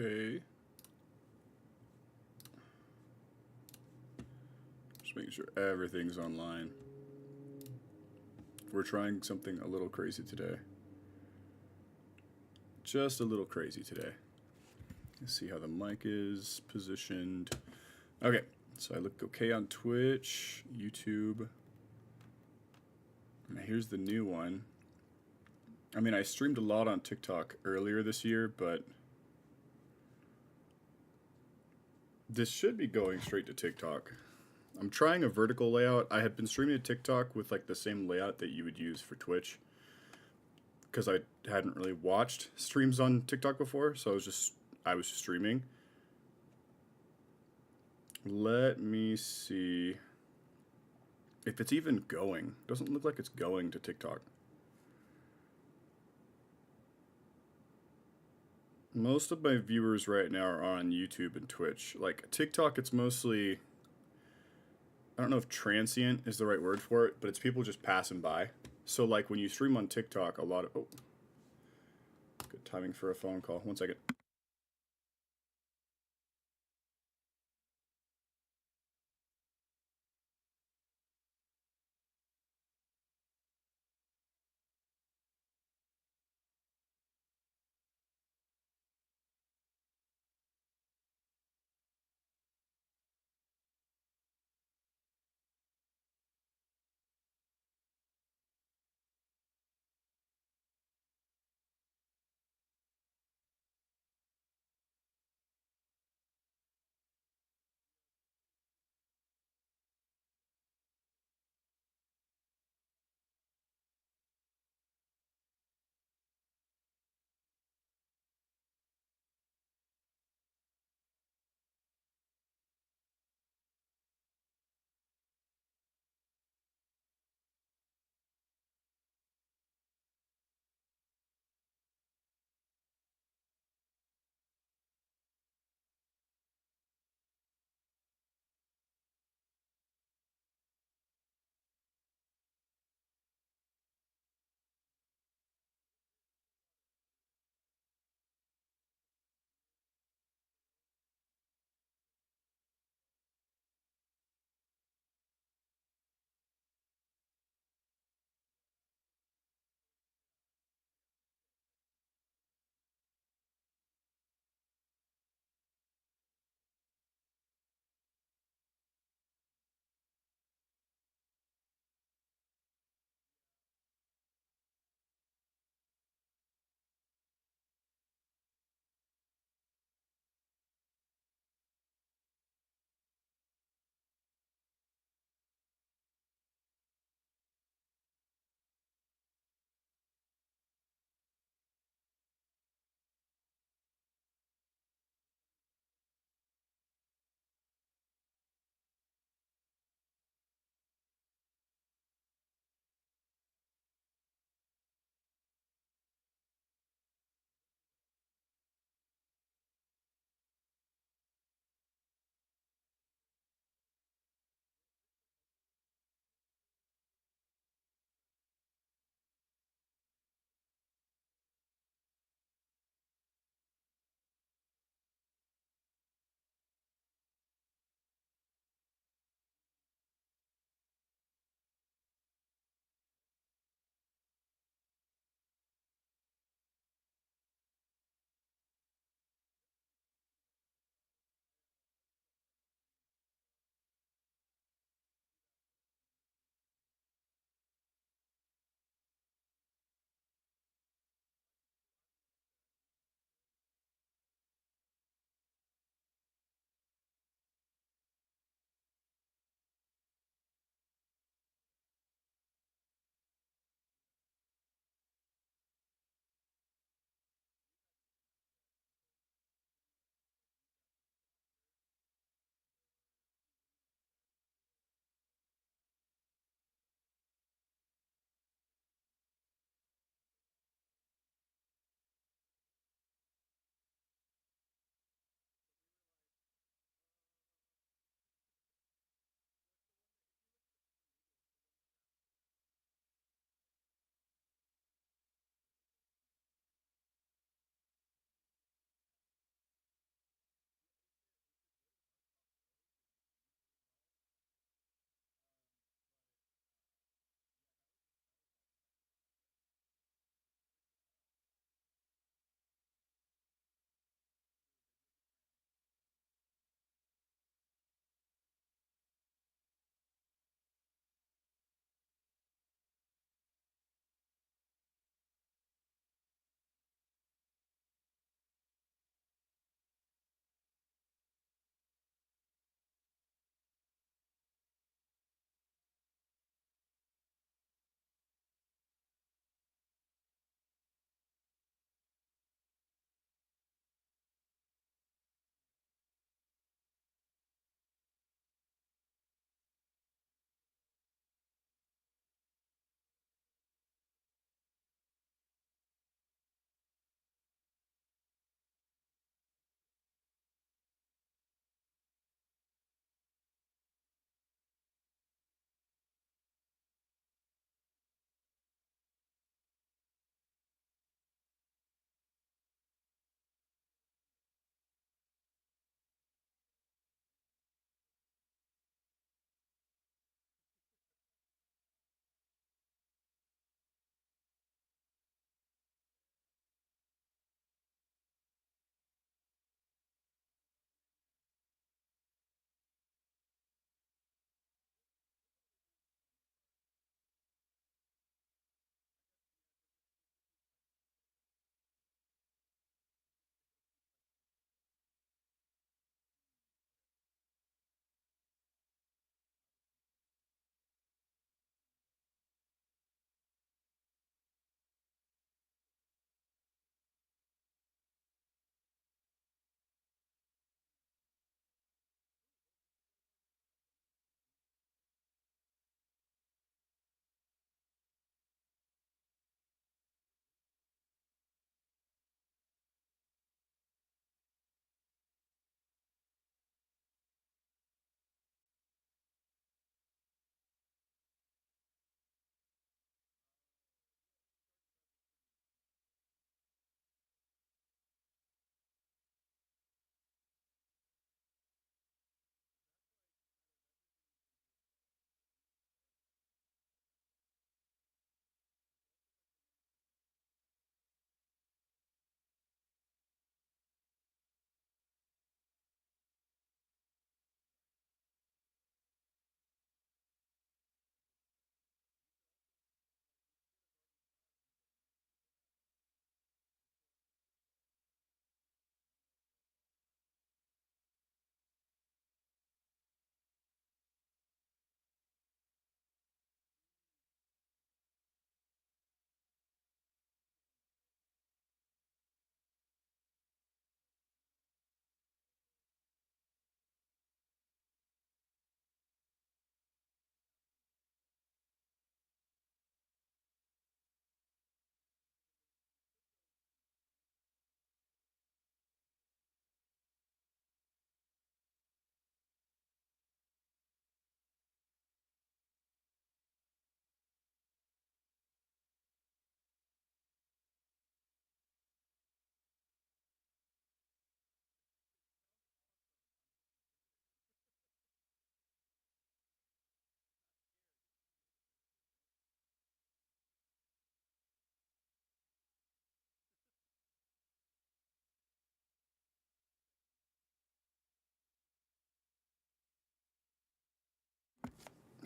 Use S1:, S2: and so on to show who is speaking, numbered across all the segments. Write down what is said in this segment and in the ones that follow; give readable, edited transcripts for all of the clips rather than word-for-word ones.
S1: Okay. Just making sure everything's online. We're trying something a little crazy today. Just a little crazy today. Let's see how the mic is positioned. Okay, so I look okay on Twitch, YouTube. Now here's the new one. I mean, I streamed a lot on TikTok earlier this year, but this should be going straight to TikTok. I'm trying a vertical layout. I had been streaming to TikTok with like the same layout that you would use for Twitch, because I hadn't really watched streams on TikTok before, so I was just streaming. Let me see if it's even going. Doesn't look like it's going to TikTok. Most of my viewers right now are on YouTube and Twitch. Like TikTok, it's mostly, I don't know if transient is the right word for it, but it's people just passing by. So like when you stream on TikTok, a lot of, oh, good timing for a phone call. 1 second.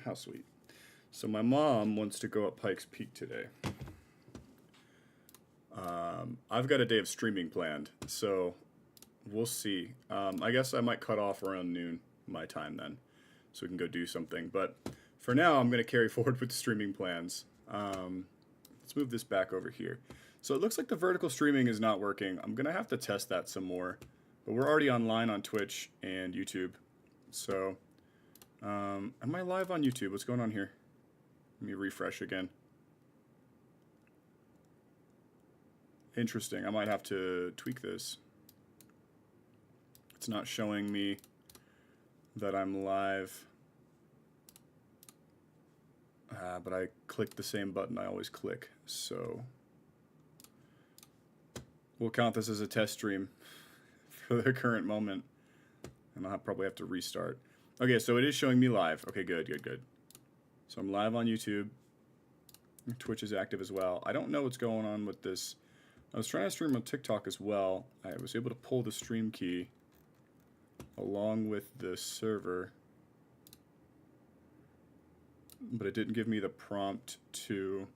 S1: How sweet. So my mom wants to go up Pikes Peak today. I've got a day of streaming planned, so we'll see. I guess I might cut off around noon my time then, so we can go do something. But for now, I'm going to carry forward with the streaming plans. Let's move this back over here. So it looks like the vertical streaming is not working. I'm going to have to test that some more. But we're already online on Twitch and YouTube. So, am I live on YouTube? What's going on here? Let me refresh again. Interesting. I might have to tweak this. It's not showing me that I'm live. But I clicked the same button I always click. So we'll count this as a test stream for the current moment. And I'll probably have to restart. Okay, so it is showing me live. Okay, good, good, good. So I'm live on YouTube. Twitch is active as well. I don't know what's going on with this. I was trying to stream on TikTok as well. I was able to pull the stream key along with the server, but it didn't give me the prompt to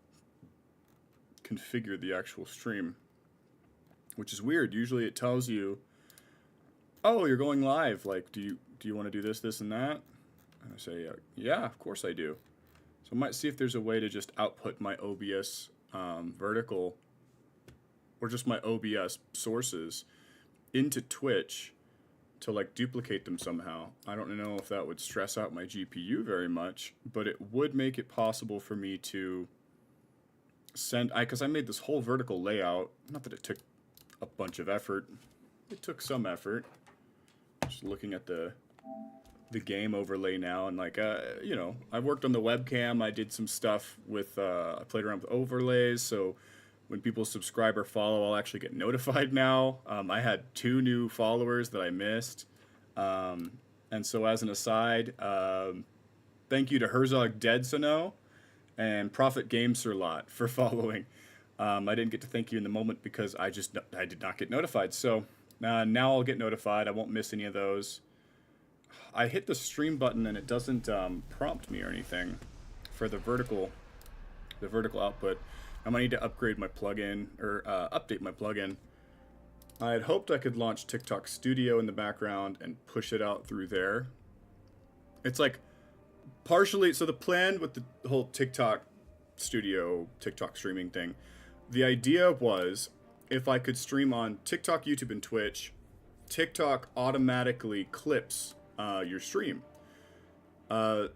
S1: configure the actual stream, which is weird. Usually it tells you, oh, you're going live. Like, do you want to do this, this, and that? And I say, yeah, of course I do. So I might see if there's a way to just output my OBS vertical, or just my OBS sources into Twitch to like duplicate them somehow. I don't know if that would stress out my GPU very much, but it would make it possible for me to send, because I made this whole vertical layout. Not that it took a bunch of effort. It took some effort. Just looking at the game overlay now, and like, you know, I worked on the webcam. I did some stuff with, I played around with overlays, so when people subscribe or follow, I'll actually get notified now. I had 2 new followers that I missed. And so as an aside, thank you to Herzog Dedsano and Prophet Gameserlot for following. I didn't get to thank you in the moment because I did not get notified. So now I'll get notified. I won't miss any of those. I hit the stream button and it doesn't prompt me or anything for the vertical output. I might need to upgrade my plugin, or update my plugin. I had hoped I could launch TikTok Studio in the background and push it out through there. It's like partially, so the plan with the whole TikTok Studio, TikTok streaming thing, the idea was if I could stream on TikTok, YouTube, and Twitch, TikTok automatically clips your stream. So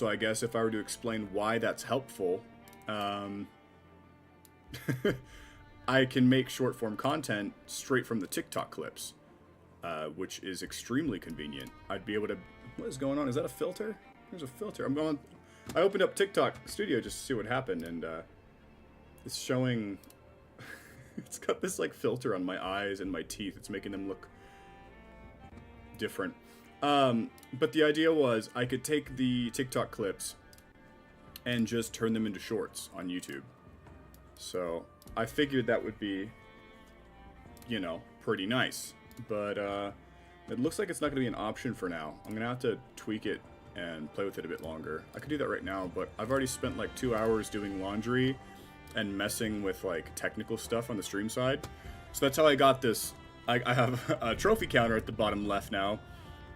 S1: I guess if I were to explain why that's helpful, I can make short form content straight from the TikTok clips, which is extremely convenient. I'd be able to, what is going on? Is that a filter? There's a filter. I opened up TikTok Studio just to see what happened, and it's showing, it's got this like filter on my eyes and my teeth. It's making them look different. But the idea was I could take the TikTok clips and just turn them into shorts on YouTube. So I figured that would be, you know, pretty nice. But it looks like it's not going to be an option for now. I'm going to have to tweak it and play with it a bit longer. I could do that right now, but I've already spent like 2 hours doing laundry and messing with like technical stuff on the stream side. So that's how I got this. I have a trophy counter at the bottom left now.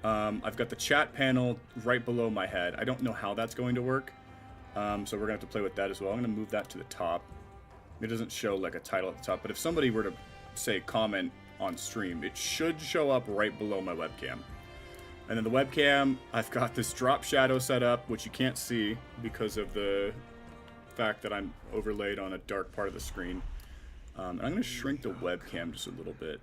S1: I've got the chat panel right below my head. I don't know how that's going to work. So we're gonna have to play with that as well. I'm gonna move that to the top. It doesn't show like a title at the top, but if somebody were to say comment on stream, it should show up right below my webcam. And then the webcam, I've got this drop shadow set up, which you can't see because of the fact that I'm overlaid on a dark part of the screen. And I'm gonna shrink the webcam just a little bit.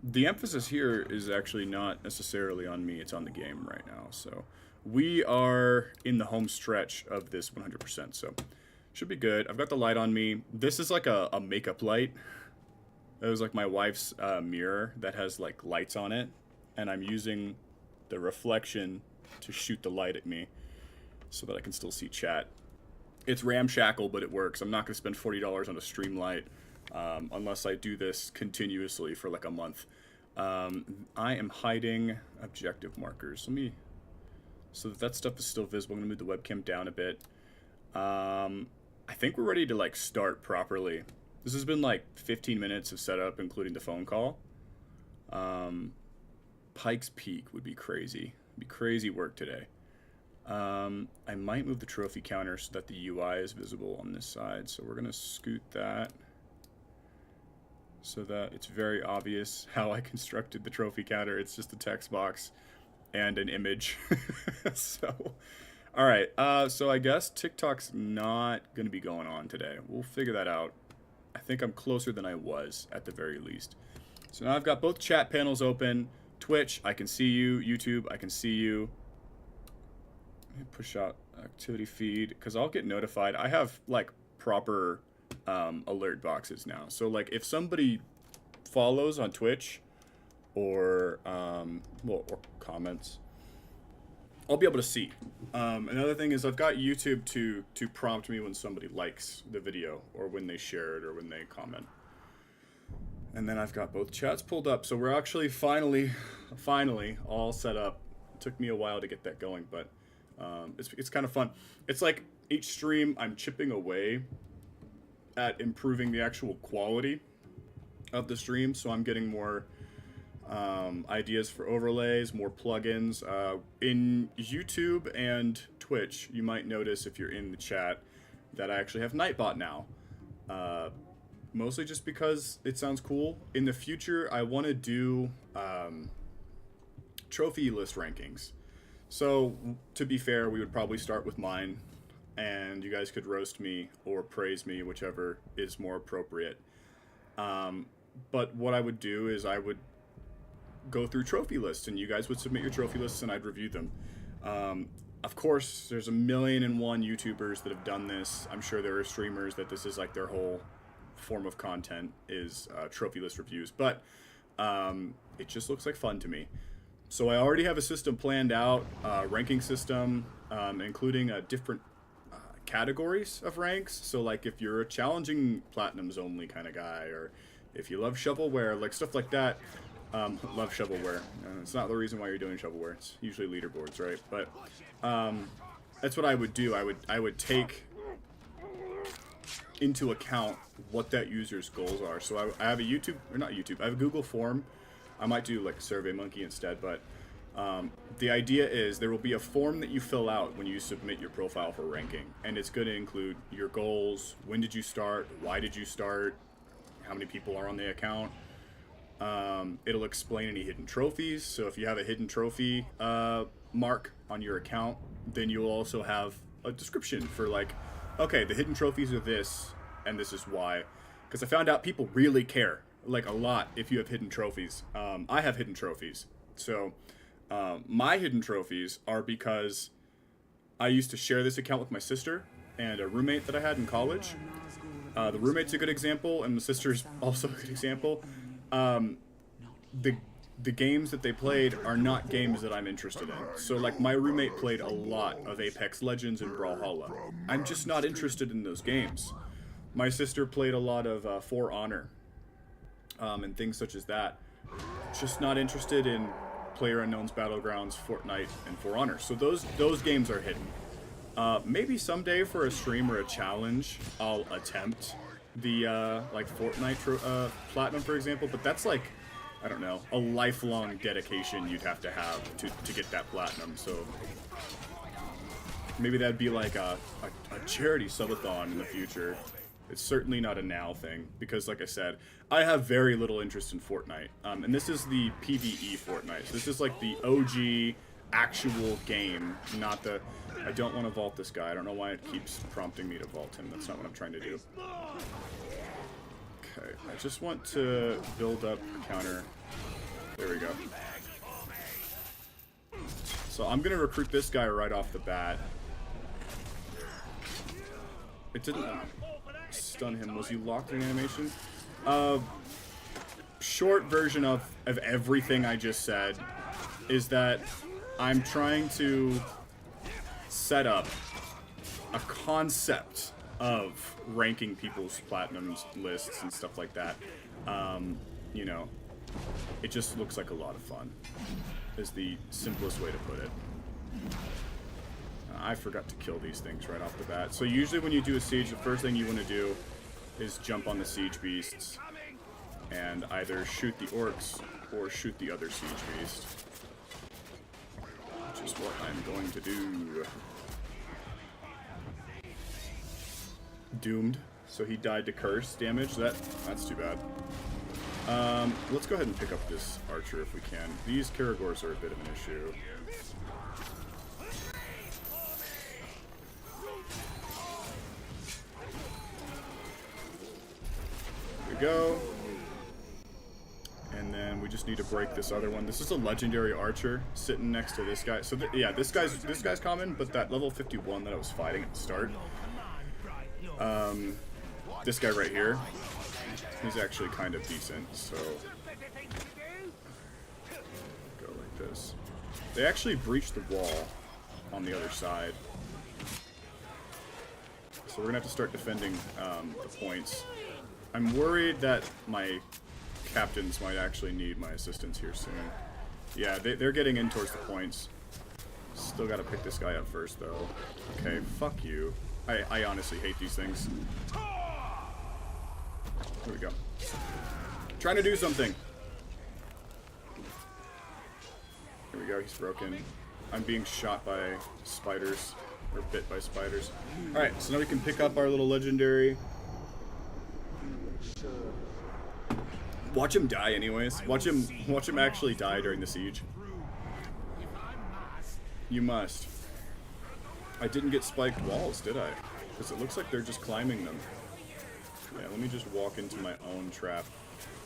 S1: The emphasis here is actually not necessarily on me, it's on the game right now, so we are in the home stretch of this 100%, so should be good. I've got the light on me. This is like a makeup light. It was like my wife's mirror that has like lights on it, and I'm using the reflection to shoot the light at me so that I can still see chat. It's ramshackle, but it works. I'm not going to spend $40 on a stream light unless I do this continuously for like a month. I am hiding objective markers. Let me so that stuff is still visible. I'm gonna move the webcam down a bit. I think we're ready to like start properly. This has been like 15 minutes of setup, including the phone call. Pike's Peak would be crazy. It'd be crazy work today. I might move the trophy counter so that the UI is visible on this side. So we're gonna scoot that so that it's very obvious how I constructed the trophy counter. It's just a text box and an image. So, all right. So I guess TikTok's not gonna be going on today. We'll figure that out. I think I'm closer than I was at the very least. So now I've got both chat panels open. Twitch, I can see you. YouTube, I can see you. Let me push out activity feed because I'll get notified. I have like proper alert boxes now. So like if somebody follows on Twitch or or comments, I'll be able to see. Another thing is I've got YouTube to prompt me when somebody likes the video or when they share it or when they comment. And then I've got both chats pulled up, so we're actually finally all set up. It took me a while to get that going, but it's kind of fun. It's like each stream I'm chipping away at improving the actual quality of the stream, so I'm getting more ideas for overlays, more plugins. In YouTube and Twitch, you might notice if you're in the chat that I actually have Nightbot now. Mostly just because it sounds cool. In the future, I want to do trophy list rankings. So, to be fair, we would probably start with mine, and you guys could roast me or praise me, whichever is more appropriate. But what I would do is I would go through trophy lists, and you guys would submit your trophy lists, and I'd review them. Of course, there's 1,000,001 YouTubers that have done this. I'm sure there are streamers that this is like their whole form of content is trophy list reviews, but it just looks like fun to me. So I already have a system planned out, ranking system, including different categories of ranks. So like if you're a challenging platinums only kind of guy, or if you love shovelware, like stuff like that. Love shovelware. It's not the reason why you're doing shovelware. It's usually leaderboards, right? But that's what I would do. I would take into account what that user's goals are. So I have a YouTube, or not YouTube, I have a Google form. I might do like SurveyMonkey instead, but the idea is there will be a form that you fill out when you submit your profile for ranking, and it's going to include your goals, when did you start, why did you start, how many people are on the account. It'll explain any hidden trophies, so if you have a hidden trophy mark on your account, then you'll also have a description for like, okay, the hidden trophies are this, and this is why. Because I found out people really care, like a lot, if you have hidden trophies. I have hidden trophies. So my hidden trophies are because I used to share this account with my sister and a roommate that I had in college. The roommate's a good example, and the sister's also a good example. The games that they played are not games that I'm interested in. So like my roommate played a lot of Apex Legends and Brawlhalla. I'm just not interested in those games. My sister played a lot of For Honor and things such as that. Just not interested in PlayerUnknown's Battlegrounds, Fortnite, and For Honor. So those games are hidden. Maybe someday for a stream or a challenge, I'll attempt the like Fortnite Platinum, for example, but that's like, I don't know, a lifelong dedication you'd have to get that Platinum. So maybe that'd be like a charity subathon in the future. It's certainly not a now thing, because like I said, I have very little interest in Fortnite. And this is the PvE Fortnite. So this is like the OG actual game, not the... I don't want to vault this guy. I don't know why it keeps prompting me to vault him. That's not what I'm trying to do. Okay, I just want to build up a counter. There we go. So I'm going to recruit this guy right off the bat. It didn't stun him. Was he locked in animation? Short version of everything I just said is that I'm trying to set up a concept of ranking people's platinum lists and stuff like that. You know, it just looks like a lot of fun, is the simplest way to put it. I forgot to kill these things right off the bat. So usually when you do a siege, the first thing you want to do is jump on the siege beasts and either shoot the orcs or shoot the other siege beast. Which is what I'm going to do. Doomed. So he died to curse damage. That's too bad. Let's go ahead and pick up this archer if we can. These Karagors are a bit of an issue. There we go. And then we just need to break this other one. This is a legendary archer sitting next to this guy. So yeah, this guy's common, but that level 51 that I was fighting at the start, this guy right here, he's actually kind of decent. So go like this. They actually breached the wall on the other side, so we're gonna have to start defending the points. I'm worried that my captains might actually need my assistance here soon. Yeah, they're getting in towards the points. Still gotta pick this guy up first, though. Okay, fuck you. I honestly hate these things. Here we go. Trying to do something. Here we go, he's broken. I'm being shot by spiders, or bit by spiders. Alright, so now we can pick up our little legendary. Watch him die anyways. Watch him actually die during the siege. You must. I didn't get spiked walls, did I? Because it looks like they're just climbing them. Yeah, let me just walk into my own trap.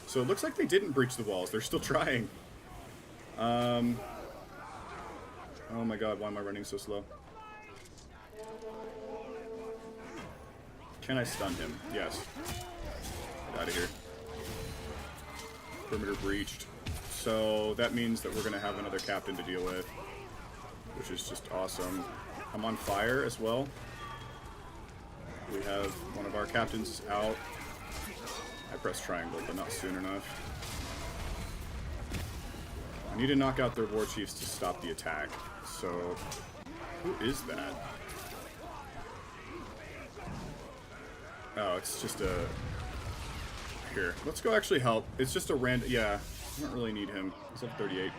S1: So it looks like they didn't breach the walls. They're still trying. Oh my god, why am I running so slow? Can I stun him? Yes. Get out of here. Perimeter breached. So that means that we're going to have another captain to deal with, which is just awesome. I'm on fire as well. We have one of our captains out. I pressed triangle, but not soon enough. I need to knock out their war chiefs to stop the attack. So, who is that? Oh, it's just a... Here, let's go actually help. It's just a random... Yeah, I don't really need him. He's level 38.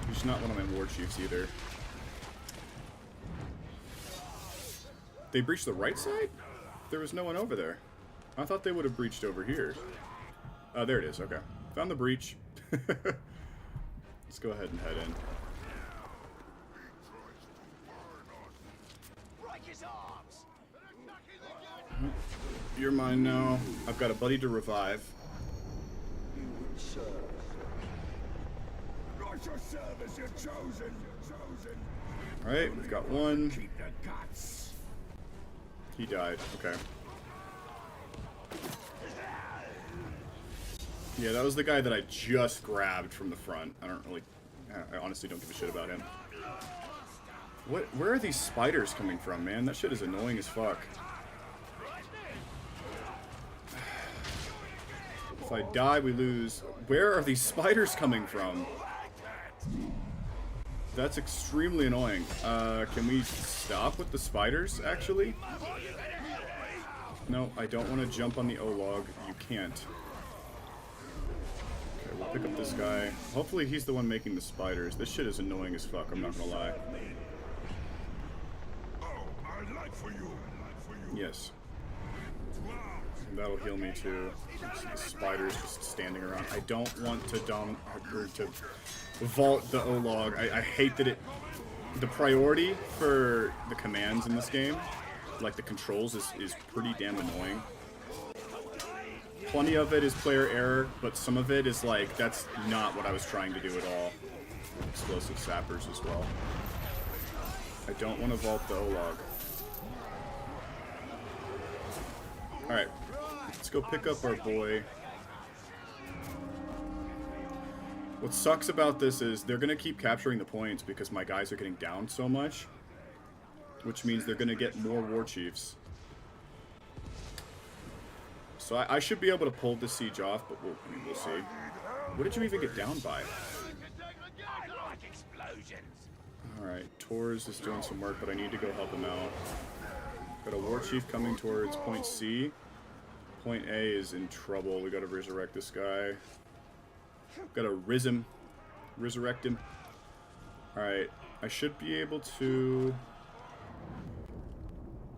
S1: He's not one of my war chiefs either. They breached the right side? There was no one over there. I thought they would have breached over here. Oh, there it is. Okay. Found the breach. Let's go ahead and head in. You're mine now. I've got a buddy to revive. Alright, we've got one. He died. Okay. Yeah, that was the guy that I just grabbed from the front. I honestly don't give a shit about him. Where are these spiders coming from, man? That shit is annoying as fuck. If I die, we lose. Where are these spiders coming from? That's extremely annoying. Can we stop with the spiders, actually? No, I don't want to jump on the O-log. You can't. Okay, we'll pick up this guy. Hopefully he's the one making the spiders. This shit is annoying as fuck, I'm not gonna lie. Yes. That'll heal me too. The spiders just standing around. I don't want to vault the O-log. I hate that the priority for the commands in this game, like the controls, is pretty damn annoying. Plenty of it is player error, but some of it is like, that's not what I was trying to do at all. Explosive sappers as well. I don't want to vault the O-log. Alright, let's go pick up our boy. What sucks about this is they're going to keep capturing the points because my guys are getting down so much, which means they're going to get more war chiefs. So I should be able to pull this siege off, but we'll see. What did you even get down by? Alright, Tors is doing some work, but I need to go help him out. Got a war chief coming towards point C. Point A is in trouble. We gotta resurrect this guy. Gotta resurrect him. Alright, I should be able to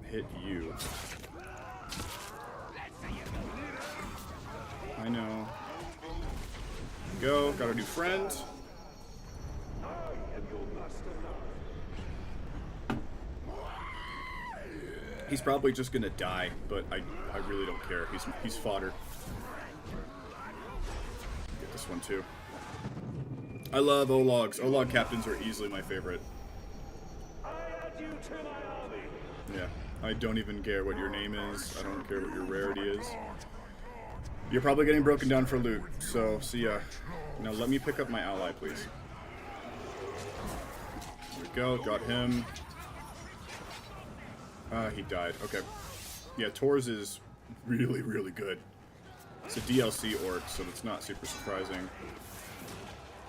S1: hit you. I know. Go, got a new friend. He's probably just gonna die, but I really don't care. He's fodder. Get this one too. I love O-logs. O-log captains are easily my favorite. Yeah, I don't even care what your name is. I don't care what your rarity is. You're probably getting broken down for loot, so see ya. Now let me pick up my ally, please. There we go, got him. He died. Okay. Yeah, Tors is really, really good. It's a DLC orc, so it's not super surprising.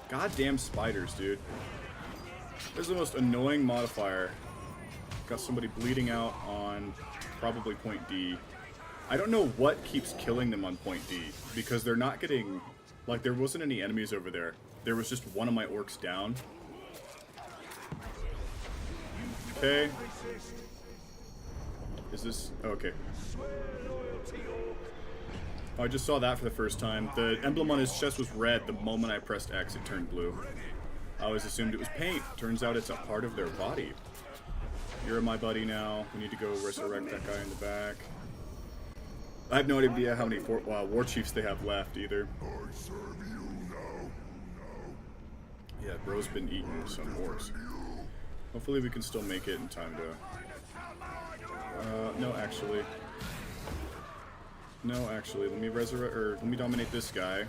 S1: Goddamn spiders, dude. This is the most annoying modifier. Got somebody bleeding out on probably point D. I don't know what keeps killing them on point D, because they're not getting... Like, there wasn't any enemies over there. There was just one of my orcs down. Okay. Is this... Oh, okay. Oh, I just saw that for the first time. The emblem on his chest was red. The moment I pressed X, it turned blue. I always assumed it was paint. Turns out it's a part of their body. You're my buddy now. We need to go resurrect that guy in the back. I have no idea how many war chiefs they have left, either. Yeah, bro's been eating some orcs. Hopefully we can still make it in time to... no, actually. No, actually. Let me resurrect, or let me dominate this guy.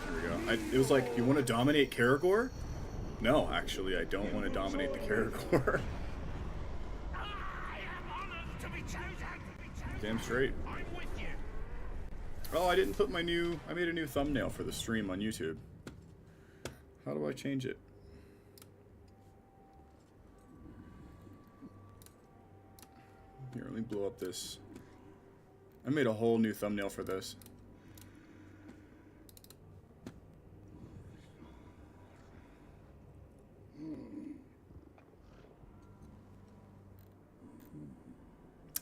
S1: There we go. It was like, you want to dominate Karagor? No, actually, I don't want to dominate the Karagor. Damn straight. Oh, I didn't put my new... I made a new thumbnail for the stream on YouTube. How do I change it? Here, let me blow up this. I made a whole new thumbnail for this.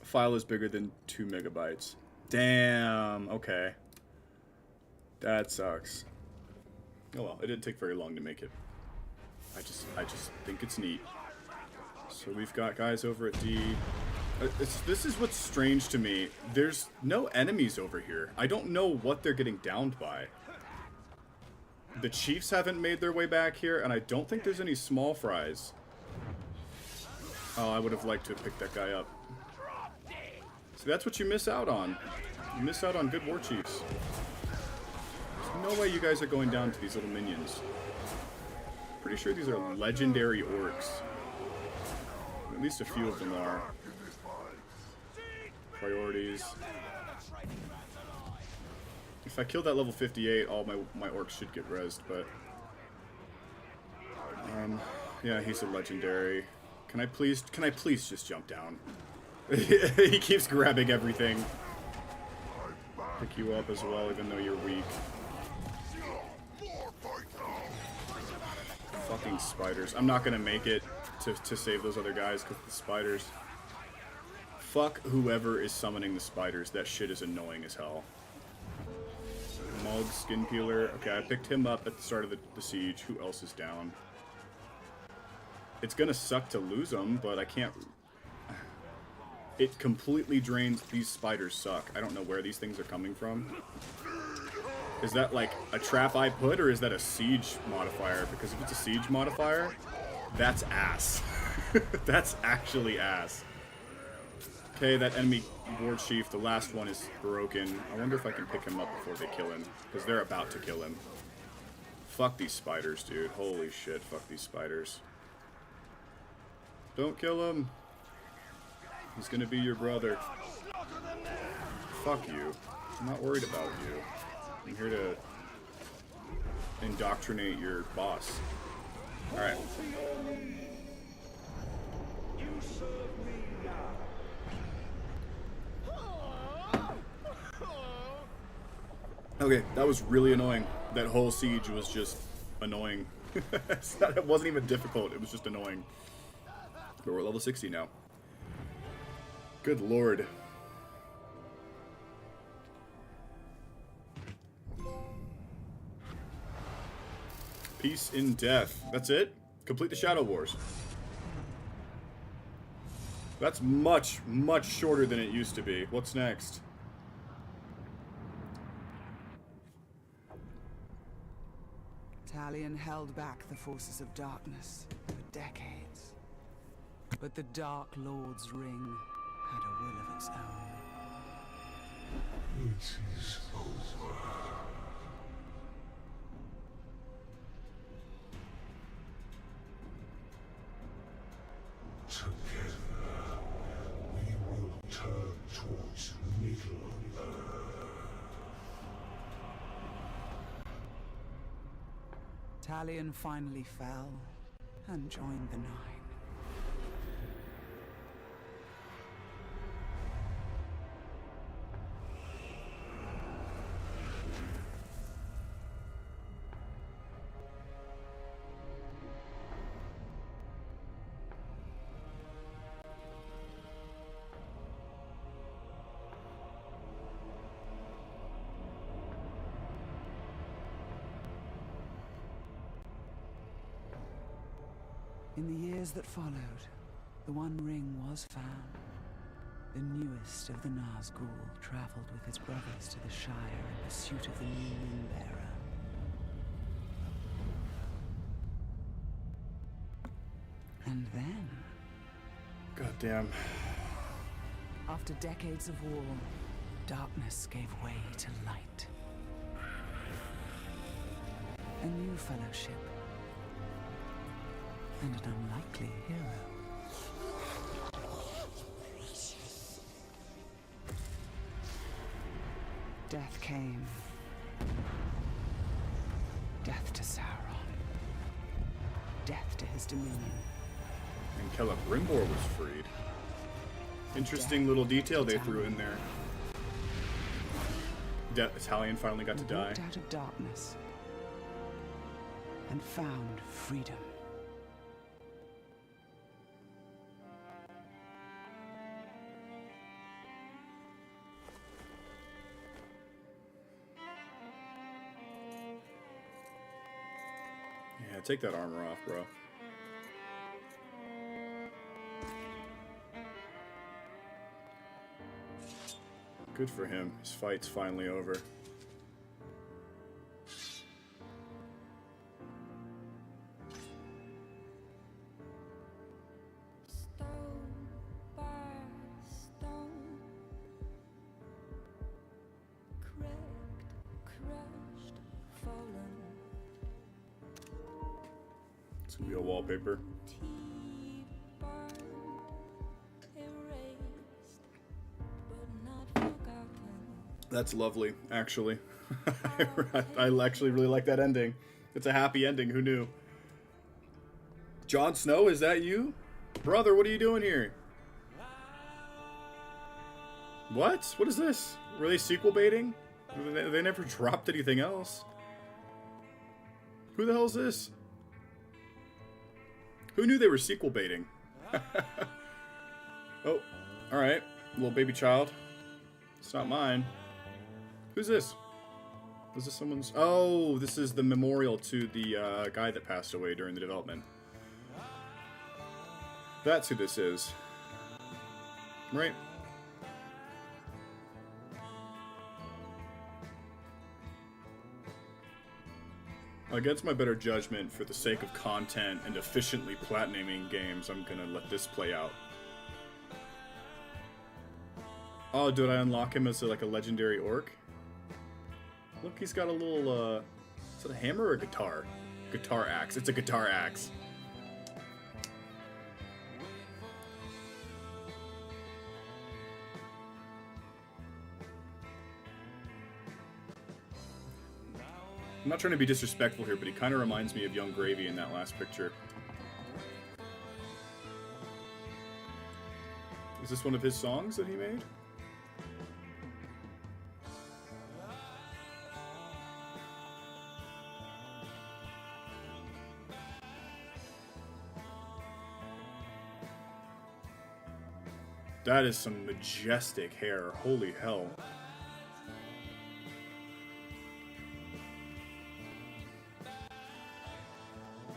S1: File is bigger than 2 megabytes. Damn, okay. That sucks. Oh well, it didn't take very long to make it. I just think it's neat. So we've got guys over at D. This is what's strange to me. There's no enemies over here. I don't know what they're getting downed by. The chiefs haven't made their way back here, and I don't think there's any small fries. Oh, I would have liked to have picked that guy up. See, that's what you miss out on. You miss out on good war chiefs. There's no way you guys are going down to these little minions. Pretty sure these are legendary orcs. At least a few of them are. Priorities. If I kill that level 58, all my orcs should get rezzed, but... yeah, he's a legendary. Can I please just jump down? He keeps grabbing everything. Pick you up as well, even though you're weak. Fucking spiders. I'm not gonna make it to save those other guys because the spiders. Fuck whoever is summoning the spiders. That shit is annoying as hell. Mug, skin peeler. Okay, I picked him up at the start of the siege. Who else is down? It's gonna suck to lose them, but I can't... It completely drains... These spiders suck. I don't know where these things are coming from. Is that like a trap I put, or is that a siege modifier? Because if it's a siege modifier, that's ass. That's actually ass. Okay, that enemy war chief, the last one, is broken. I wonder if I can pick him up before they kill him, because they're about to kill him. Fuck these spiders, dude. Holy shit, fuck these spiders. Don't kill him. He's gonna be your brother. Fuck you. I'm not worried about you. I'm here to indoctrinate your boss. Alright. Okay, that was really annoying. That whole siege was just annoying. It wasn't even difficult, it was just annoying. But we're level 60 now. Good lord. Peace in death. That's it? Complete the Shadow Wars. That's much, much shorter than it used to be. What's next?
S2: Talion held back the forces of darkness for decades. But the Dark Lord's ring had a will of its own.
S3: It is over. Together, we will turn towards Middle-earth.
S2: Talion finally fell and joined the Nine. In the years that followed, the One Ring was found. The newest of the Nazgul traveled with his brothers to the Shire in pursuit of the new Ring-bearer. And then,
S1: Goddamn.
S2: after decades of war, darkness gave way to light. A new fellowship. And an unlikely hero. Death came. Death to Sauron. Death to his dominion.
S1: And Celebrimbor was freed. Interesting little detail they threw in there. Talion finally got to die.
S2: Walked out of darkness and found freedom.
S1: Yeah, take that armor off, bro. Good for him. His fight's finally over. It's gonna be a wallpaper. That's lovely, actually. I actually really like that ending. It's a happy ending, who knew? Jon Snow, is that you? Brother, what are you doing here? What? What is this? Were they sequel baiting? They never dropped anything else. Who the hell is this? Who knew they were sequel baiting? Oh, alright. Little baby child. It's not mine. Who's this? Is this someone's... Oh, this is the memorial to the guy that passed away during the development. That's who this is. Right? Against my better judgment, for the sake of content and efficiently platinuming games, I'm gonna let this play out. Oh, did I unlock him as like a legendary orc? Look, he's got a little, is it a hammer or a guitar? Guitar axe. It's a guitar axe. I'm not trying to be disrespectful here, but he kind of reminds me of Young Gravy in that last picture. Is this one of his songs that he made? That is some majestic hair. Holy hell.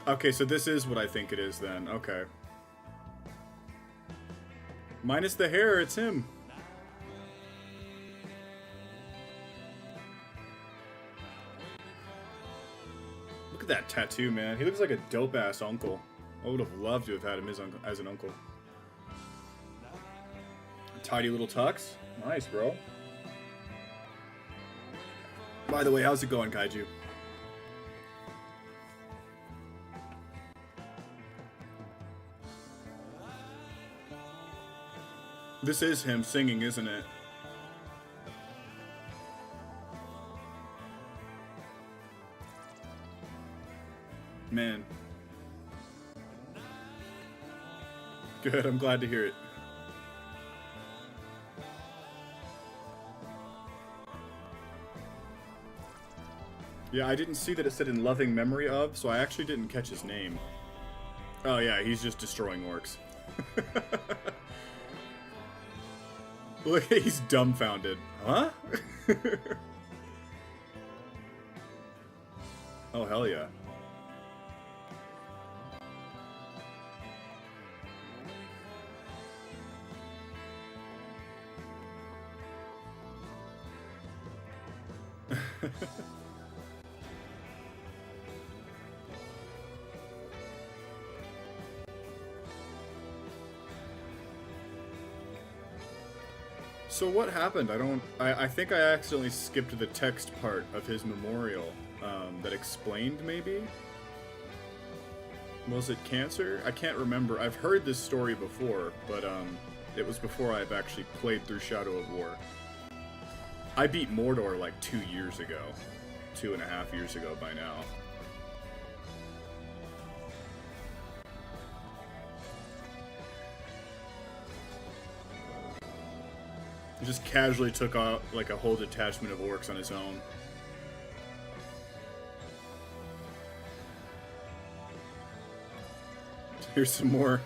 S1: Okay, so this is what I think it is then. Okay. Minus the hair, it's him. Look at that tattoo, man. He looks like a dope-ass uncle. I would have loved to have had him as an uncle. Tidy little tux. Nice, bro. By the way, how's it going, Kaiju? This is him singing, isn't it? Man. Good, I'm glad to hear it. Yeah, I didn't see that it said in loving memory of, so I actually didn't catch his name. Oh yeah, he's just destroying orcs. Look, he's dumbfounded. Huh? Oh, hell yeah. So what happened? I think I accidentally skipped the text part of his memorial that explained, maybe? Was it cancer? I can't remember. I've heard this story before, but it was before I've actually played through Shadow of War. I beat Mordor like 2 years ago. 2.5 years ago by now. He just casually took out like a whole detachment of orcs on his own. Here's some more.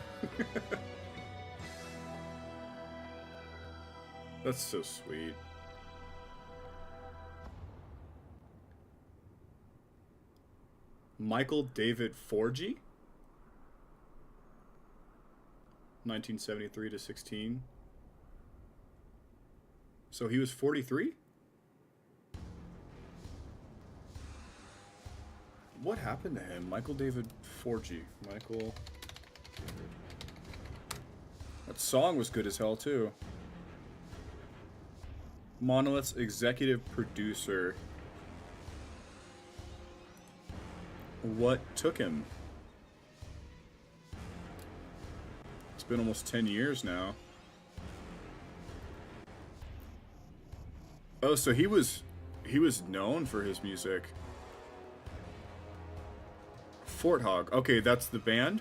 S1: That's so sweet. Michael David Forgy? 1973 to 16. So he was 43? What happened to him? Michael David Forgy. Michael... That song was good as hell, too. Monolith's executive producer. What took him? It's been almost 10 years now. Oh, so he was known for his music. Fort Hog. Okay, that's the band.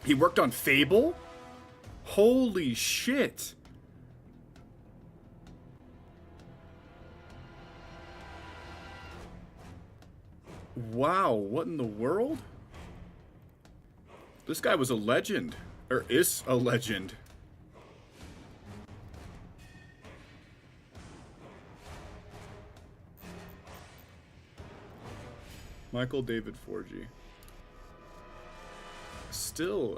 S1: He worked on Fable? Holy shit. Wow, what in the world? This guy was a legend. Or is a legend. Michael David Forgy. Still,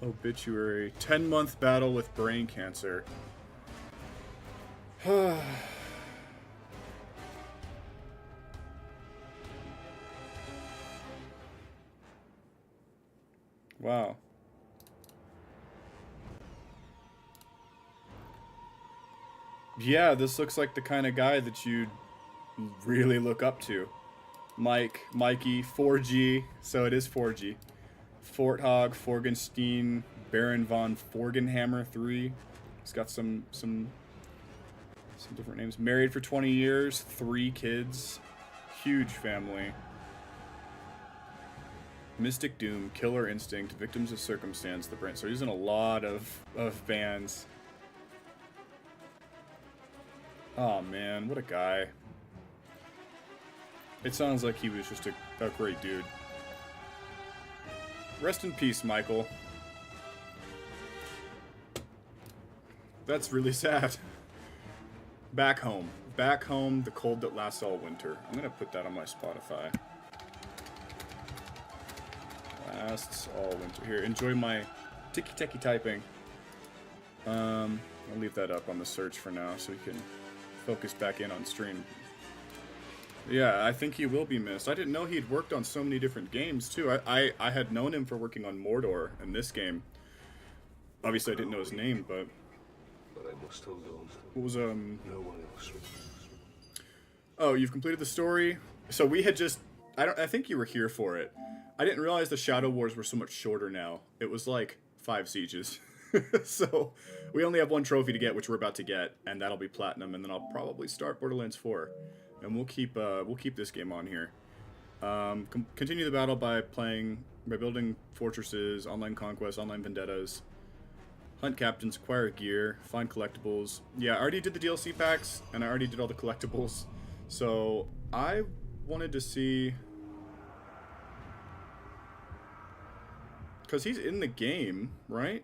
S1: obituary. 10-month battle with brain cancer. Wow. Yeah, this looks like the kind of guy that you'd really look up to. Mikey, 4G, so it is 4G. Fort Hog, Forgenstein, Baron von Forgenhammer 3. He's got some different names. Married for 20 years, 3 kids. Huge family. Mystic Doom, Killer Instinct, Victims of Circumstance, The Brand. So he's in a lot of bands. Oh man, what a guy. It sounds like he was just a great dude. Rest in peace, Michael. That's really sad. Back home. Back home, the cold that lasts all winter. I'm gonna put that on my Spotify. Lasts all winter. Here, enjoy my ticky-tacky typing. I'll leave that up on the search for now so we can focus back in on stream. Yeah, I think he will be missed. I didn't know he'd worked on so many different games, too. I had known him for working on Mordor in this game. Obviously, I didn't know his name, but...
S3: I must hold on.
S1: What was,
S3: No one else.
S1: Oh, you've completed the story? So we had just... I think you were here for it. I didn't realize the Shadow Wars were so much shorter now. It was like 5 sieges. So, we only have 1 trophy to get, which we're about to get, and that'll be Platinum, and then I'll probably start Borderlands 4. And we'll keep this game on here. Continue the battle by building fortresses, online conquests, online vendettas, hunt captains, acquire gear, find collectibles. Yeah, I already did the DLC packs, and I already did all the collectibles. So, I wanted to see... Because he's in the game, right?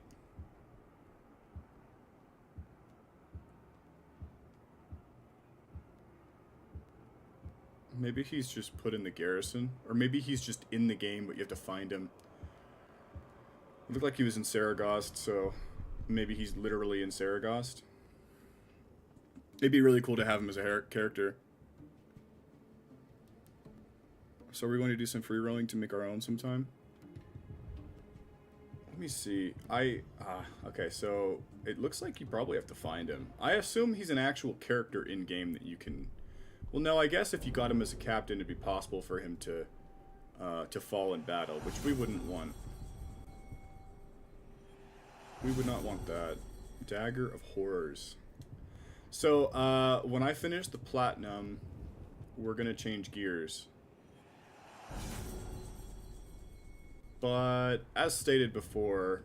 S1: Maybe he's just put in the garrison. Or maybe he's just in the game, but you have to find him. It looked like he was in Saragost, so maybe he's literally in Saragost. It'd be really cool to have him as a character. So we're going to do some free rolling to make our own sometime. Let me see. Okay, so it looks like you probably have to find him. I assume he's an actual character in-game that you can... Well, no, I guess if you got him as a captain, it'd be possible for him to fall in battle, which we wouldn't want. We would not want that. Dagger of Horrors. So, when I finish the Platinum, we're gonna change gears. But, as stated before,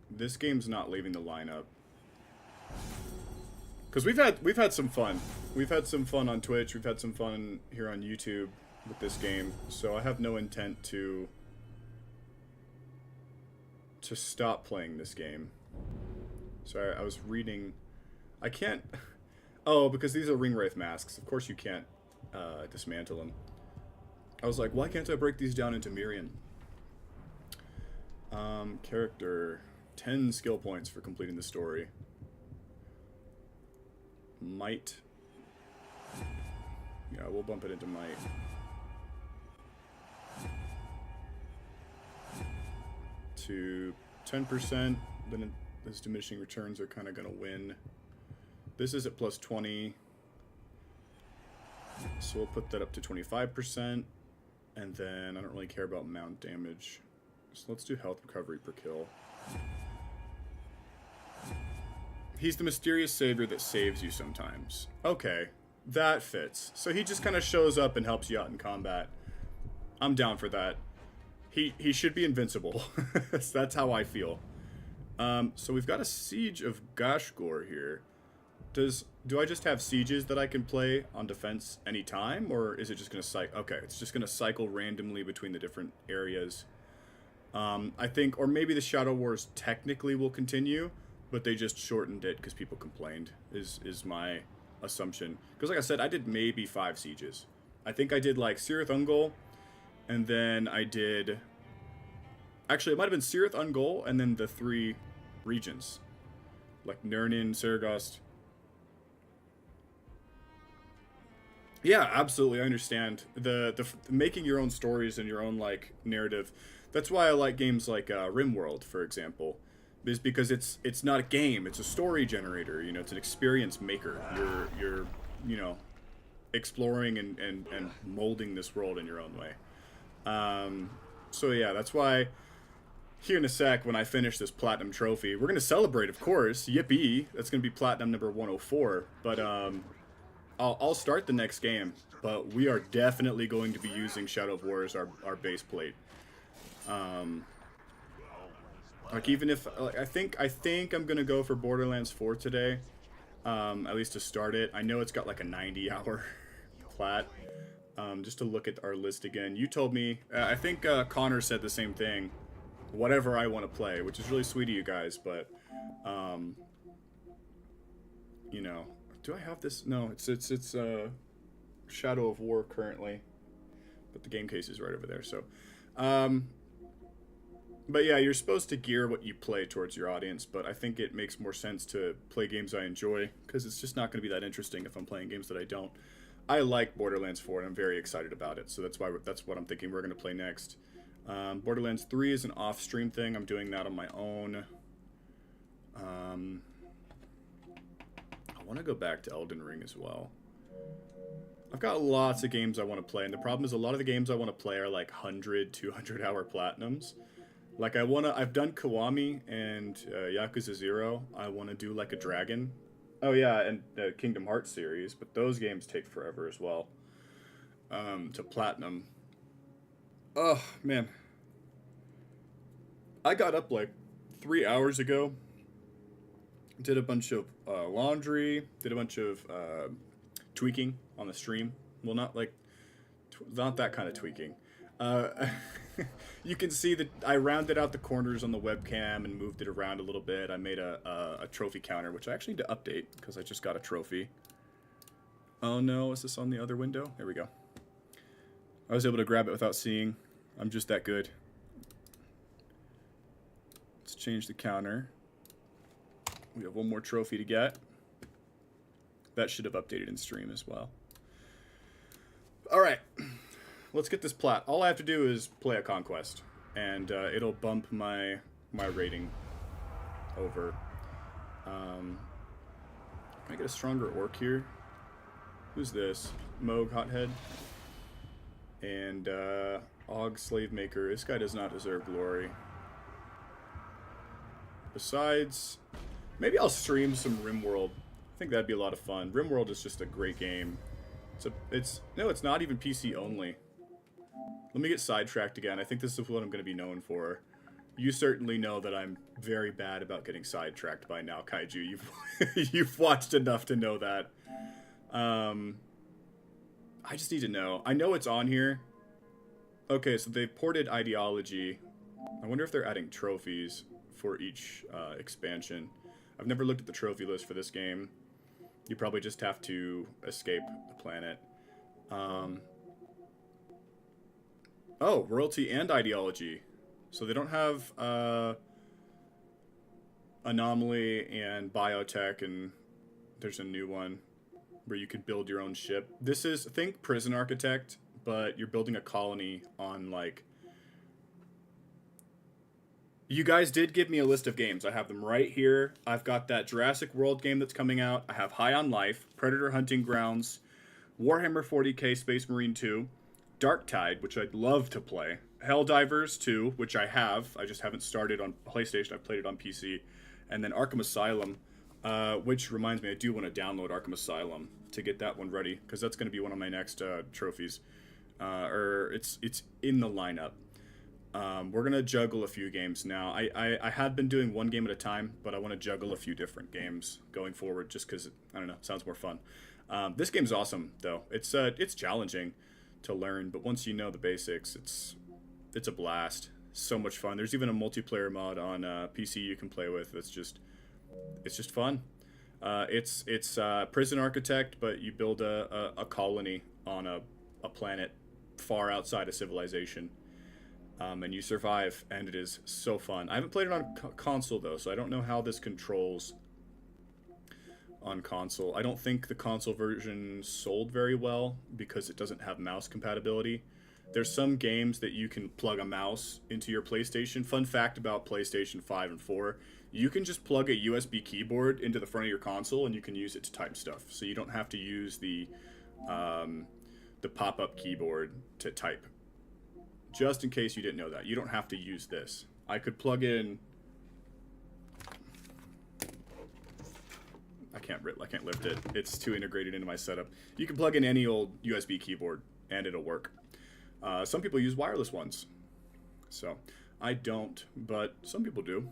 S1: this game's not leaving the lineup. Because we've had some fun. We've had some fun on Twitch. We've had some fun here on YouTube with this game. So I have no intent to stop playing this game. Sorry, I was reading. I can't. Oh, because these are ring wraith masks. Of course you can't dismantle them. I was like, why can't I break these down into Mirian? Character. 10 skill points for completing the story. Might. Yeah, we'll bump it into might. To 10%, then those diminishing returns are kind of going to win. This is at plus 20. So we'll put that up to 25%. And then I don't really care about mount damage. So let's do health recovery per kill. He's the mysterious savior that saves you sometimes. Okay, that fits. So he just kind of shows up and helps you out in combat. I'm down for that. He should be invincible. That's how I feel. So we've got a Siege of Gashgor here. Do I just have sieges that I can play on defense anytime, or is it just going to cycle? Okay, it's just going to cycle randomly between the different areas. I think, or maybe the Shadow Wars technically will continue, but they just shortened it because people complained, is my assumption. Because like I said, I did maybe 5 sieges. I think I did like Cirith Ungol, and then I did... Actually, it might have been Cirith Ungol, and then the 3 regions. Like Nurnin, Saragost. Yeah, absolutely, I understand. The making your own stories and your own, like, narrative. That's why I like games like RimWorld, for example. Is because it's not a game, it's a story generator, you know, it's an experience maker. You're you know, exploring and molding this world in your own way. So yeah, that's why here in a sec, when I finish this Platinum trophy, we're gonna celebrate, of course, yippee, that's gonna be Platinum number 104, but I'll start the next game, but we are definitely going to be using Shadow of War as our base plate. Like, even if, like, I think I'm gonna go for Borderlands 4 today, at least to start it. I know it's got like a 90-hour plat, just to look at our list again. You told me, I think Connor said the same thing. Whatever I want to play, which is really sweet of you guys, but, you know, do I have this? No, it's Shadow of War currently, but the game case is right over there. So, but yeah, you're supposed to gear what you play towards your audience, but I think it makes more sense to play games I enjoy, because it's just not going to be that interesting if I'm playing games that I don't. I like Borderlands 4, and I'm very excited about it, so that's what I'm thinking we're going to play next. Borderlands 3 is an off-stream thing. I'm doing that on my own. I want to go back to Elden Ring as well. I've got lots of games I want to play, and the problem is a lot of the games I want to play are like 100, 200 hour platinums. Like I've done Kiwami and Yakuza 0. I want to do like a dragon. Oh yeah, and the Kingdom Hearts series, but those games take forever as well. To platinum. Oh, man. I got up like 3 hours ago. Did a bunch of laundry. Did a bunch of tweaking on the stream. Well, not like... not that kind of tweaking. You can see that I rounded out the corners on the webcam and moved it around a little bit. I made a trophy counter, which I actually need to update because I just got a trophy. Oh no, is this on the other window? There we go. I was able to grab it without seeing. I'm just that good. Let's change the counter. We have one more trophy to get. That should have updated in stream as well. Alright. Let's get this plat. All I have to do is play a conquest. And it'll bump my rating over. Can I get a stronger orc here? Who's this? Moog Hothead. And Og Slave Maker. This guy does not deserve glory. Besides, maybe I'll stream some RimWorld. I think that'd be a lot of fun. RimWorld is just a great game. It's not even PC only. Let me get sidetracked again. I think this is what I'm going to be known for. You certainly know that I'm very bad about getting sidetracked by now, Kaiju. You've watched enough to know that. I just need to know. I know it's on here. Okay, so they've ported Ideology. I wonder if they're adding trophies for each expansion. I've never looked at the trophy list for this game. You probably just have to escape the planet. Oh, Royalty and Ideology. So they don't have Anomaly and Biotech, and there's a new one where you could build your own ship. This is, think Prison Architect, but you're building a colony on, like... You guys did give me a list of games. I have them right here. I've got that Jurassic World game that's coming out. I have High on Life, Predator Hunting Grounds, Warhammer 40k Space Marine 2, Darktide, which I'd love to play, Helldivers 2, which I have. I just haven't started on PlayStation. I've played it on PC. And then Arkham Asylum, which reminds me, I do want to download Arkham Asylum to get that one ready, because that's going to be one of my next trophies. Or it's in the lineup. We're going to juggle a few games now. I had been doing one game at a time, but I want to juggle a few different games going forward just because, I don't know, it sounds more fun. This game's awesome, though. It's challenging to learn, but once you know the basics, it's a blast. So much fun. There's even a multiplayer mod on PC you can play with. It's just fun. It's Prison Architect, but you build a colony on a planet far outside of civilization. And you survive, and it is so fun. I haven't played it on console, though, so I don't know how this controls on console. I don't think the console version sold very well because it doesn't have mouse compatibility. There's some games that you can plug a mouse into your PlayStation. Fun fact about PlayStation 5 and 4, you can just plug a USB keyboard into the front of your console and you can use it to type stuff. So you don't have to use the pop-up keyboard to type. Just in case you didn't know that. You don't have to use this. I could plug in... I can't lift it. It's too integrated into my setup. You can plug in any old USB keyboard and it'll work. Some people use wireless ones. So, I don't, but some people do.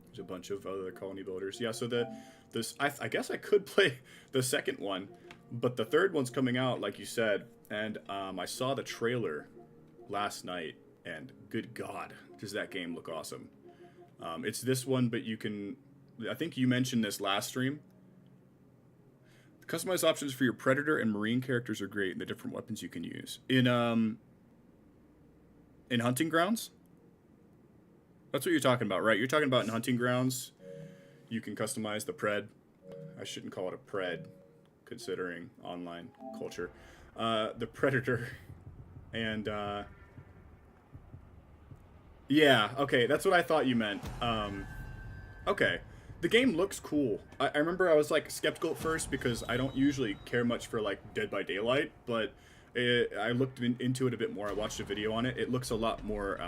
S1: There's a bunch of other colony builders. Yeah, so I guess I could play the second one. But the third one's coming out, like you said, and I saw the trailer last night, and good God, does that game look awesome. It's this one, but you can... I think you mentioned this last stream. The customized options for your Predator and Marine characters are great, and the different weapons you can use. In Hunting Grounds? That's what you're talking about, right? You're talking about in Hunting Grounds, you can customize the Pred. I shouldn't call it a Pred, considering online culture. The Predator, and yeah, okay, that's what I thought you meant. Okay, the game looks cool. I remember I was like skeptical at first because I don't usually care much for like Dead by Daylight, but I looked into it a bit more. I watched a video on it. It looks a lot more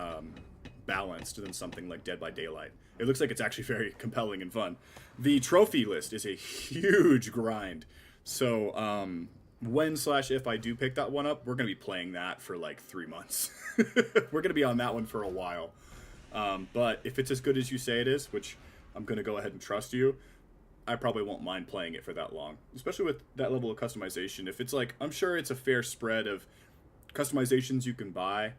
S1: balanced than something like Dead by Daylight. It looks like it's actually very compelling and fun. The trophy list is a huge grind. So when/if I do pick that one up, we're going to be playing that for like 3 months. We're going to be on that one for a while. But if it's as good as you say it is, which I'm going to go ahead and trust you, I probably won't mind playing it for that long. Especially with that level of customization. If it's like, I'm sure it's a fair spread of customizations you can buy,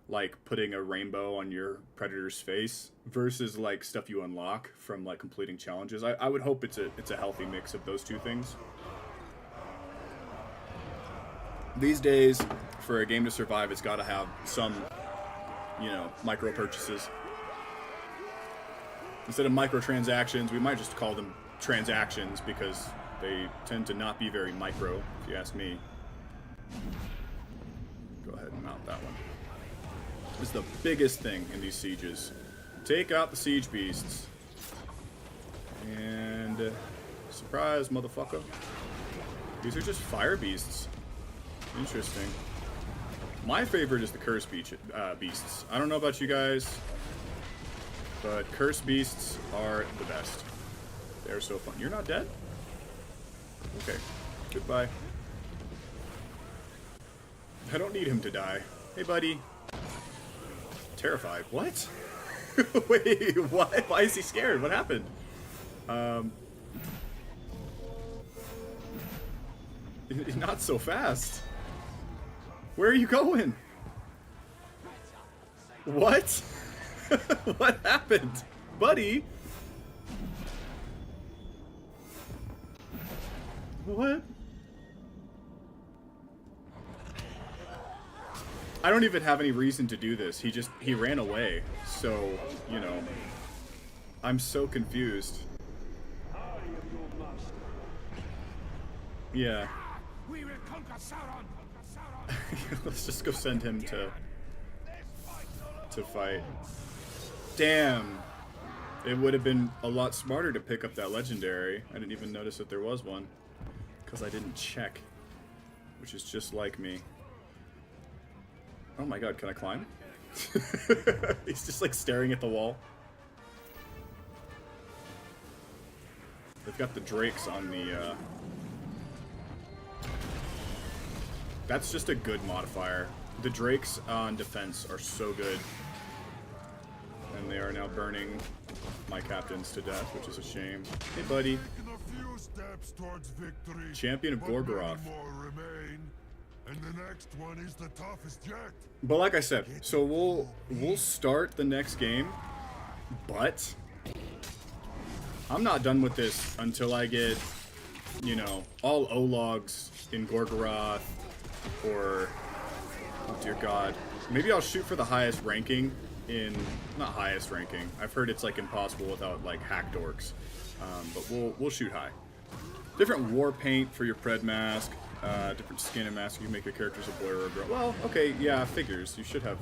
S1: like putting a rainbow on your Predator's face versus like stuff you unlock from like completing challenges. I would hope it's a healthy mix of those two things. These days, for a game to survive, it's got to have some, you know, micro purchases. Instead of microtransactions, we might just call them transactions because they tend to not be very micro, if you ask me. Go ahead and mount that one. This is the biggest thing in these sieges. Take out the siege beasts. And surprise, motherfucker. These are just fire beasts. Interesting. My favorite is the curse beasts. I don't know about you guys, but curse beasts are the best. They're so fun. You're not dead? Okay. Goodbye. I don't need him to die. Hey, buddy. Terrified. What? Wait, what? Why is he scared? What happened? Not so fast. Where are you going? What? What happened? Buddy? What? I don't even have any reason to do this. He ran away. So, you know, I'm so confused. Yeah. Let's just go send him to fight. Damn. It would have been a lot smarter to pick up that legendary. I didn't even notice that there was one. Because I didn't check. Which is just like me. Oh my god, can I climb? He's just like staring at the wall. They've got the drakes on the... That's just a good modifier. The drakes on defense are so good. And they are now burning my captains to death, which is a shame. Hey, buddy. Champion of Gorgoroth.
S4: And the next one is the toughest yet.
S1: But like I said, so we'll start the next game, but I'm not done with this until I get, you know, all O-logs in Gorgoroth, or, oh dear god, maybe I'll shoot for the highest ranking in, not highest ranking, I've heard it's like impossible without like hacked orcs, but we'll shoot high. Different war paint for your Pred mask. Different skin and mask. You can make your characters a boy or a girl. Well, okay, yeah, figures. You should have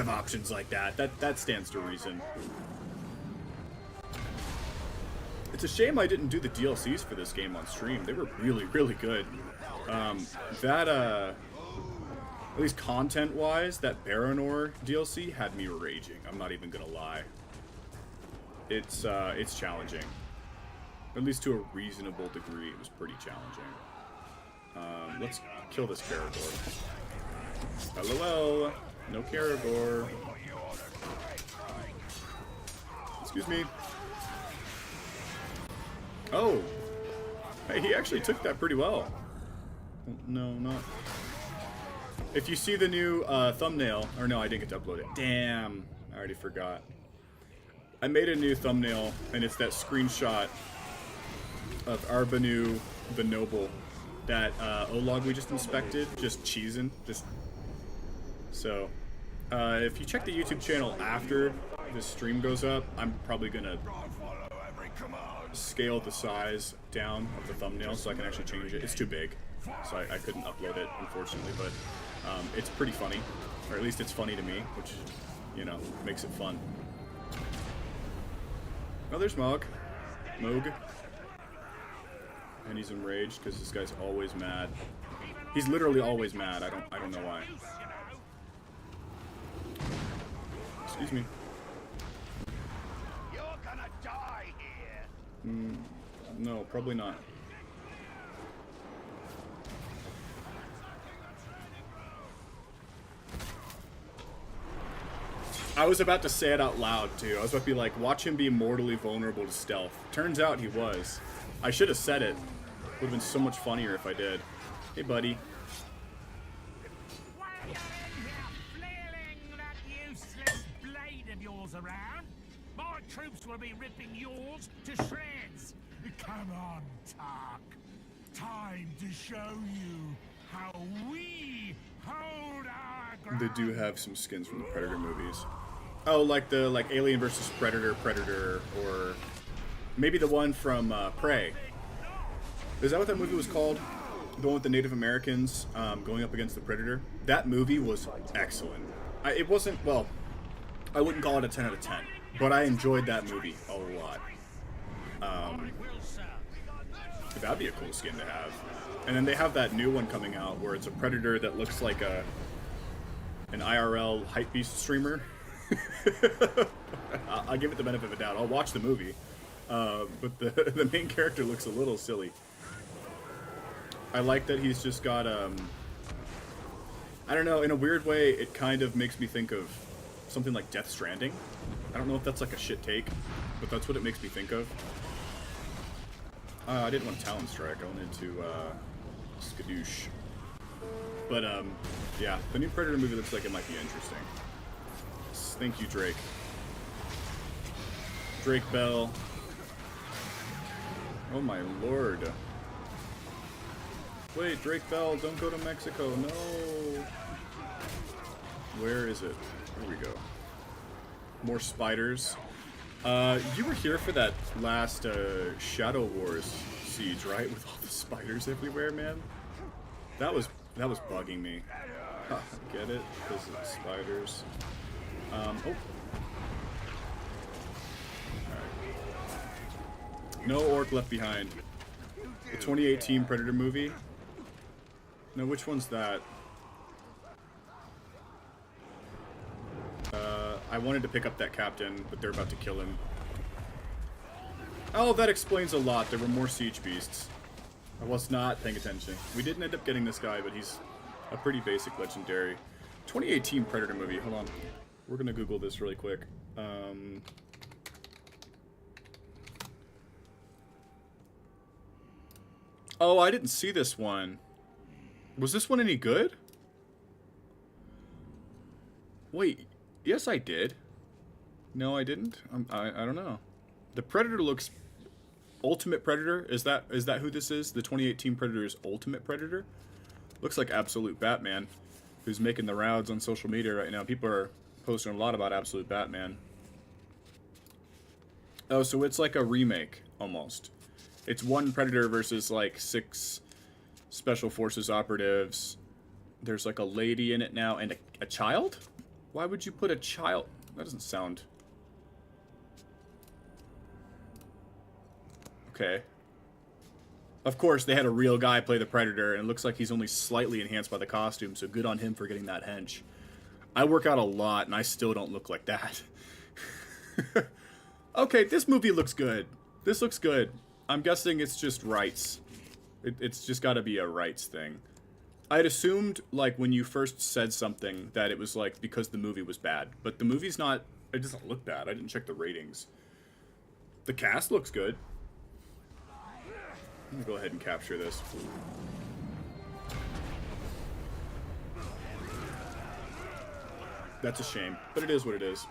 S1: options like that. That stands to reason. It's a shame I didn't do the DLCs for this game on stream. They were really, really good. At least content-wise, that Baronor DLC had me raging. I'm not even gonna lie. It's challenging. At least to a reasonable degree, it was pretty challenging. Let's kill this Caragor. LOL. No Caragor. Excuse me. Oh. Hey, he actually took that pretty well. No, not. If you see the new thumbnail, or no, I didn't get to upload it. Damn, I already forgot. I made a new thumbnail, and it's that screenshot of Arbanu the Noble, that O-log we just inspected, just cheesing, just. So, if you check the YouTube channel after this stream goes up, I'm probably gonna scale the size down of the thumbnail so I can actually change it. It's too big, so I couldn't upload it, unfortunately, but it's pretty funny, or at least it's funny to me, which, you know, makes it fun. Oh, there's Moog. And he's enraged because this guy's always mad. He's literally always mad. I don't know why. Excuse me.
S5: You're gonna die here.
S1: No, probably not. I was about to say it out loud, too. I was about to be like, watch him be mortally vulnerable to stealth. Turns out he was. I should have said it. Would have been so much funnier if I did. Hey, buddy.
S5: Why are you in here flailing that useless blade of yours around? My troops will be ripping yours to shreds.
S4: Come on, Tark. Time to show you how we hold our ground.
S1: They do have some skins from the Predator movies. Oh, like Alien vs. Predator, or maybe the one from Prey. Is that what that movie was called? The one with the Native Americans going up against the Predator? That movie was excellent. It wasn't, well, I wouldn't call it a 10 out of 10, but I enjoyed that movie a lot. That'd be a cool skin to have. And then they have that new one coming out where it's a Predator that looks like an IRL hypebeast streamer. I'll give it the benefit of the doubt. I'll watch the movie. But the main character looks a little silly. I like that he's just got, I don't know, in a weird way, it kind of makes me think of something like Death Stranding. I don't know if that's like a shit take, but that's what it makes me think of. I didn't want Talon Strike, I wanted to, Skadoosh. But, yeah, the new Predator movie looks like it might be interesting. Thank you, Drake. Drake Bell. Oh my lord. Wait, Drake Bell, don't go to Mexico, no! Where is it? Here we go. More spiders. You were here for that last, Shadow Wars siege, right? With all the spiders everywhere, man? That was bugging me. Get it? Because of the spiders. Oh. Alright. No orc left behind. The 2018 Predator movie. No, which one's that? I wanted to pick up that captain, but they're about to kill him. Oh, that explains a lot. There were more siege beasts. I was not paying attention. We didn't end up getting this guy, but he's a pretty basic legendary. 2018 Predator movie. Hold on. We're gonna Google this really quick. Oh, I didn't see this one. Was this one any good? Wait, yes I did. No, I didn't. I don't know. The Predator looks... Ultimate Predator? Is that who this is? The 2018 Predator's Ultimate Predator? Looks like Absolute Batman, who's making the rounds on social media right now. People are posting a lot about Absolute Batman. Oh, so it's like a remake, almost. It's one Predator versus, like, 6 Special Forces operatives. There's, like, a lady in it now, and a child? Why would you put a child? That doesn't sound... Okay. Of course, they had a real guy play the Predator, and it looks like he's only slightly enhanced by the costume, so good on him for getting that hench. I work out a lot, and I still don't look like that. Okay, this movie looks good. This looks good. I'm guessing it's just rights. It's just gotta be a rights thing. I had assumed, like, when you first said something, that it was, like, because the movie was bad. But the movie's not... It doesn't look bad. I didn't check the ratings. The cast looks good. Let me go ahead and capture this. That's a shame, but it is what it is.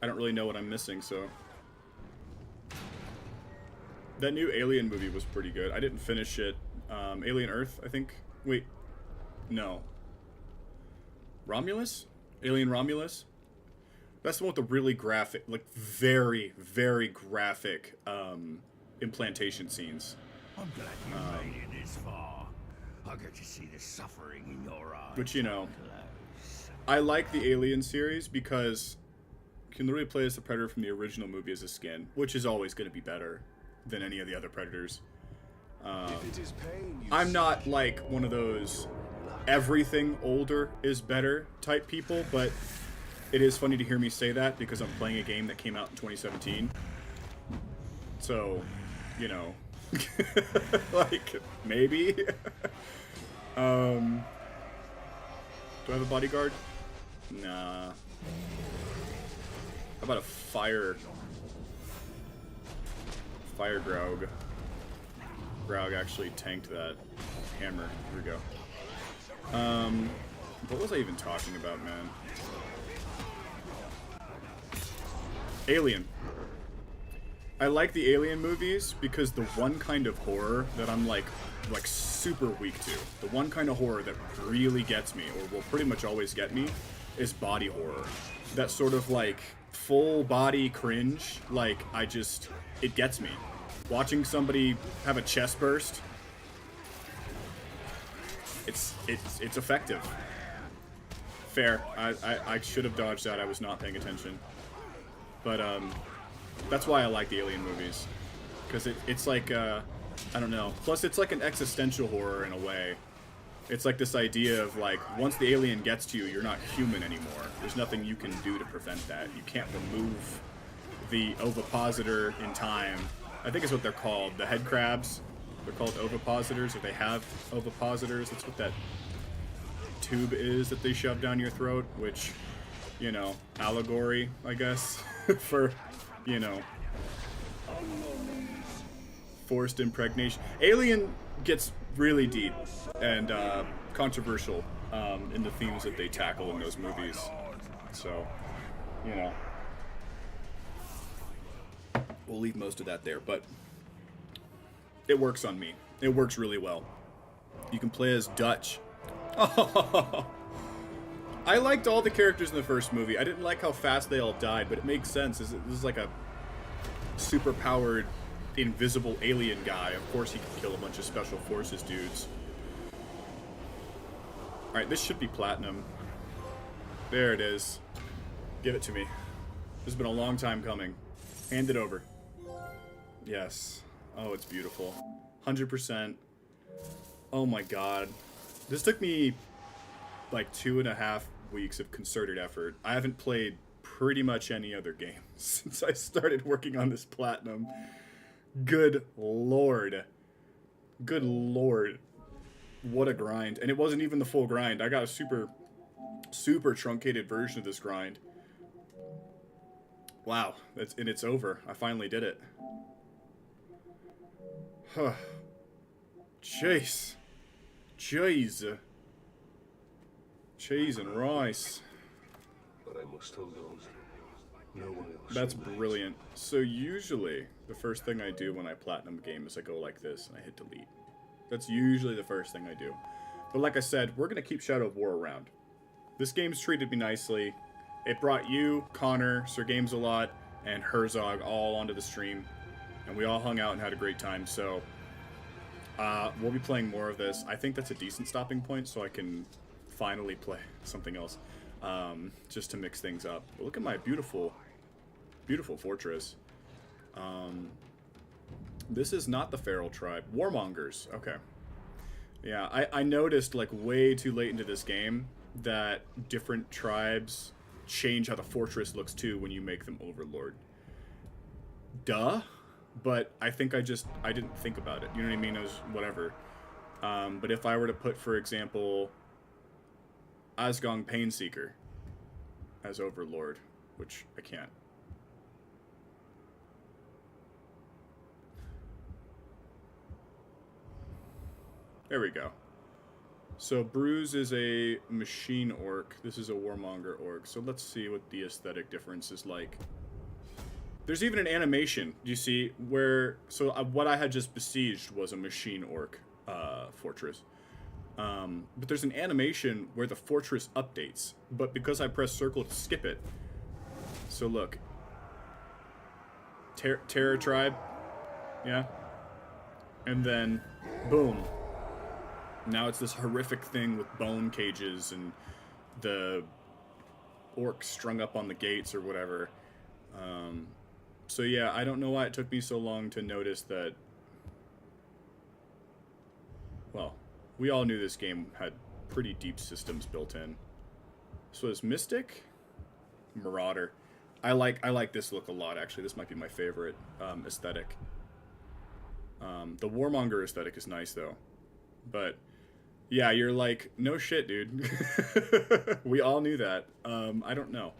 S1: I don't really know what I'm missing, so... That new Alien movie was pretty good. I didn't finish it. Alien Earth, I think. Wait. No. Romulus? Alien Romulus? That's the one with the really graphic, like very, very graphic implantation scenes.
S4: I'm glad you made it this far. I get to see the suffering in your eyes.
S1: Which, you know,
S4: Close.
S1: I like the Alien series because you can literally play as the Predator from the original movie as a skin, which is always going to be better than any of the other Predators.
S3: If it is pain you
S1: I'm not
S3: seek,
S1: like one of those everything older is better type people, but it is funny to hear me say that because I'm playing a game that came out in 2017. So, you know, like, maybe. Do I have a bodyguard? Nah. How about a fire Graug? Graug actually tanked that hammer. Here we go. What was I even talking about, man? Alien. I like the Alien movies because the one kind of horror that I'm like super weak to, the one kind of horror that really gets me, or will pretty much always get me, is body horror. That sort of like full body cringe, like it gets me. Watching somebody have a chest burst, it's effective. Fair. I should have dodged that. I was not paying attention. But that's why I like the Alien movies, because it's like I don't know. Plus, it's like an existential horror in a way. It's like this idea of like once the alien gets to you, you're not human anymore. There's nothing you can do to prevent that. You can't remove the ovipositor in time. I think it's what they're called. The head crabs. They're called ovipositors, or they have ovipositors. That's what that tube is that they shove down your throat, which, you know, allegory, I guess, for, you know, forced impregnation. Alien gets really deep and controversial in the themes that they tackle in those movies. So, you know, we'll leave most of that there, but it works on me. It works really well. You can play as Dutch. I liked all the characters in the first movie. I didn't like how fast they all died, but it makes sense. This is like a super-powered, invisible alien guy. Of course he can kill a bunch of special forces dudes. Alright, this should be platinum. There it is. Give it to me. This has been a long time coming. Hand it over. Yes. Oh, it's beautiful. 100%. Oh my god. This took me like 2.5 weeks of concerted effort. I haven't played pretty much any other game since I started working on this platinum. Good lord. Good lord. What a grind. And it wasn't even the full grind. I got a super truncated version of this grind. Wow. It's over. I finally did it. Huh. Jeez. Jeez. Cheese and rice.
S3: But I must hold on. No one else.
S1: That's
S3: will wait.
S1: brilliant. So usually, the first thing I do when I platinum a game is I go like this and I hit delete. That's usually the first thing I do. But like I said, we're going to keep Shadow of War around. This game's treated me nicely. It brought you, Connor, Sir Games a Lot, and Herzog all onto the stream. And we all hung out and had a great time, so we'll be playing more of this. I think that's a decent stopping point, so I can finally play something else, just to mix things up. But look at my beautiful, beautiful fortress. This is not the Feral Tribe. Warmongers. Okay. Yeah, I noticed, like, way too late into this game that different tribes change how the fortress looks, too, when you make them Overlord. Duh. But I think I didn't think about it. You know what I mean? It was whatever. But if I were to put, for example, Asgong Painseeker as Overlord, which I can't. There we go. So Bruise is a machine orc. This is a warmonger orc. So let's see what the aesthetic difference is like. There's even an animation, you see, where... So what I had just besieged was a machine orc fortress. But there's an animation where the fortress updates. But because I press circle to skip it... So look. Terror Tribe. Yeah. And then, boom. Now it's this horrific thing with bone cages and the orcs strung up on the gates or whatever. So yeah, I don't know why it took me so long to notice that. Well, we all knew this game had pretty deep systems built in. So is Mystic? Marauder. I like this look a lot, actually. This might be my favorite aesthetic. The Warmonger aesthetic is nice, though. But, yeah, you're like, no shit, dude. We all knew that. I don't know.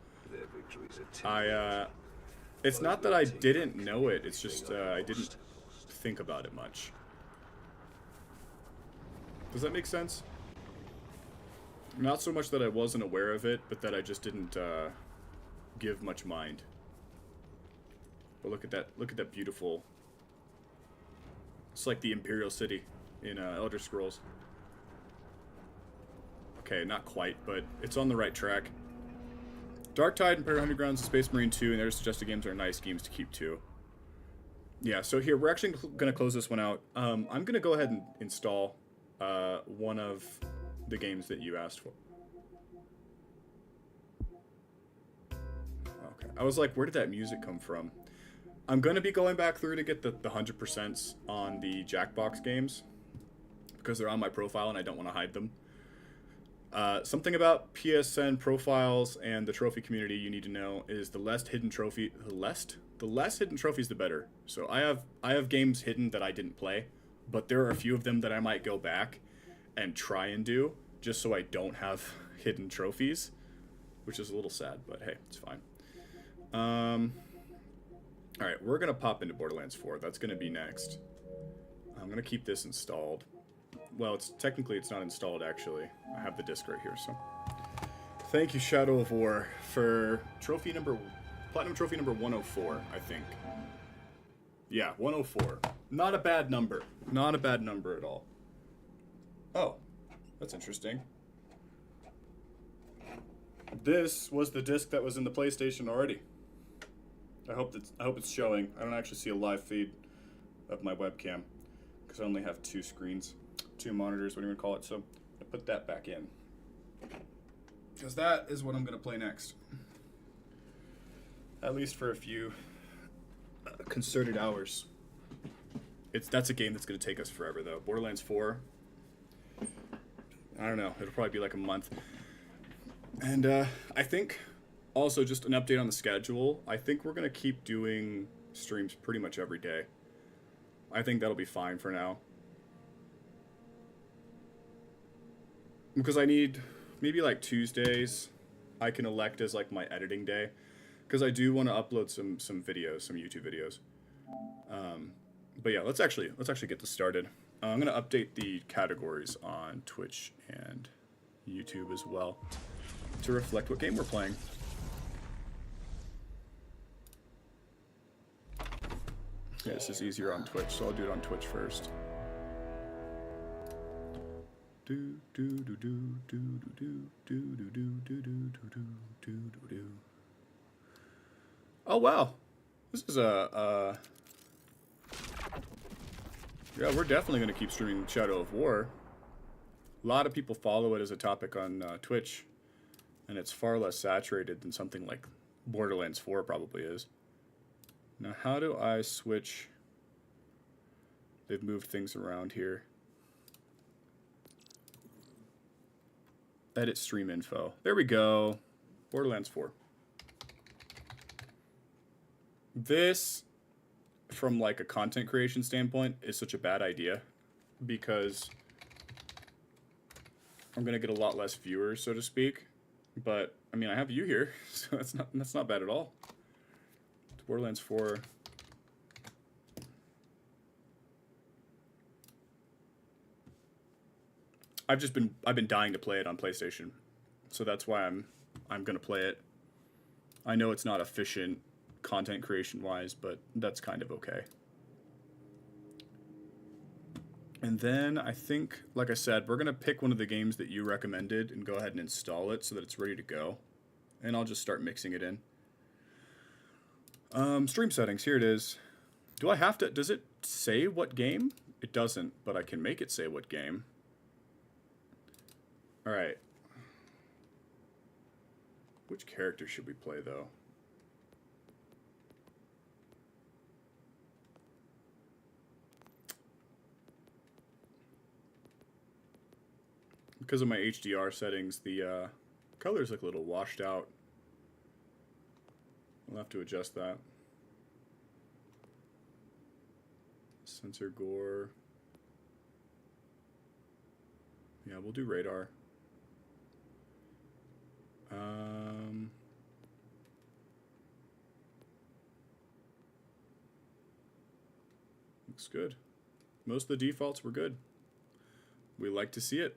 S1: It's not that I didn't know it. It's just I didn't think about it much. Does that make sense? Not so much that I wasn't aware of it, but that I just didn't give much mind. But look at that! Look at that beautiful. It's like the Imperial City in Elder Scrolls. Okay, not quite, but it's on the right track. Dark Tide, Imperial Undergrounds, Space Marine 2, and their suggested games are nice games to keep too. Yeah, so here, we're actually going to close this one out. I'm going to go ahead and install one of the games that you asked for. Okay, I was like, where did that music come from? I'm going to be going back through to get the 100% on the Jackbox games, because they're on my profile and I don't want to hide them. Something about PSN profiles and the trophy community you need to know is the less hidden trophy, the less hidden trophies, the better. So I have games hidden that I didn't play, but there are a few of them that I might go back and try and do just so I don't have hidden trophies, which is a little sad, but hey, it's fine. All right, we're gonna pop into Borderlands 4. That's gonna be next. I'm gonna keep this installed. Well, it's not installed, actually. I have the disc right here, so. Thank you, Shadow of War, for platinum trophy number 104, I think. Yeah, 104. Not a bad number. Not a bad number at all. Oh, that's interesting. This was the disc that was in the PlayStation already. I hope it's showing. I don't actually see a live feed of my webcam because I only have two screens. 2 monitors, whatever you want to call it, so I put that back in. Because that is what I'm going to play next. At least for a few concerted hours. That's a game that's going to take us forever, though. Borderlands 4, I don't know, it'll probably be like a month. And I think, also just an update on the schedule, I think we're going to keep doing streams pretty much every day. I think that'll be fine for now. Because I need, maybe like Tuesdays, I can elect as like my editing day. Because I do want to upload some videos, some YouTube videos. But yeah, let's actually get this started. I'm going to update the categories on Twitch and YouTube as well to reflect what game we're playing. Yeah, this is easier on Twitch, so I'll do it on Twitch first. Oh wow, this is yeah, we're definitely gonna keep streaming Shadow of War. A lot of people follow it as a topic on Twitch, and it's far less saturated than something like Borderlands 4 probably is. Now, how do I switch? They've moved things around here. Edit stream info. There we go. Borderlands 4. This, from like a content creation standpoint, is such a bad idea because I'm gonna get a lot less viewers, so to speak. But I mean, I have you here, so that's not bad at all. Borderlands 4. I've been dying to play it on PlayStation, so that's why I'm gonna play it. I know it's not efficient content creation wise, but that's kind of okay. And then I think, like I said, we're gonna pick one of the games that you recommended and go ahead and install it so that it's ready to go, and I'll just start mixing it in. Stream settings, here it is. Do I have to, does it say what game? It doesn't, but I can make it say what game. Alright. Which character should we play, though? Because of my HDR settings, the colors look a little washed out. We'll have to adjust that. Sensor gore. Yeah, we'll do radar. Looks good. Most of the defaults were good. We like to see it.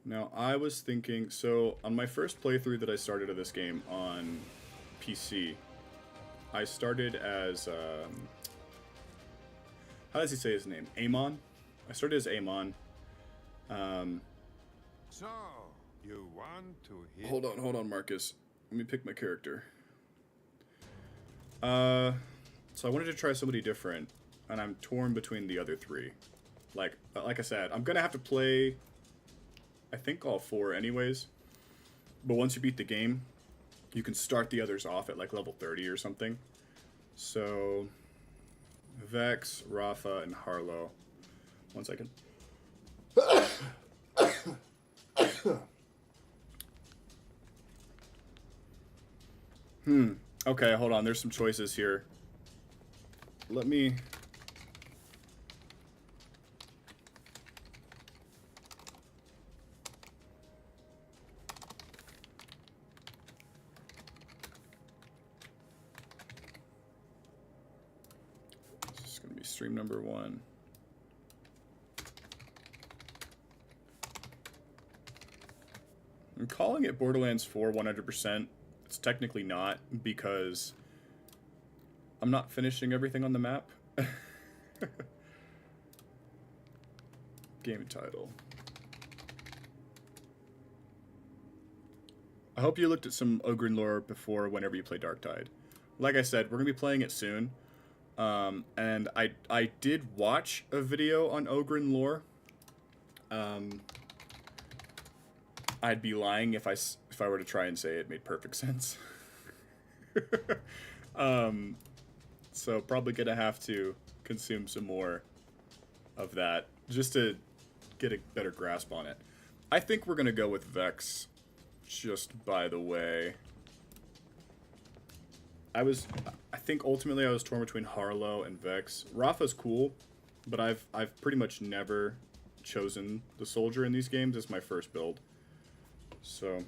S1: Now, I was thinking, so on my first playthrough that I started of this game on PC, I started as, how does he say his name? Amon? I started as Amon.
S4: So, you want to hit...
S1: Hold on, Marcus. Let me pick my character. So I wanted to try somebody different, and I'm torn between the other three. Like I said, I'm gonna have to play, I think, all 4 anyways. But once you beat the game, you can start the others off at like level 30 or something. So, Vex, Rafa, and Harlow. 1 second. Okay, hold on. There's some choices here. Let me... This is going to be stream number 1. I'm calling it Borderlands 4 100%. It's technically not, because I'm not finishing everything on the map. Game title. I hope you looked at some Ogren lore before whenever you play Darktide. Like I said, we're going to be playing it soon. And I did watch a video on Ogren lore. I'd be lying if I were to try and say it made perfect sense. So probably gonna have to consume some more of that just to get a better grasp on it. I think we're gonna go with Vex, just by the way. I think ultimately I was torn between Harlow and Vex. Rafa's cool, but I've pretty much never chosen the soldier in these games as my first build. So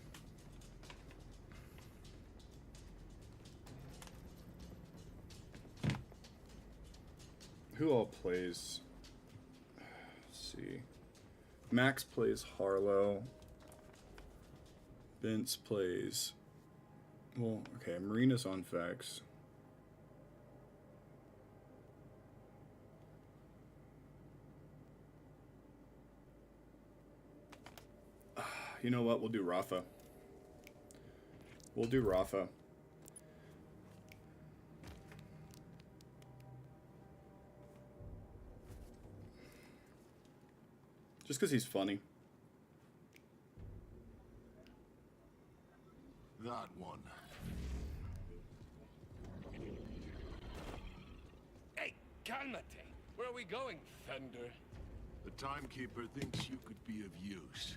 S1: who all plays? Let's see. Max plays Harlow. Vince plays... Well, okay, Marina's on Vex. You know what? We'll do Rafa. We'll do Rafa. Just because he's funny.
S4: That one.
S3: Hey, calmate. Where are we going, Thunder?
S4: The timekeeper thinks you could be of use.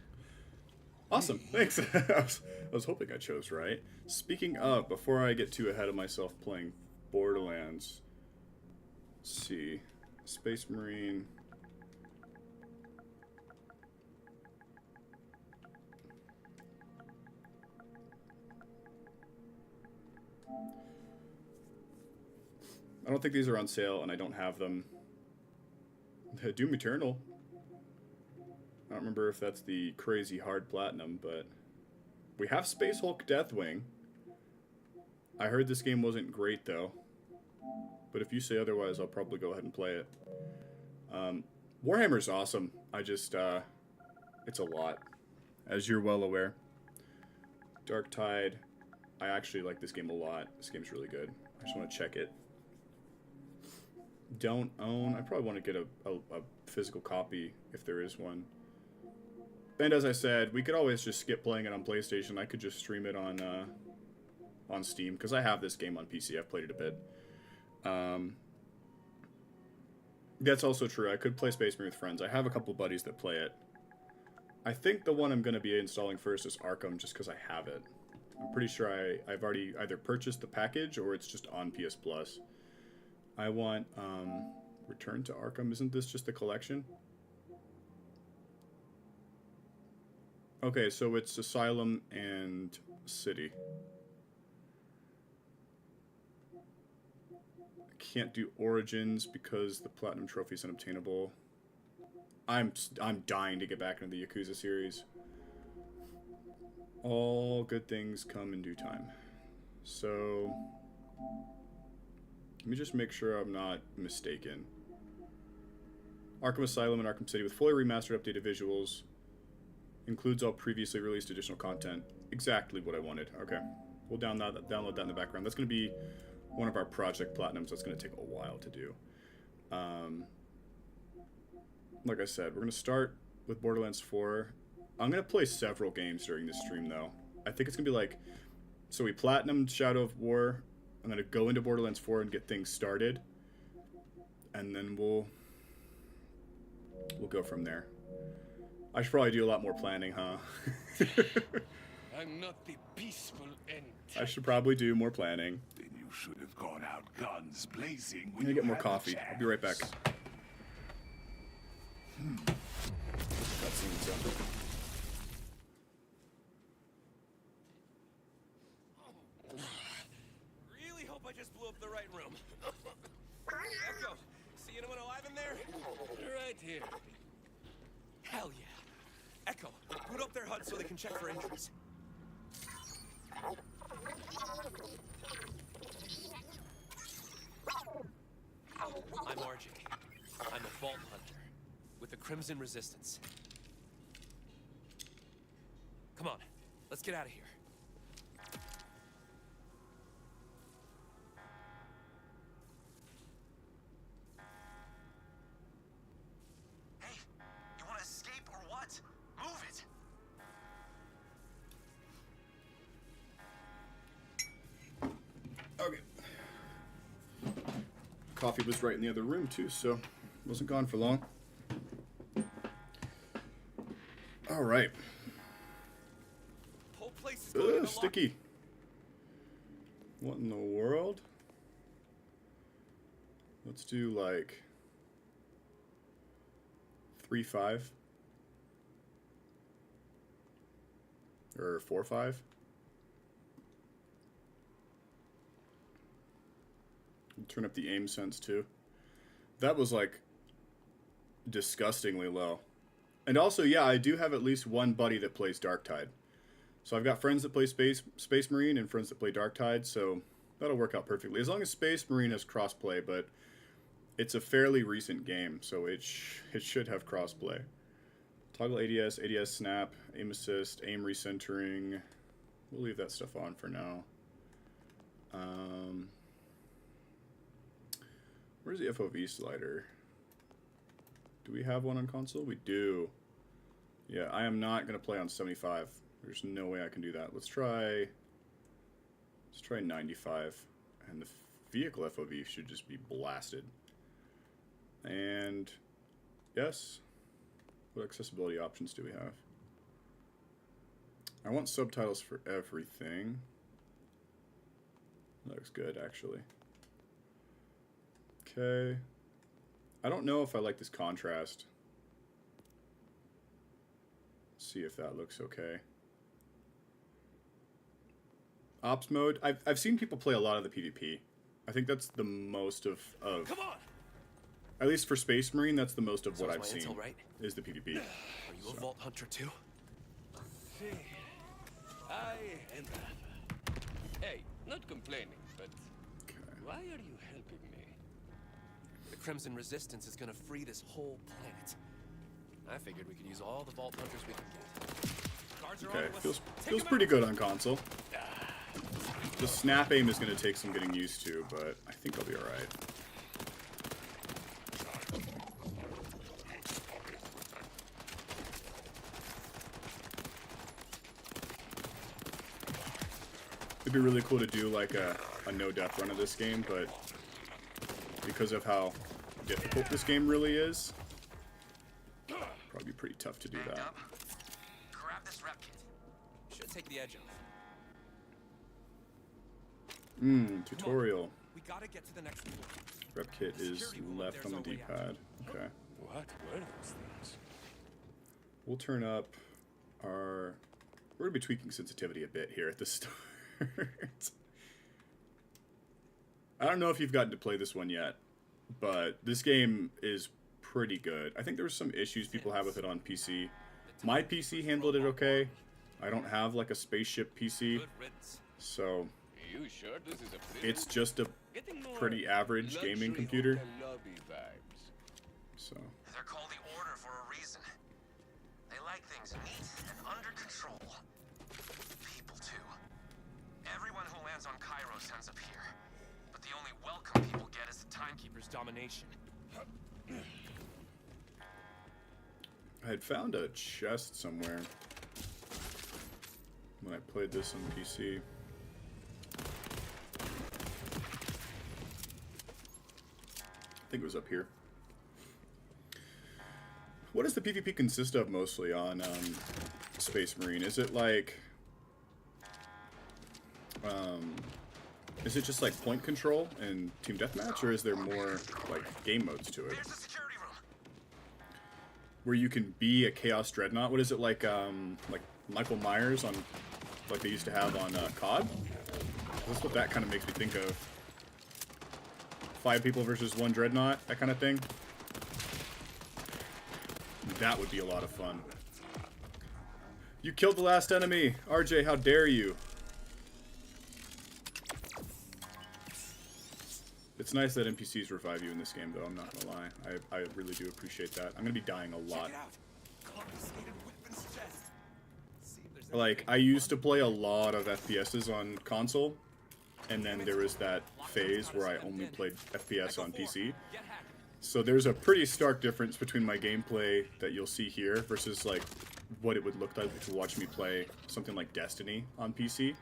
S1: Awesome, thanks. I was hoping I chose right. Speaking of, before I get too ahead of myself playing Borderlands, let's see. Space Marine. I don't think these are on sale, and I don't have them. Doom Eternal. I don't remember if that's the crazy hard platinum, but we have Space Hulk Deathwing. I heard this game wasn't great though, but if you say otherwise, I'll probably go ahead and play it. Warhammer's awesome. I just, it's a lot, as you're well aware. Dark Tide, I actually like this game a lot. This game's really good. I just want to check it. Don't own. I probably want to get a physical copy if there is one. And as I said, we could always just skip playing it on PlayStation. I could just stream it on Steam, because I have this game on PC. I've played it a bit. That's also true. I could play Space Marine with friends. I have a couple buddies that play it. I think the one I'm going to be installing first is Arkham, just because I have it. I'm pretty sure I've already either purchased the package or it's just on PS Plus. I want Return to Arkham. Isn't this just a collection? Okay, so it's Asylum and City. I can't do Origins because the Platinum Trophy is unobtainable. I'm dying to get back into the Yakuza series. All good things come in due time. So let me just make sure I'm not mistaken. Arkham Asylum and Arkham City with fully remastered, updated visuals. Includes all previously released additional content. Exactly what I wanted. Okay. We'll download that in the background. That's going to be one of our Project Platinums. That's going to take a while to do. Like I said, we're going to start with Borderlands 4. I'm going to play several games during this stream, though. I think it's going to be like... So we Platinumed Shadow of War. I'm going to go into Borderlands 4 and get things started. And then we'll go from there. I should probably do a lot more planning, huh?
S3: I'm not the peaceful end.
S1: I should probably do more planning.
S4: Then you should have gone out guns blazing.
S1: I'm gonna get more coffee. I'll be right back. Cutscenes up.
S6: Really hope I just blew up the right room. Echo, see anyone alive in there?
S3: Right here.
S6: Hell yeah. Echo, boot up their HUD so they can check for entries. I'm RJ. I'm a Vault Hunter with the Crimson Resistance. Come on, let's get out of here. Hey, you want to escape or what? Move it!
S1: Okay. Coffee was right in the other room too, so wasn't gone for long. All right.
S6: Whole place is going in a
S1: Sticky. What in the world? Let's do like 3-5 or 4-5. Turn up the aim sense too. That was like disgustingly low. And also, yeah, I do have at least one buddy that plays Dark Tide. So I've got friends that play Space Marine and friends that play Dark Tide, so that'll work out perfectly. As long as Space Marine has crossplay, but it's a fairly recent game, so it should have crossplay. Toggle ADS, ADS snap, aim assist, aim recentering. We'll leave that stuff on for now. Where's the FOV slider? Do we have one on console? We do. Yeah, I am not going to play on 75. There's no way I can do that. Let's try 95. And the vehicle FOV should just be blasted. And yes. What accessibility options do we have? I want subtitles for everything. That looks good, actually. Okay. I don't know if I like this contrast. Let's see if that looks okay. Ops mode. I've seen people play a lot of the PvP. I think that's the most of
S6: Come on!
S1: At least for Space Marine, that's the most of
S6: So
S1: what
S6: is
S1: I've
S6: my
S1: seen,
S6: intel right?
S1: is the PvP.
S6: Are you a Vault Hunter too?
S3: I am. Hey, not complaining, but
S1: Okay.
S3: why are you helping me?
S6: The Crimson Resistance is gonna free this whole planet. I figured we could use all the Vault Hunters we can get. Guards are on
S1: Okay,
S6: to us.
S1: feels
S6: Take 'em
S1: pretty
S6: out.
S1: good on console. The snap aim is going to take some getting used to, but I think I'll be alright. It'd be really cool to do like a no-death run of this game, but because of how difficult this game really is, probably be pretty tough to do that.
S6: Grab this rep kit. Should take the edge off.
S1: Tutorial.
S6: We gotta get to the next floor.
S1: Rep kit is left on the D-pad. Okay.
S3: What were those things?
S1: We'll turn up our... We're going to be tweaking sensitivity a bit here at the start. I don't know if you've gotten to play this one yet, but this game is pretty good. I think there were some issues people have with it on PC. My PC handled it okay. I don't have like a spaceship PC,
S6: Good riddance.
S1: so
S3: You sure this is a prison?
S1: it's just a
S3: Getting more
S1: pretty average gaming
S3: luxury
S1: computer.
S3: hotel lobby vibes.
S1: So,
S7: They're called the Order for a reason. They like things neat and under control. People, too. Everyone who lands on Cairo ends up here. But the only welcome people get is the
S6: Timekeeper's domination.
S1: I had found a chest somewhere when I played this on PC. I think it was up here. What does the PvP consist of mostly on Space Marine? Is it like... is it just like point control and team deathmatch, or is there more like game modes to it?
S7: There's the security room.
S1: Where you can be a Chaos Dreadnought? What is it like Michael Myers on, like they used to have on COD? That's what that kind of makes me think of. 5 people versus 1 Dreadnought, that kind of thing. That would be a lot of fun. You killed the last enemy! RJ, how dare you! It's nice that NPCs revive you in this game, though, I'm not gonna lie. I really do appreciate that. I'm gonna be dying a lot.
S6: Check it out. Confiscated weapons chest. See if there's
S1: Like, I used to play a lot of FPSs on console, and then there was that phase where I only played FPS on PC.
S6: Get hacked.
S1: So there's a pretty stark difference between my gameplay that you'll see here versus like what it would look like to watch me play something like Destiny on PC.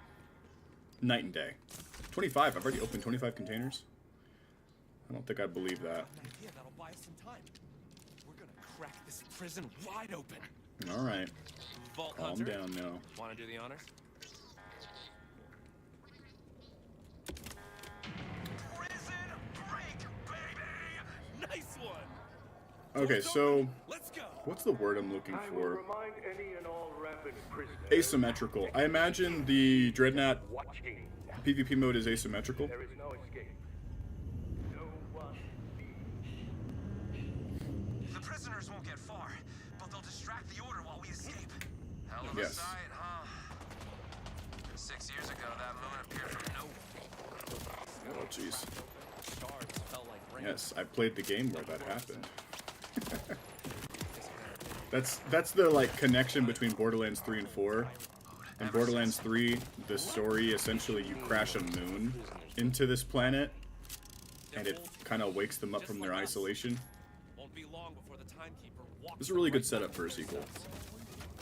S1: Night and day. 25, I've already opened 25 containers. I don't think I believe that.
S6: An idea that'll buy us some time. We're gonna crack this prison wide open.
S1: Alright,
S6: Vault
S1: calm
S6: Hunter.
S1: down now.
S6: Wanna do the honors?
S7: Prison break, baby!
S6: Nice one.
S1: Okay, so
S6: Let's go.
S1: what's the word I'm looking
S8: I will
S1: for?
S8: remind any and all rampant prisoners.
S1: Asymmetrical. I imagine the Dreadnought
S8: Watching.
S1: PvP mode is asymmetrical.
S8: There is no escape. No one
S7: The prisoners won't get far, but they'll distract the Order while we escape. Hell of a
S1: Yes.
S7: sight, huh? 6 years ago, that moon appeared from nowhere.
S1: Oh jeez.
S6: Shards felt like rain.
S1: Yes, I played the game where that happened. That's the like connection between Borderlands 3 and 4. In Borderlands 3, the story essentially you crash a moon into this planet, and it kind of wakes them up from their isolation.
S6: Won't be long before the timekeeper walks.
S1: It's a really good setup for a sequel.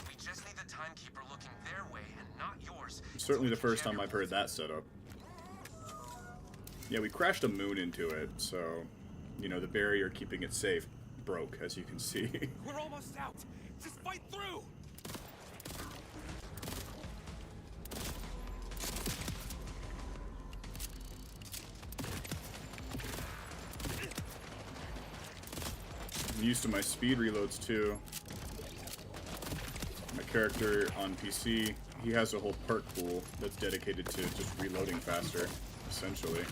S7: We just need the timekeeper looking their way and not yours.
S1: Certainly the first time I've heard that setup. Yeah, we crashed a moon into it, so you know the barrier keeping it safe broke, as you can see.
S6: We're almost out. Just fight through.
S1: I'm used to my speed reloads too. My character on PC, he has a whole perk pool that's dedicated to just reloading faster, essentially.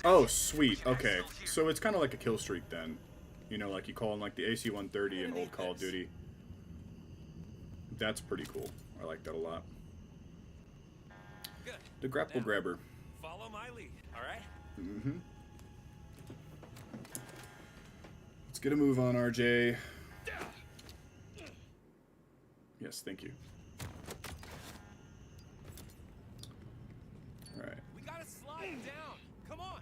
S1: Oh, sweet. Okay. So it's kind of like a kill streak then. You know, like you call in like the AC-130 in old Call of Duty. That's pretty cool. I like that a lot.
S6: Good.
S1: The grapple grabber.
S6: Follow my lead, all right?
S1: Mm-hmm. Let's get a move on, RJ. Yes, thank you. Alright.
S6: We gotta slide down. Come on.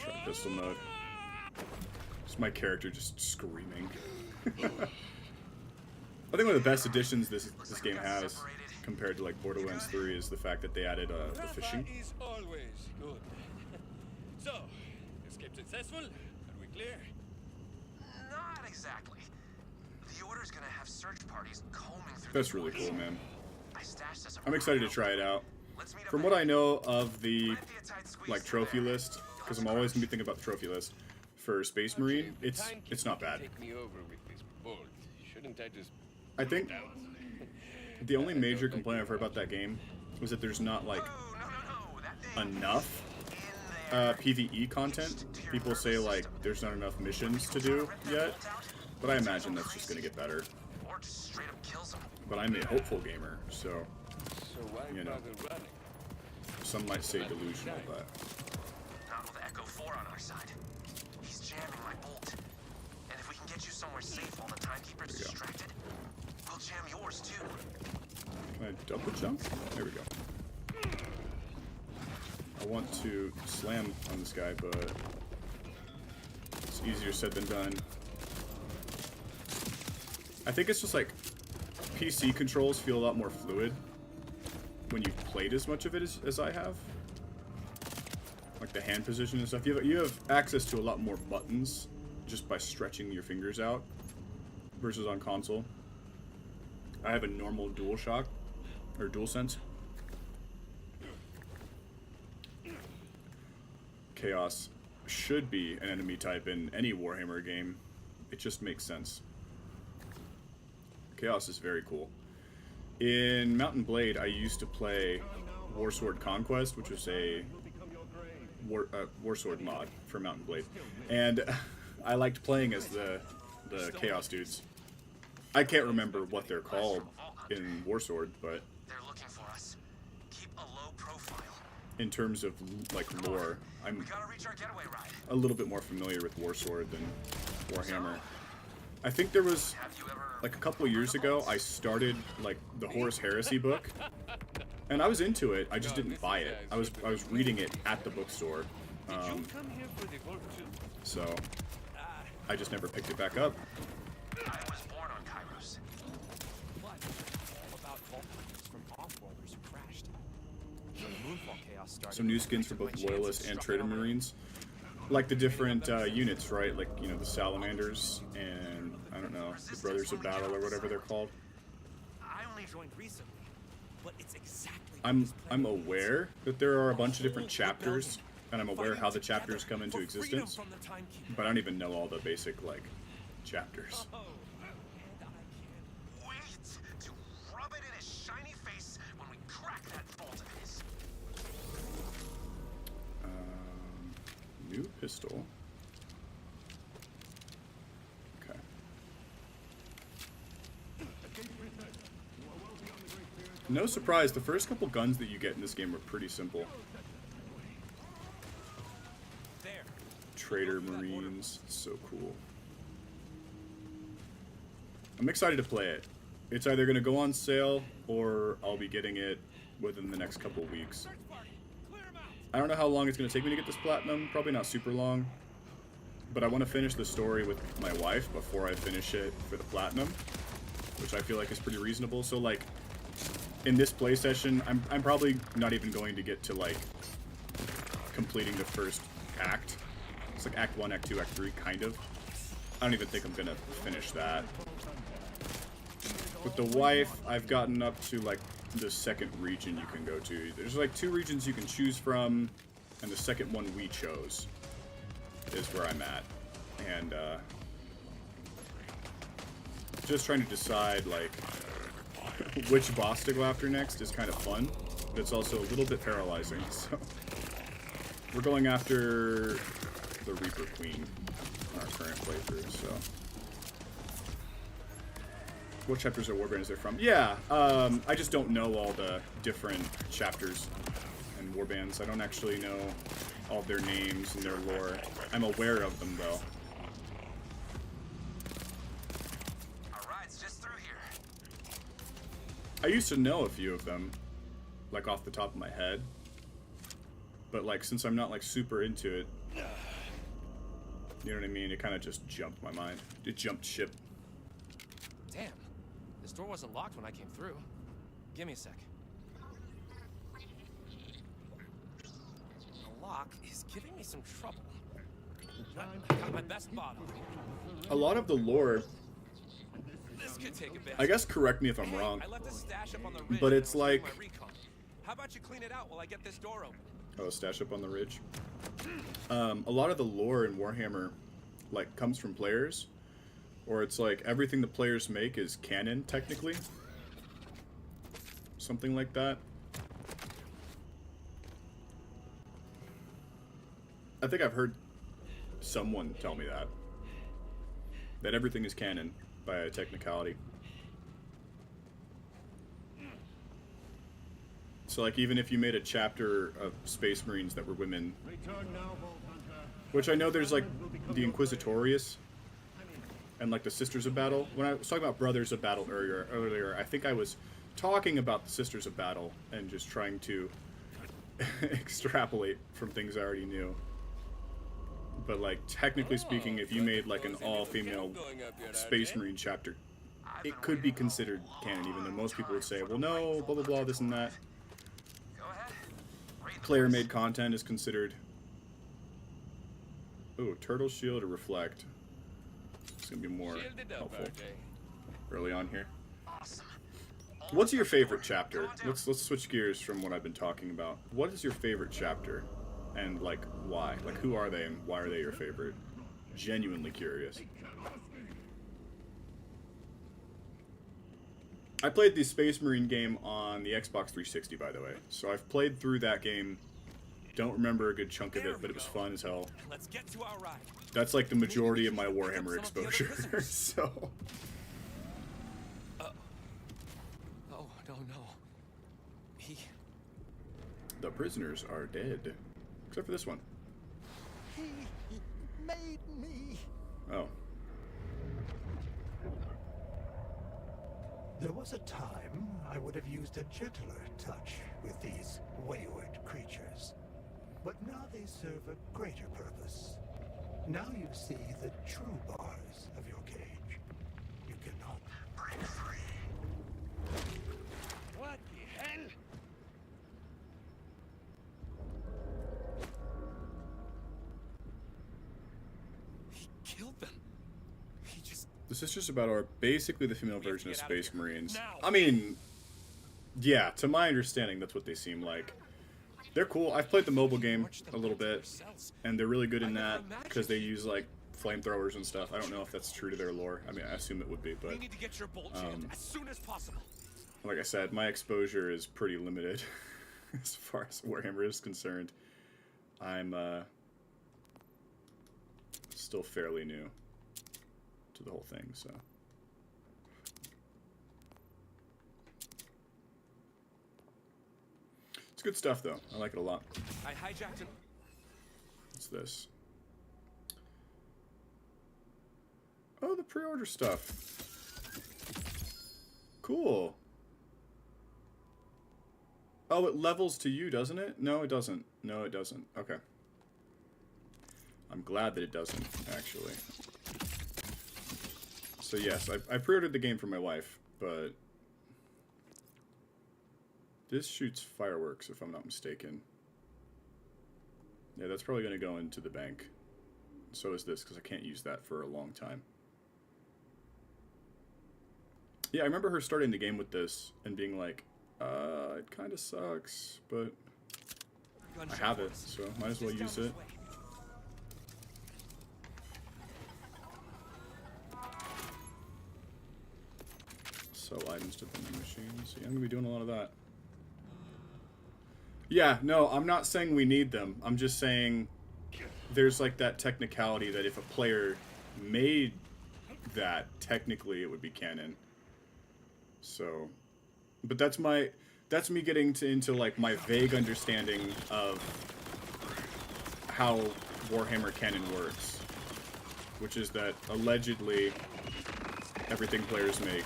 S1: Try pistol mode. Just my character just screaming. I think one of the best additions this game has compared to like Borderlands 3 is the fact that they added the fishing.
S9: Is always good. So, escape successful? Are we clear?
S7: Not exactly. The Order's gonna have search parties combing through.
S1: That's really cool, man.
S7: I stashed us a
S1: I'm excited to try it out.
S7: Let's meet up
S1: From what I know of the like trophy list, because I'm always gonna be thinking about the trophy list for Space Marine, it's not bad.
S9: Take me over with this bolt. Shouldn't I just
S1: I think the only major complaint I've heard about that game was that there's not like enough PvE content. People say like there's not enough missions to do yet, but I imagine that's just gonna get better.
S7: Or just straight up kills them.
S1: But I'm a hopeful gamer, so
S9: why
S1: you know,
S9: bother running?
S1: some might say delusional, but
S7: Not with Echo 4 on our side. He's jamming my bolt. And if we can get you somewhere safe while the timekeeper's
S1: There you go.
S7: distracted, we'll jam yours too.
S1: can I double jump? There we go. I want to slam on this guy, but it's easier said than done. I think it's just like PC controls feel a lot more fluid when you've played as much of it as I have. Like the hand position and stuff. You have access to a lot more buttons just by stretching your fingers out versus on console. I have a normal DualShock or DualSense. Chaos should be an enemy type in any Warhammer game. It just makes sense. Chaos is very cool. In Mountain Blade, I used to play Warsword Conquest, which was a Warsword mod for Mountain Blade, and I liked playing as the Chaos dudes. I can't remember what they're called in Warsword, but
S7: They're looking for us. Keep a low profile.
S1: in terms of like lore, I'm
S7: We gotta reach our getaway ride.
S1: a little bit more familiar with Warsword than Warhammer. I think there was
S7: Have you ever
S1: like a couple years ago, I started like the Horus Heresy book, and I was into it. I just didn't buy it. I was reading it at the bookstore,
S9: Did you come here for the bolt too?
S1: so I just never picked it back up.
S7: I was born on Kairos.
S6: What? All about vault hunters from off-worlders who crashed. When the Moonfall chaos started,
S1: Some new skins for both Loyalists and Trader Marines, like the different units, right? Like you know the Salamanders and I don't know the Brothers of Battle or whatever they're called.
S6: I only joined recently, but it's exactly.
S1: I'm aware that there are a bunch of different chapters, and I'm aware how the chapters come into existence, but I don't even know all the basic like chapters.
S7: Wait to rub it in his shiny face when we crack that bolt of his.
S1: New pistol. Okay. No surprise, the first couple guns that you get in this game are pretty simple.
S6: There.
S1: Trader Marines, so cool. I'm excited to play it. It's either going to go on sale or I'll be getting it within the next couple weeks. I don't know how long it's going to take me to get this platinum, probably not super long, but I want to finish the story with my wife before I finish it for the platinum, which I feel like is pretty reasonable. So like in this play session, I'm probably not even going to get to like completing the first act. It's like Act 1, Act 2, Act 3, kind of. I don't even think I'm going to finish that. With the wife, I've gotten up to like the second region you can go to. There's like 2 regions you can choose from, and the second one we chose is where I'm at. and just trying to decide like which boss to go after next is kind of fun, but it's also a little bit paralyzing. So we're going after the Reaper Queen on our current playthrough. So what chapters of Warband is there from? Yeah, I just don't know all the different chapters and Warbands. I don't actually know all of their names and their lore. I'm aware of them though. I used to know a few of them, like off the top of my head, but like since I'm not like super into it, you know what I mean? It kind of just jumped my mind. It jumped ship.
S6: Damn, this door wasn't locked when I came through. Give me a sec. The lock is giving me some trouble. I got my best bottle.
S1: A lot of the lore,
S6: This could take a bit.
S1: I guess correct me if I'm wrong,
S6: I left a stash up on the ridge
S1: but it's
S6: when I was
S1: like...
S6: doing my recon. How about you clean it out while I get this door open?
S1: Oh, stash up on the ridge. A lot of the lore in Warhammer, like, comes from players, or it's like everything the players make is canon, technically. Something like that. I think I've heard someone tell me that. That everything is canon by a technicality. So, like, even if you made a chapter of Space Marines that were women, which I know there's, like, the Inquisitorius and, like, the Sisters of Battle. When I was talking about Brothers of Battle earlier, I think I was talking about the Sisters of Battle and just trying to extrapolate from things I already knew. But, like, technically speaking, if you made, like, an all-female Space Marine chapter, it could be considered canon, even though most people would say, well, no, blah, blah, blah, this and that. Player-made content is considered... Ooh, Turtle Shield or Reflect. It's going to be more helpful early on here. What's your favorite chapter? Let's switch gears from what I've been talking about. What is your favorite chapter? And, like, why? Like, who are they and why are they your favorite? Genuinely curious. I played the Space Marine game on the Xbox 360, by the way. So I've played through that game. Don't remember a good chunk of it, but it was fun as hell.
S6: Let's get to our ride.
S1: That's like the majority of my Warhammer exposure. So...
S6: Oh, no.
S1: The prisoners are dead. Except for this one.
S10: He made me.
S1: Oh.
S10: There was a time I would have used a gentler touch with these wayward creatures. But now they serve a greater purpose. Now you see the true bars of your cage. You cannot break free.
S9: What the hell?
S6: He killed them. He just...
S1: The Sisters of Battle are basically the female version of Space Marines.
S6: Now.
S1: I mean, yeah, to my understanding, that's what they seem like. They're cool. I've played the mobile game a little bit, and they're really good in that because they use, like, flamethrowers and stuff. I don't know if that's true to their lore. I mean, I assume it would be, but...
S6: We need to get your bolt jammed as soon as possible.
S1: Like I said, my exposure is pretty limited as far as Warhammer is concerned. I'm still fairly new to the whole thing, so... It's good stuff, though. I like it a lot.
S6: I hijacked an...
S1: What's this? Oh, the pre-order stuff. Cool. Oh, it levels to you, doesn't it? No, it doesn't. No, it doesn't. Okay. I'm glad that it doesn't, actually. So yes, I pre-ordered the game for my wife, but... This shoots fireworks, if I'm not mistaken. Yeah, that's probably going to go into the bank. So is this, because I can't use that for a long time. Yeah, I remember her starting the game with this and being like, it kind of sucks, but I have it, so might as well use it. Sell items to vending machines. Yeah, I'm gonna be doing a lot of that. Yeah, no, I'm not saying we need them. I'm just saying there's like that technicality that if a player made that, technically it would be canon. So, but that's me getting into like my vague understanding of how Warhammer canon works, which is that allegedly everything players make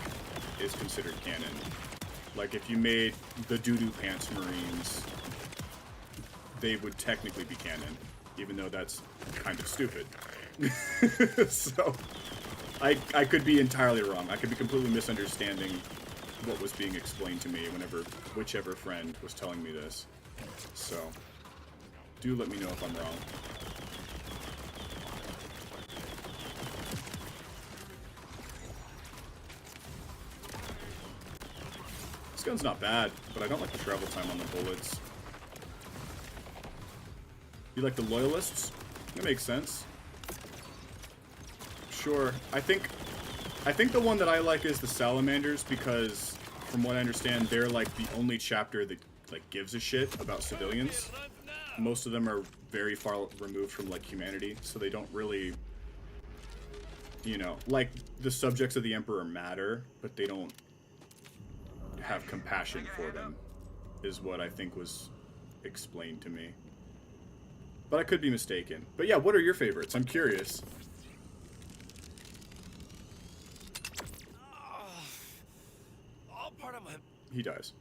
S1: is considered canon. Like if you made the Doo-Doo Pants Marines, they would technically be canon, even though that's kind of stupid. So, I could be entirely wrong. I could be completely misunderstanding what was being explained to me whichever friend was telling me this. So, do let me know if I'm wrong. This gun's not bad, but I don't like the travel time on the bullets. You like the Loyalists? That makes sense. Sure. I think the one that I like is the Salamanders because, from what I understand, they're like the only chapter that like gives a shit about civilians. Most of them are very far removed from like humanity, so they don't really, you know, like the subjects of the Emperor matter, but they don't have compassion for them, is what I think was explained to me. But I could be mistaken. But yeah, what are your favorites? I'm curious.
S6: All part of my...
S1: He dies.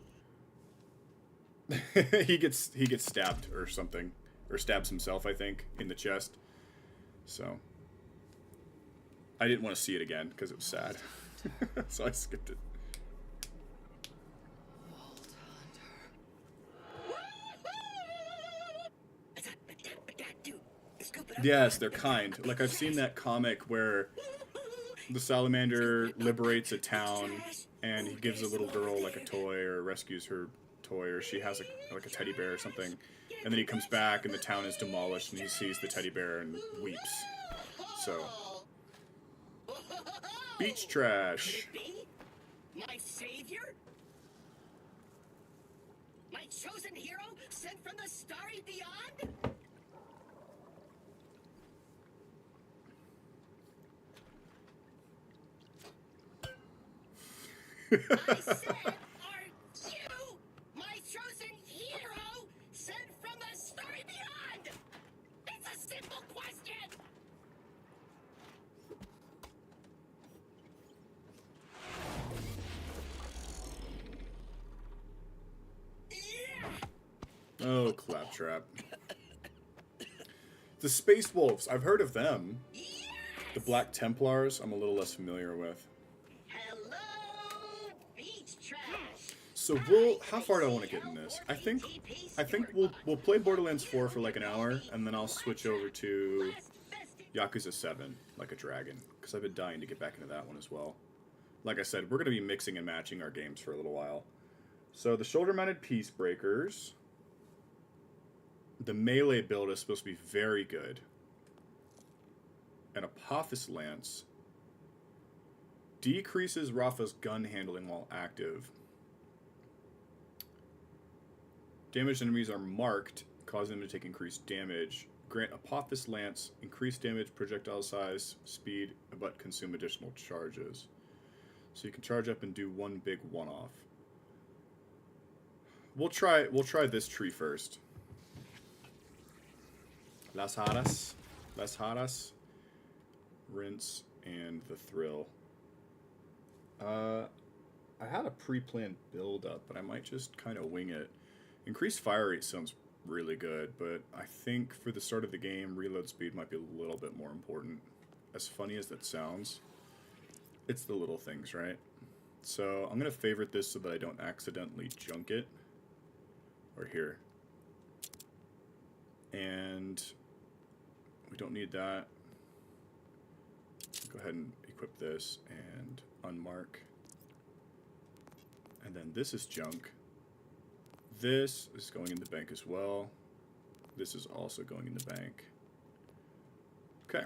S1: he gets stabbed or something. Or stabs himself, I think, in the chest. So. I didn't want to see it again, because it was sad. So I skipped it. Yes, they're kind. Like, I've seen that comic where the salamander liberates a town, and he gives a little girl, like, a toy, or rescues her toy, or she has, like, a teddy bear or something. And then he comes back, and the town is demolished, and he sees the teddy bear and weeps. So. Beach trash.
S11: My savior? My chosen hero sent from the starry beyond? I said, are you my chosen hero sent from the starry beyond? It's a simple question.
S1: Oh, Claptrap. The Space Wolves, I've heard of them. The Black Templars, I'm a little less familiar with.
S11: Hello, beach trash.
S1: So how far do I want to get in this? I think we'll play Borderlands 4 for like an hour, and then I'll switch over to Yakuza 7, like a dragon, because I've been dying to get back into that one as well. Like I said, we're going to be mixing and matching our games for a little while. So the shoulder-mounted Peacebreakers. The melee build is supposed to be very good. An Apophis Lance decreases Rafa's gun handling while active. Damaged enemies are marked, causing them to take increased damage. Grant Apophis Lance increased damage, projectile size, speed, but consume additional charges. So you can charge up and do one big one-off. We'll try this tree first. Las Haras, Rinse, and the Thrill. I had a pre-planned build-up, but I might just kind of wing it. Increased fire rate sounds really good, but I think for the start of the game, reload speed might be a little bit more important. As funny as that sounds, it's the little things, right? So I'm going to favorite this so that I don't accidentally junk it. Or here. And we don't need that. Go ahead and equip this and unmark. And then this is junk. This is going in the bank as well. This is also going in the bank. Okay.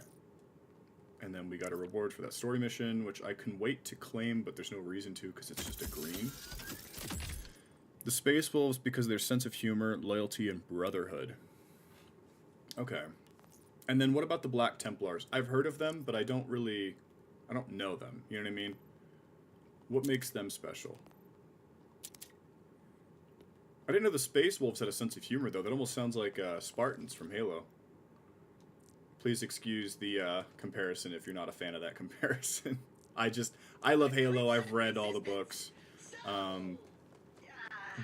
S1: And then we got a reward for that story mission, which I can wait to claim, but there's no reason to because it's just a green. The Space Wolves because of their sense of humor, loyalty, and brotherhood. Okay. And then what about the Black Templars? I've heard of them, but I don't know them. You know what I mean? What makes them special? I didn't know the Space Wolves had a sense of humor, though. That almost sounds like Spartans from Halo. Please excuse the comparison if you're not a fan of that comparison. I love Halo. I've read all the books.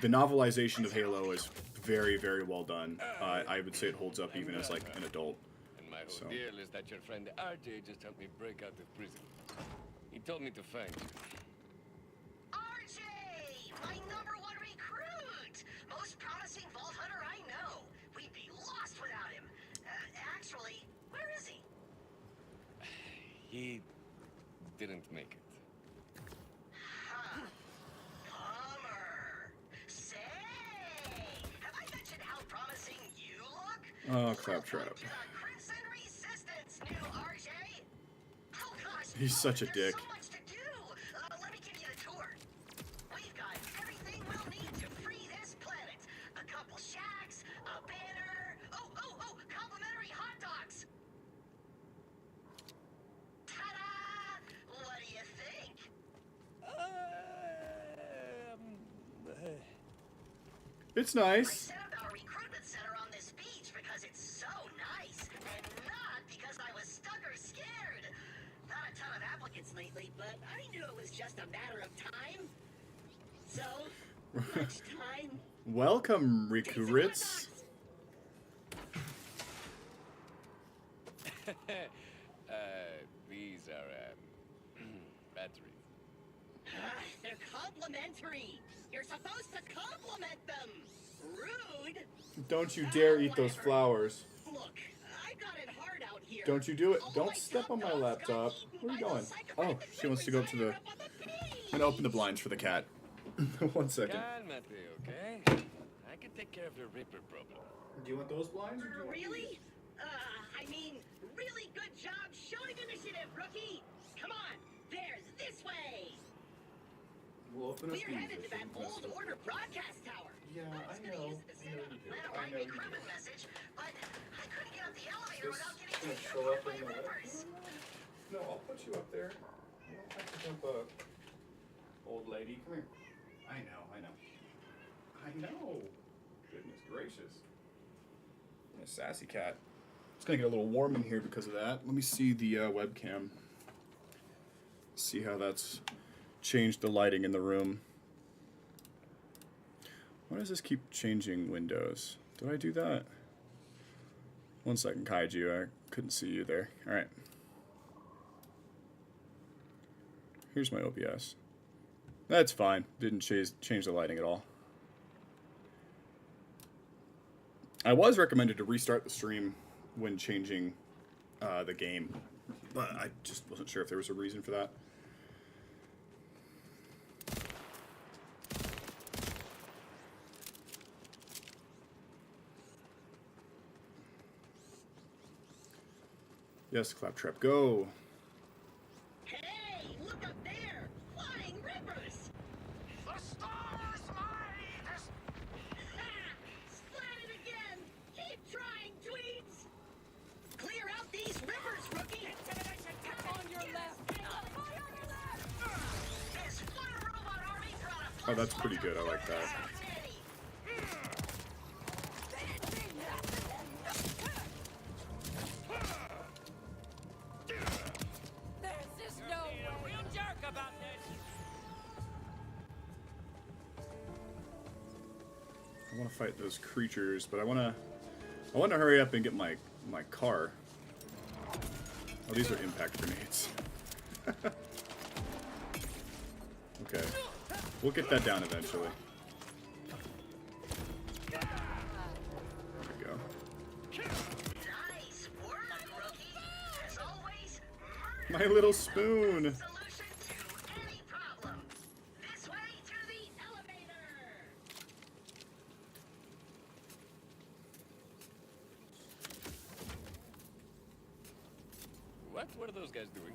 S1: The novelization of Halo is very, very well done. I would say it holds up even as like an adult.
S9: And my whole deal is that your friend RJ just helped me break out of prison. He told me to find you.
S11: RJ! My #1 recruit! Most promising Vault Hunter I know. We'd be lost without him. Actually, where is he?
S9: He didn't make it.
S11: Huh. Bummer. Say, have I mentioned how promising you look?
S1: Oh, Claptrap.
S11: Crimson Resistance, new RJ. Oh gosh.
S1: He's such a dick.
S11: So much to do. Let me give you the tour. We've got everything we'll need to free this planet. A couple shacks, a banner. Oh, complimentary hot dogs. Ta-da! What do you think?
S1: It's
S11: I
S1: nice.
S11: set up our recruitment center on this beach because it's so nice, and not because I was stuck or scared. Not a ton of applicants lately, but I knew it was just a matter of time. So, much time.
S1: Welcome, recruits.
S9: These are batteries.
S11: They're complimentary. You're supposed to compliment them. Rude.
S1: Don't you dare eat those flowers.
S11: Look, I got it hard out here.
S1: Don't you do it. Don't step on my laptop. Where are you going? Oh, she wants to go to the... I'm gonna open the blinds for the cat. 1 second.
S9: Calmate, okay? I can take care of your Reaper problem.
S1: Do you want those blinds? Or do you want
S11: Really? I mean, really good job showing initiative, rookie. Come on, there's this way.
S1: We'll open up
S11: We're headed to that old order broadcast tower.
S1: Yeah,
S11: I was gonna use it to send out a plan-wide recruitment message, but I couldn't get up the elevator without getting taken apart by rippers.
S1: No, I'll put you up there. You don't have to jump up. Old lady, come here. I know. Goodness gracious. A sassy cat. It's gonna get a little warm in here because of that. Let me see the webcam. See how that's changed the lighting in the room. Why does this keep changing windows? Did I do that? 1 second, Kaiju. I couldn't see you there. Alright. Here's my OBS. That's fine. Didn't change the lighting at all. I was recommended to restart the stream when changing the game, but I just wasn't sure if there was a reason for that. Yes, Claptrap, go.
S11: Hey, look up there! Flying rippers!
S5: The stars, mate!
S11: Ha! Splatted again! Keep trying, tweets! Clear out these rippers, rookie! Intimidation, on your left! This one robot army brought a
S1: Oh, that's pretty good. I like that. I want to fight those creatures, but I want to hurry up and get my car. Oh, these are impact grenades. Okay, we'll get that down eventually. There we go.
S11: Nice work, rookie! As always,
S1: My little spoon.
S11: solution to any problem. This way to the elevator!
S9: What were those guys doing?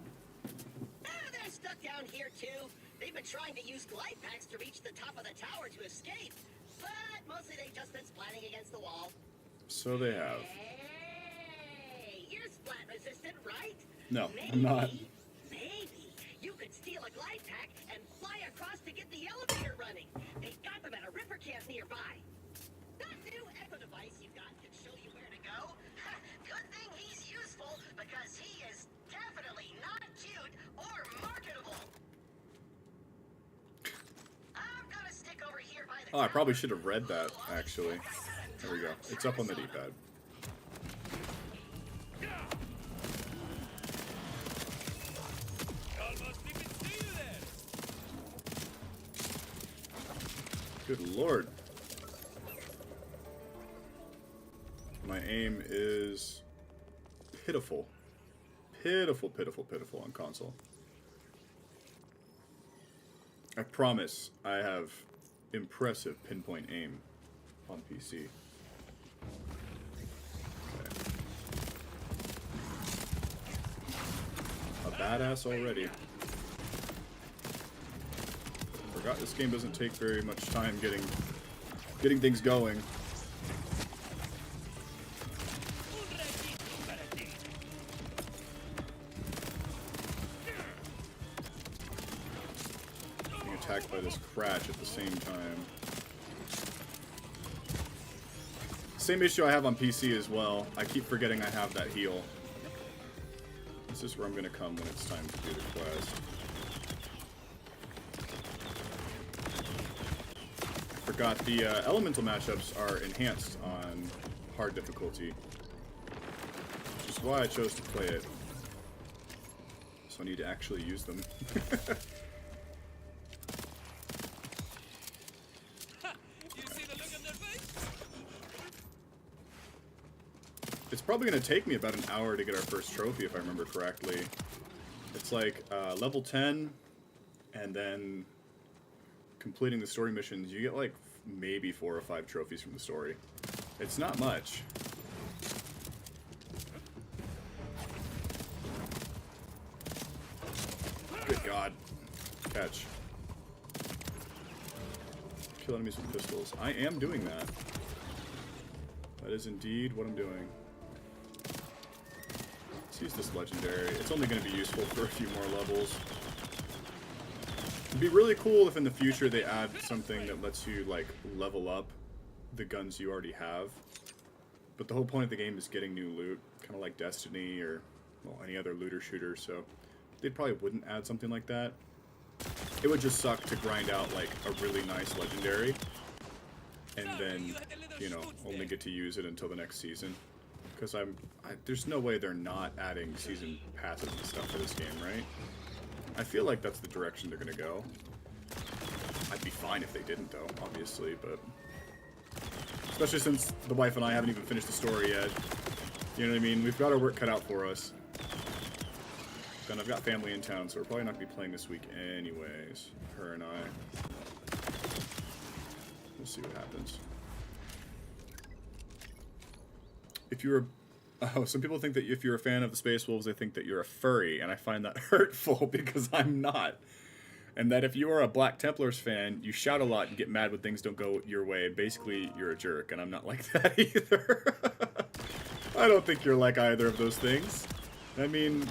S11: They're stuck down here too. They've been trying to use glide packs to reach the top of the tower to escape. But mostly they've just been splatting against the wall.
S1: So they have.
S11: Hey, you're splat resistant, right?
S1: No,
S11: maybe,
S1: I'm not.
S11: Maybe you could steal a glide pack and fly across to get the elevator running. They've got them at a river camp nearby. That new echo device you've got can show you where to go. Good thing he's useful because he is definitely not cute or marketable. I'm gonna stick over here by the
S1: Oh, I probably should have read that, actually. There we go. It's up on the D-pad. Good lord. My aim is pitiful. Pitiful, pitiful, pitiful on console. I promise I have impressive pinpoint aim on PC. Okay. A badass already. Forgot this game doesn't take very much time getting things going. Being attacked by this Cratch at the same time. Same issue I have on PC as well. I keep forgetting I have that heal. This is where I'm gonna come when it's time to do the quest. Forgot the elemental matchups are enhanced on hard difficulty, which is why I chose to play it. So I need to actually use them. It's probably going to take me about an hour to get our first trophy, if I remember correctly. It's like level 10, and then completing the story missions, you get like maybe 4 or 5 trophies from the story. It's not much. Good God. Catch. Kill enemies with pistols. I am doing that. That is indeed what I'm doing. Let's use this legendary. It's only going to be useful for a few more levels. It'd be really cool if in the future they add something that lets you, like, level up the guns you already have. But the whole point of the game is getting new loot, kind of like Destiny or, well, any other looter shooter, so they probably wouldn't add something like that. It would just suck to grind out, like, a really nice legendary, and then, you know, only get to use it until the next season. Because there's no way they're not adding season passes and stuff for this game, right? I feel like that's the direction they're gonna go. I'd be fine if they didn't, though, obviously, but... Especially since the wife and I haven't even finished the story yet. You know what I mean? We've got our work cut out for us. Then I've got family in town, so we're probably not gonna be playing this week anyways. Her and I. We'll see what happens. If you're some people think that if you're a fan of the Space Wolves, they think that you're a furry, and I find that hurtful because I'm not. And that if you are a Black Templars fan, you shout a lot and get mad when things don't go your way, and basically you're a jerk, and I'm not like that either. I don't think you're like either of those things. I mean,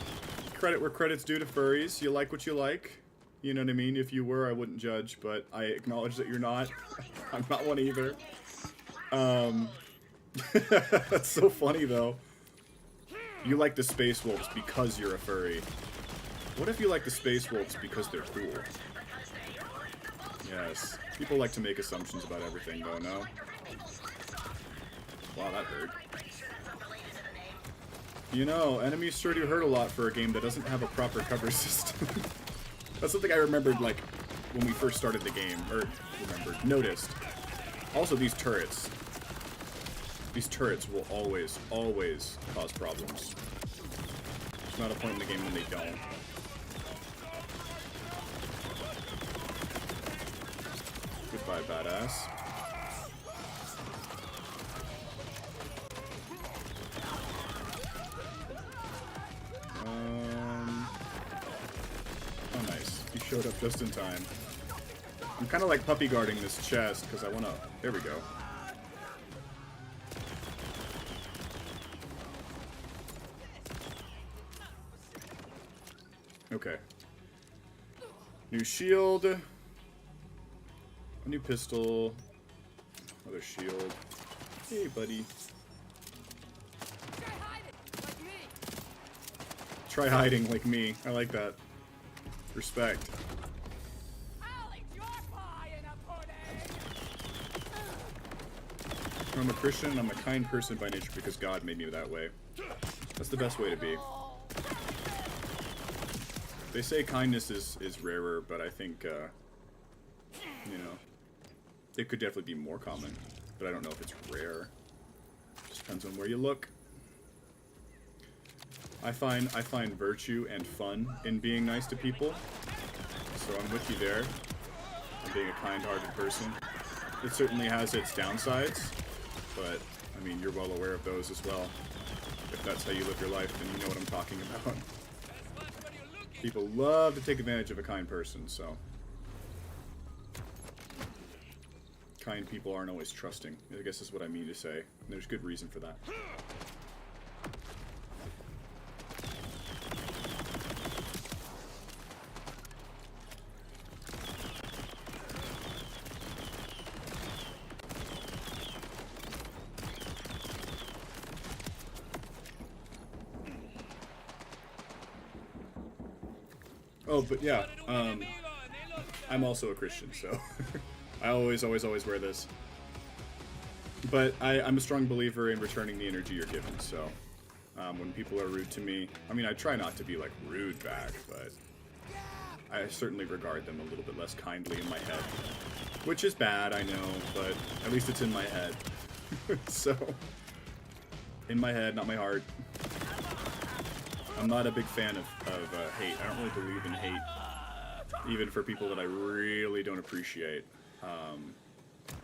S1: credit where credit's due to furries. You like what you like. You know what I mean? If you were, I wouldn't judge, but I acknowledge that you're not. I'm not one either. That's so funny, though. You like the Space Wolves because you're a furry. What if you like the Space Wolves because they're cool? Yes. People like to make assumptions about everything, though, no? Wow, that hurt. You know, enemies sure do hurt a lot for a game that doesn't have a proper cover system. That's something I remembered, like, when we first started the game. Or, noticed. Also, these turrets. These turrets will always, always cause problems. There's not a point in the game when they don't. Goodbye, badass. Just in time. I'm kind of like puppy guarding this chest because I want to... There we go. Okay. New shield. A new pistol. Another shield. Hey, buddy. Try hiding like me. I like that. Respect. I'm a Christian, I'm a kind person by nature because God made me that way. That's the best way to be. They say kindness is rarer, but I think, you know, it could definitely be more common. But I don't know if it's rare. Just depends on where you look. I find virtue and fun in being nice to people. So I'm with you there. I'm being a kind-hearted person. It certainly has its downsides, but I mean, you're well aware of those as well. If that's how you live your life, then you know what I'm talking about. People love to take advantage of a kind person, so. Kind people aren't always trusting, I guess is what I mean to say. And there's good reason for that. Oh, but yeah, I'm also a Christian, so I always wear this. But I'm a strong believer in returning the energy you're given, so when people are rude to me, I mean, I try not to be, like, rude back, but I certainly regard them a little bit less kindly in my head. Which is bad, I know, but at least it's in my head. So, in my head, not my heart. I'm not a big fan of hate. I don't really believe in hate, even for people that I really don't appreciate,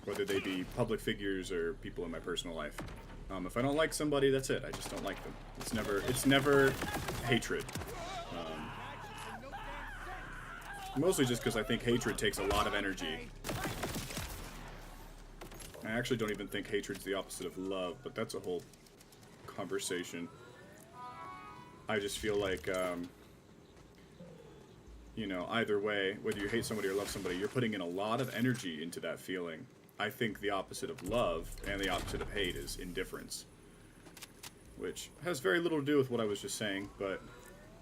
S1: whether they be public figures or people in my personal life. If I don't like somebody, that's it. I just don't like them. It's never hatred. Mostly just because I think hatred takes a lot of energy. I actually don't even think hatred's the opposite of love, but that's a whole conversation. I just feel like, you know, either way, whether you hate somebody or love somebody, you're putting in a lot of energy into that feeling. I think the opposite of love and the opposite of hate is indifference. Which has very little to do with what I was just saying, but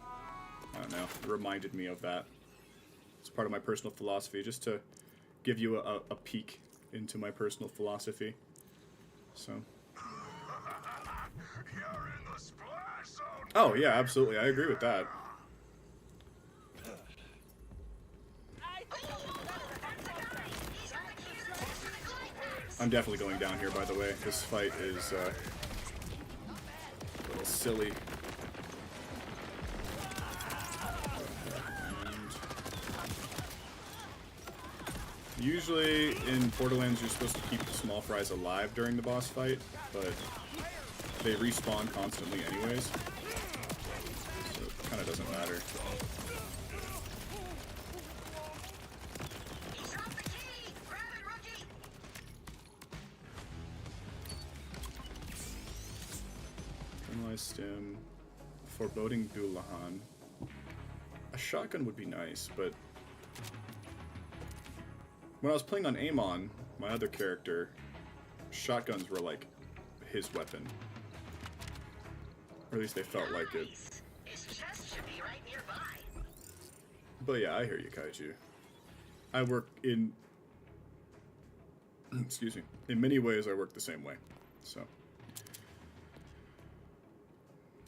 S1: I don't know, it reminded me of that. It's part of my personal philosophy, just to give you a peek into my personal philosophy. So... Oh, yeah, absolutely. I agree with that. I'm definitely going down here, by the way. This fight is a little silly. And usually in Borderlands, you're supposed to keep the small fries alive during the boss fight, but they respawn constantly anyways. Kind of doesn't matter. Criminalized stim. Foreboding Dulahan. A shotgun would be nice, but when I was playing on Amon, my other character, shotguns were like his weapon. Or at least they felt like it. But yeah, I hear you, Kaiju. I work in... excuse me. In many ways, I work the same way. So.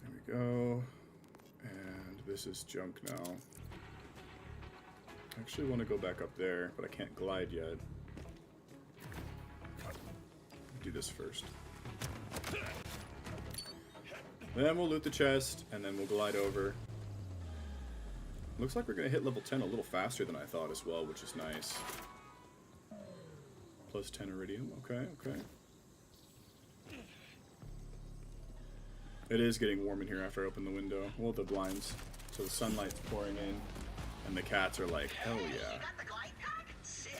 S1: There we go. And this is junk now. I actually want to go back up there, but I can't glide yet. Do this first. Then we'll loot the chest, and then we'll glide over. Looks like we're going to hit level 10 a little faster than I thought as well, which is nice. Plus 10 iridium. Okay, okay. It is getting warm in here after I open the window. Well, the blinds. So the sunlight's pouring in. And the cats are like, hell
S11: You
S1: yeah.
S11: got the glide pack? Sick!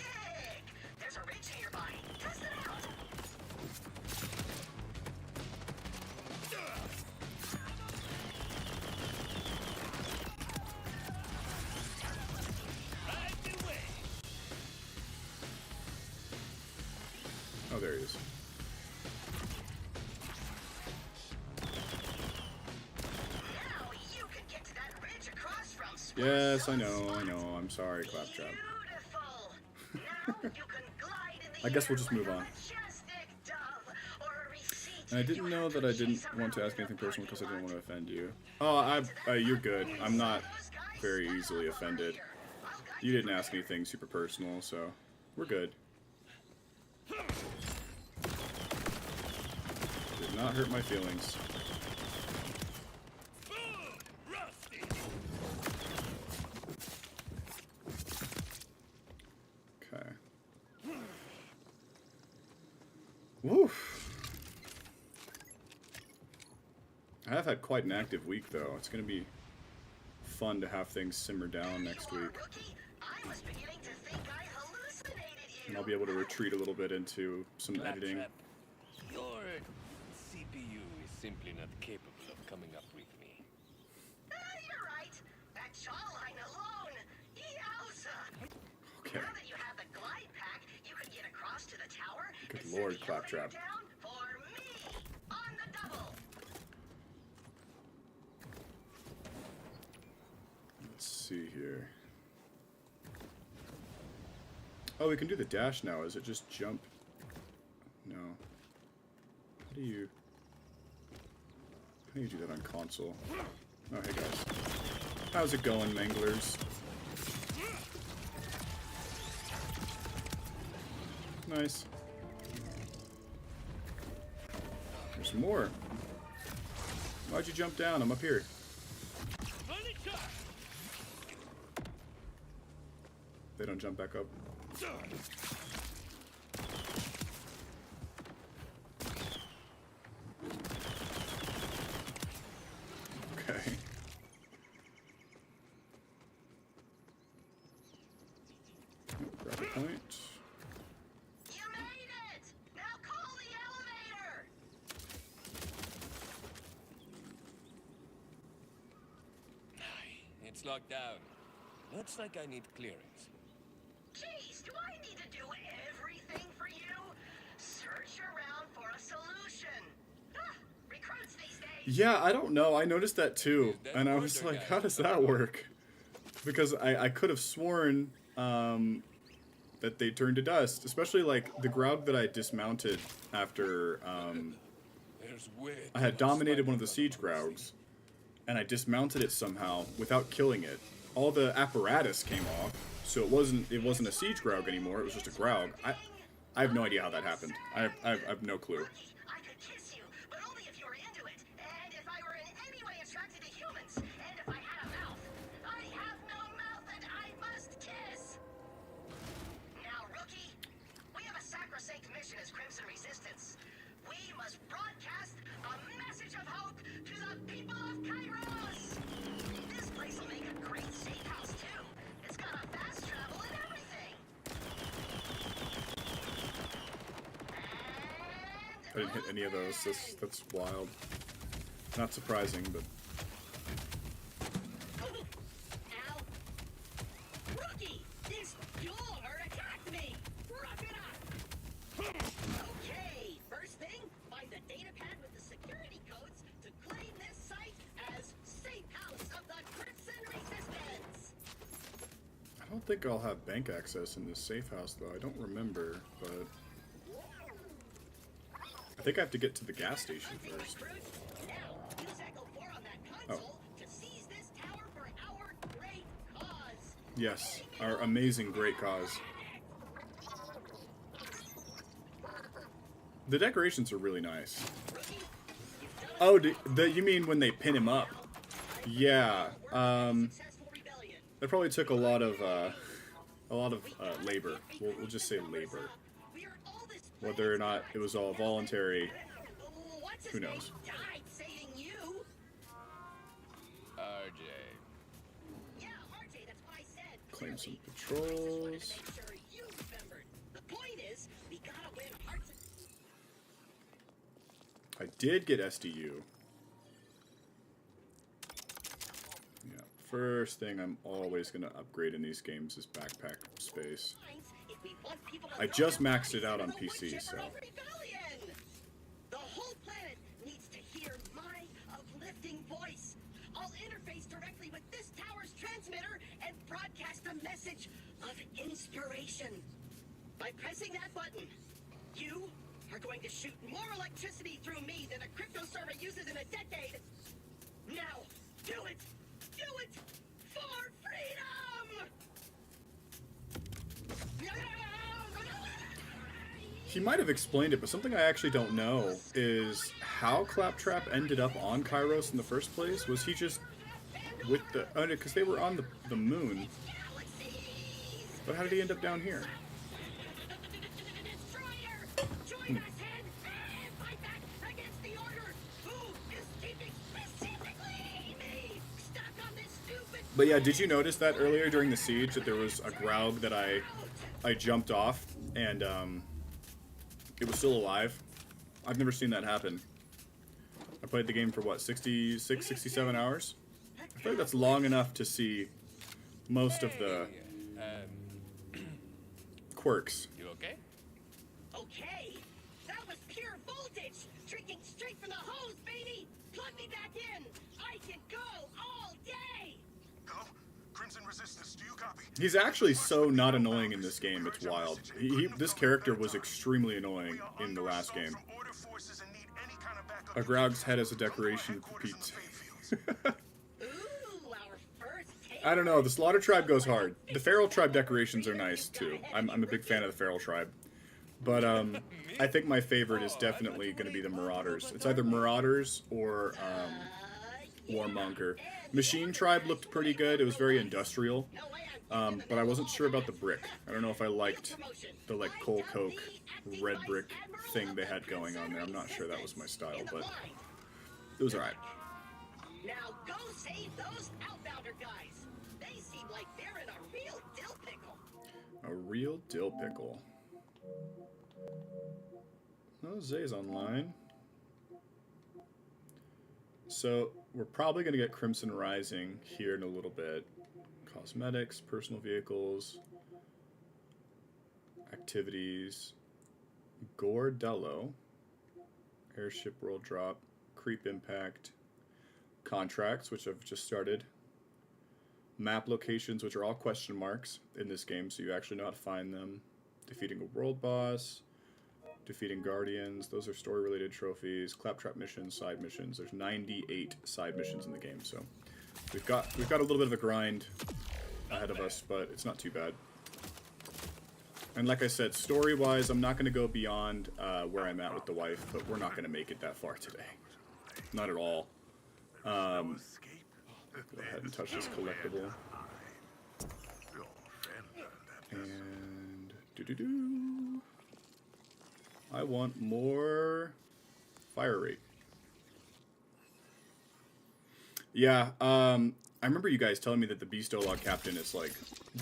S11: There's a ridge nearby. Test it out.
S1: Oh, there he is.
S11: Now you can get to that ridge across from
S1: Yes, I know. I'm sorry, Claptrap.
S11: Beautiful. Now you can glide in the
S1: I guess we'll
S11: air
S1: just
S11: like
S1: move
S11: a
S1: on.
S11: majestic dove or a receipt.
S1: And I didn't know that I didn't want to ask anything personal because I didn't want to offend you. Oh, you're good. I'm not very easily offended. You didn't ask anything super personal, so we're good. Did not hurt my feelings. Okay. Woof. I have had quite an active week, though. It's going to be fun to have things simmer down next week. And I'll be able to retreat a little bit into some editing.
S9: Your CPU is simply not capable of coming up with me.
S11: You're right. That jawline alone. Yowza.
S1: Okay.
S11: Now that you have the glide pack, you can get across to the tower.
S1: Good
S11: and
S1: lord,
S11: send the
S1: Claptrap.
S11: elevator down for me on the double.
S1: Let's see here. Oh, we can do the dash now. Is it just jump? No. How do you do that on console? Oh, hey guys. How's it going, Manglers? Nice. There's more. Why'd you jump down? I'm up here. They don't jump back up. Okay. Grab a point.
S11: You made it. Now call the elevator.
S9: It's locked down. Looks like I need clearance.
S11: Jeez, do I need to do everything for you? Search around for a solution. Recruits these days.
S1: Yeah, I don't know. I noticed that too. And I was like, how does that work? Because I could have sworn that they turned to dust. Especially like the Graug that I dismounted after I had dominated one of the siege Graugs. And I dismounted it somehow without killing it. All the apparatus came off. So it wasn't a siege Graug anymore. It was just a Graug. I have no idea how that happened. I have no clue.
S11: I could kiss you, but only if you were into it. And if I were in any way attracted to humans. And if I had a mouth. I have no mouth and I must kiss. Now, rookie, we have a sacrosanct mission as Crimson Resistance. We must broadcast a message of hope to the people of Kairos. This place will make a great safe house, too. It's got a fast travel and everything.
S1: I didn't hit any of those. That's wild. Not surprising, but
S11: Ow. Rookie, this door attacked me. Rough it up. Okay, first thing, find the data pad with the security codes to claim this site as Safe House of the Crimson Resistance.
S1: I don't think I'll have bank access in this safe house though. I don't remember, but I think I have to get to the gas station first.
S11: Now, use Echo 4 on that console to seize this tower for our great cause.
S1: Yes, our amazing great cause. The decorations are really nice. Oh, you mean when they pin him up? Yeah. That probably took a lot of labor. We'll just say labor. Whether or not it was all voluntary, who knows?
S11: Died saving you.
S9: RJ.
S11: Yeah, RJ, that's what I said.
S1: claim some patrols.
S11: Make sure you remembered. The point is, we gotta win hearts.
S1: I did get SDU. Yeah, first thing I'm always going to upgrade in these games is backpack space.
S11: If we want people to
S1: I just maxed it out on PC, so...
S11: The whole planet needs to hear my uplifting voice. I'll interface directly with this tower's transmitter and broadcast a message of inspiration. By pressing that button, you are going to shoot more electricity through me than a crypto server uses in a decade. Now, do it! Do it! For freedom!
S1: He might have explained it, but something I actually don't know is how Claptrap ended up on Kairos in the first place. Was he just with the... because they were on the moon. But how did he end up down here? But yeah, did you notice that earlier during the siege that there was a Graug that I jumped off and it was still alive? I've never seen that happen. I played the game for what, 66, 67 hours? I feel like that's long enough to see most of the quirks.
S9: You okay?
S11: Okay, that was pure voltage, drinking straight from the hose, baby. Plug me back in. I can go all day.
S3: Go. Crimson Resistance, do you copy?
S1: He's actually so not annoying in this game, it's wild. This character was extremely annoying in the last game. A Graug's head as a decoration for Pete. I don't know, the Slaughter Tribe goes hard. The Feral Tribe decorations are nice, too. I'm a big fan of the Feral Tribe. But, I think my favorite is definitely going to be the Marauders. It's either Marauders or, Warmonger. Machine Tribe looked pretty good. It was very industrial. But I wasn't sure about the brick. I don't know if I liked the, like, coal coke red brick thing they had going on there. I'm not sure that was my style, but it was alright.
S11: Now go save those outbounder guys. They seem like they're in a real dill pickle.
S1: A real dill pickle. Oh, Zay's online. So, we're probably going to get Crimson Rising here in a little bit. Cosmetics, personal vehicles, activities, Gordello, Airship World Drop, Creep Impact, contracts, which I've just started, map locations, which are all question marks in this game, so you actually know how to find them, defeating a world boss, defeating guardians, those are story-related trophies, Claptrap missions, side missions. There's 98 side missions in the game, so we've got a little bit of a grind ahead of us, but it's not too bad. And like I said, story-wise, I'm not going to go beyond where I'm at with the wife, but we're not going to make it that far today. Not at all. Go ahead and touch this collectible. And doo-doo-doo. I want more fire rate. Yeah, I remember you guys telling me that the Beastolog Captain is like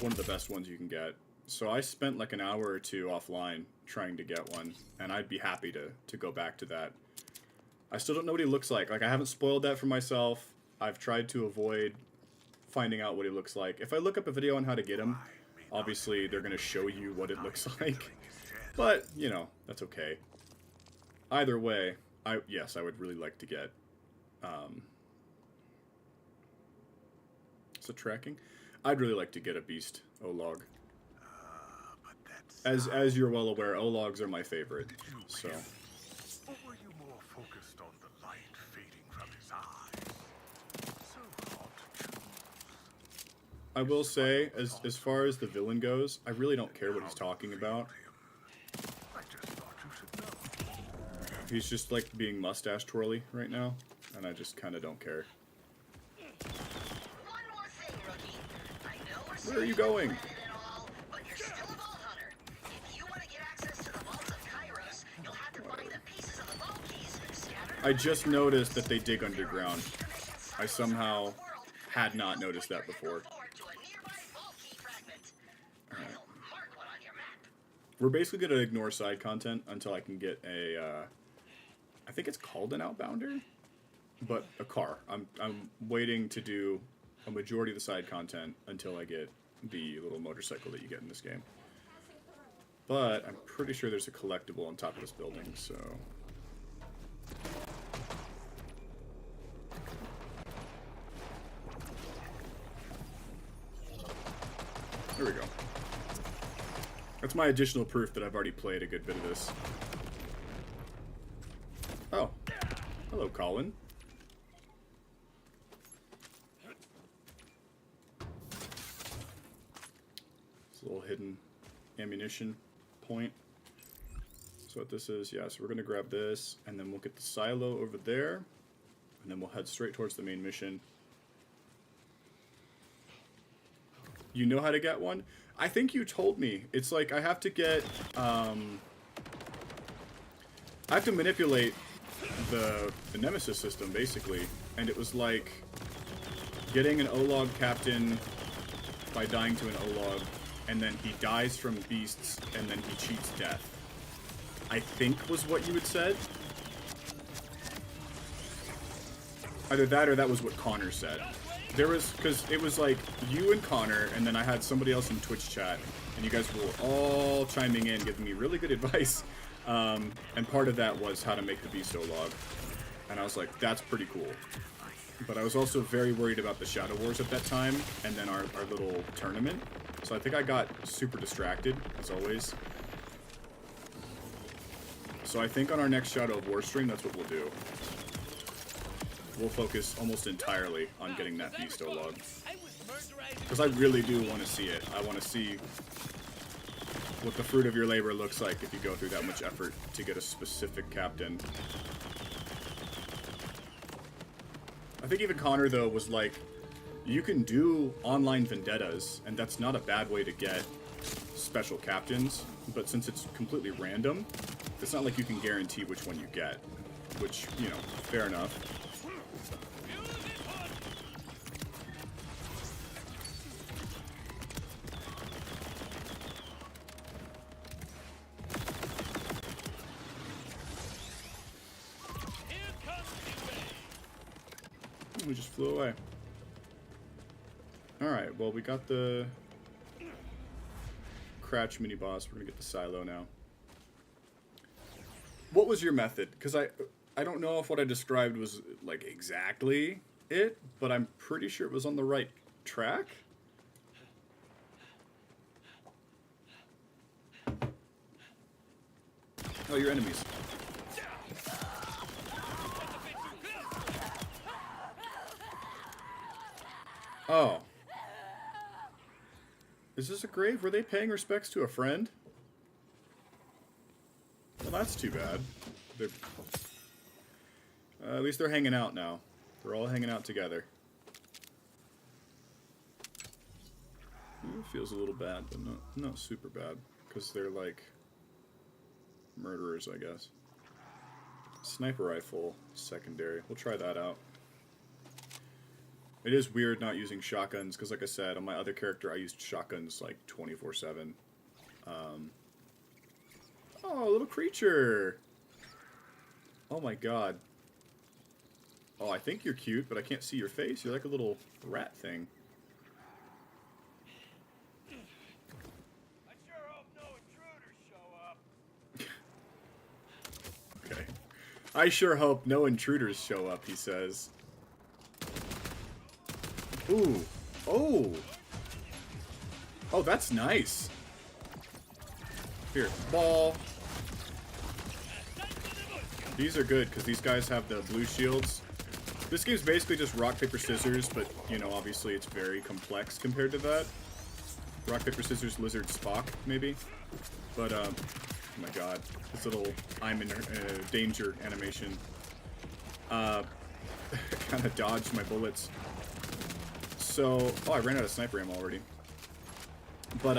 S1: one of the best ones you can get. So I spent like an hour or two offline trying to get one, and I'd be happy to go back to that. I still don't know what he looks like. Like, I haven't spoiled that for myself. I've tried to avoid finding out what he looks like. If I look up a video on how to get him, obviously they're going to show you what it looks like. But, you know, that's okay. Either way, yes, I would really like to get... is it tracking? I'd really like to get a Beast Olog. As you're well aware, Ologs are my favorite, so...
S3: Or were you more focused on the light fading from his eyes? So hard to choose.
S1: I will say, as far as the villain goes, I really don't care what he's talking about.
S3: I just thought you should know.
S1: He's just like being mustache twirly right now, and I just kind of don't care.
S11: One more thing, rookie. I know we're
S1: Where are you going?
S11: but you're still a vault hunter. If you want to get access to the vaults of Kairos, you'll have to find the pieces of the vault keys scattered.
S1: I just noticed that they dig underground. I somehow had not noticed that before.
S11: To a nearby vault key fragment.
S1: We're basically going to ignore side content until I can get a, I think it's called an outbounder, but a car. I'm waiting to do a majority of the side content until I get the little motorcycle that you get in this game. But I'm pretty sure there's a collectible on top of this building, so... There we go. That's my additional proof that I've already played a good bit of this. Oh. Hello, Colin. It's a little hidden ammunition point. So what this is, yeah, so we're going to grab this, and then we'll get the silo over there, and then we'll head straight towards the main mission. You know how to get one? I think you told me. It's like I have to get, I have to manipulate the Nemesis system, basically. And it was like getting an O-Log captain by dying to an O-Log, and then he dies from beasts, and then he cheats death. I think was what you had said. Either that or that was what Connor said. There was, because it was like you and Connor, and then I had somebody else in Twitch chat, and you guys were all chiming in, giving me really good advice. And part of that was how to make the beast O-Log. And I was like, that's pretty cool. But I was also very worried about the Shadow Wars at that time, and then our little tournament. So I think I got super distracted, as always. So I think on our next Shadow of War stream, that's what we'll do. We'll focus almost entirely on getting that beast O-Log. Because I really do want to see it. I want to see what the fruit of your labor looks like if you go through that much effort to get a specific captain. I think even Connor, though, was like, you can do online vendettas, and that's not a bad way to get special captains, but since it's completely random, it's not like you can guarantee which one you get. Which, you know, fair enough. We just flew away. Alright, well, we got the Crouch mini-boss. We're gonna get the silo now. What was your method? Because I don't know if what I described was, like, exactly it, but I'm pretty sure it was on the right track. Oh, your enemies. Oh. Is this a grave? Were they paying respects to a friend? Well, that's too bad. At least they're hanging out now. They're all hanging out together. It feels a little bad, but not super bad. Because they're like murderers, I guess. Sniper rifle, secondary. We'll try that out. It is weird not using shotguns, because like I said, on my other character, I used shotguns like 24/7. Oh, a little creature! Oh my god. Oh, I think you're cute, but I can't see your face. You're like a little rat thing.
S9: I sure hope no intruders show up.
S1: Okay. I sure hope no intruders show up, he says. Ooh. Oh. Oh, that's nice. Here, ball. These are good, because these guys have the blue shields. This game's basically just rock, paper, scissors, but, you know, obviously it's very complex compared to that. Rock, paper, scissors, lizard, Spock, maybe. But, oh my god. This little I'm in danger animation. Kind of dodged my bullets. So, oh, I ran out of sniper ammo already. But,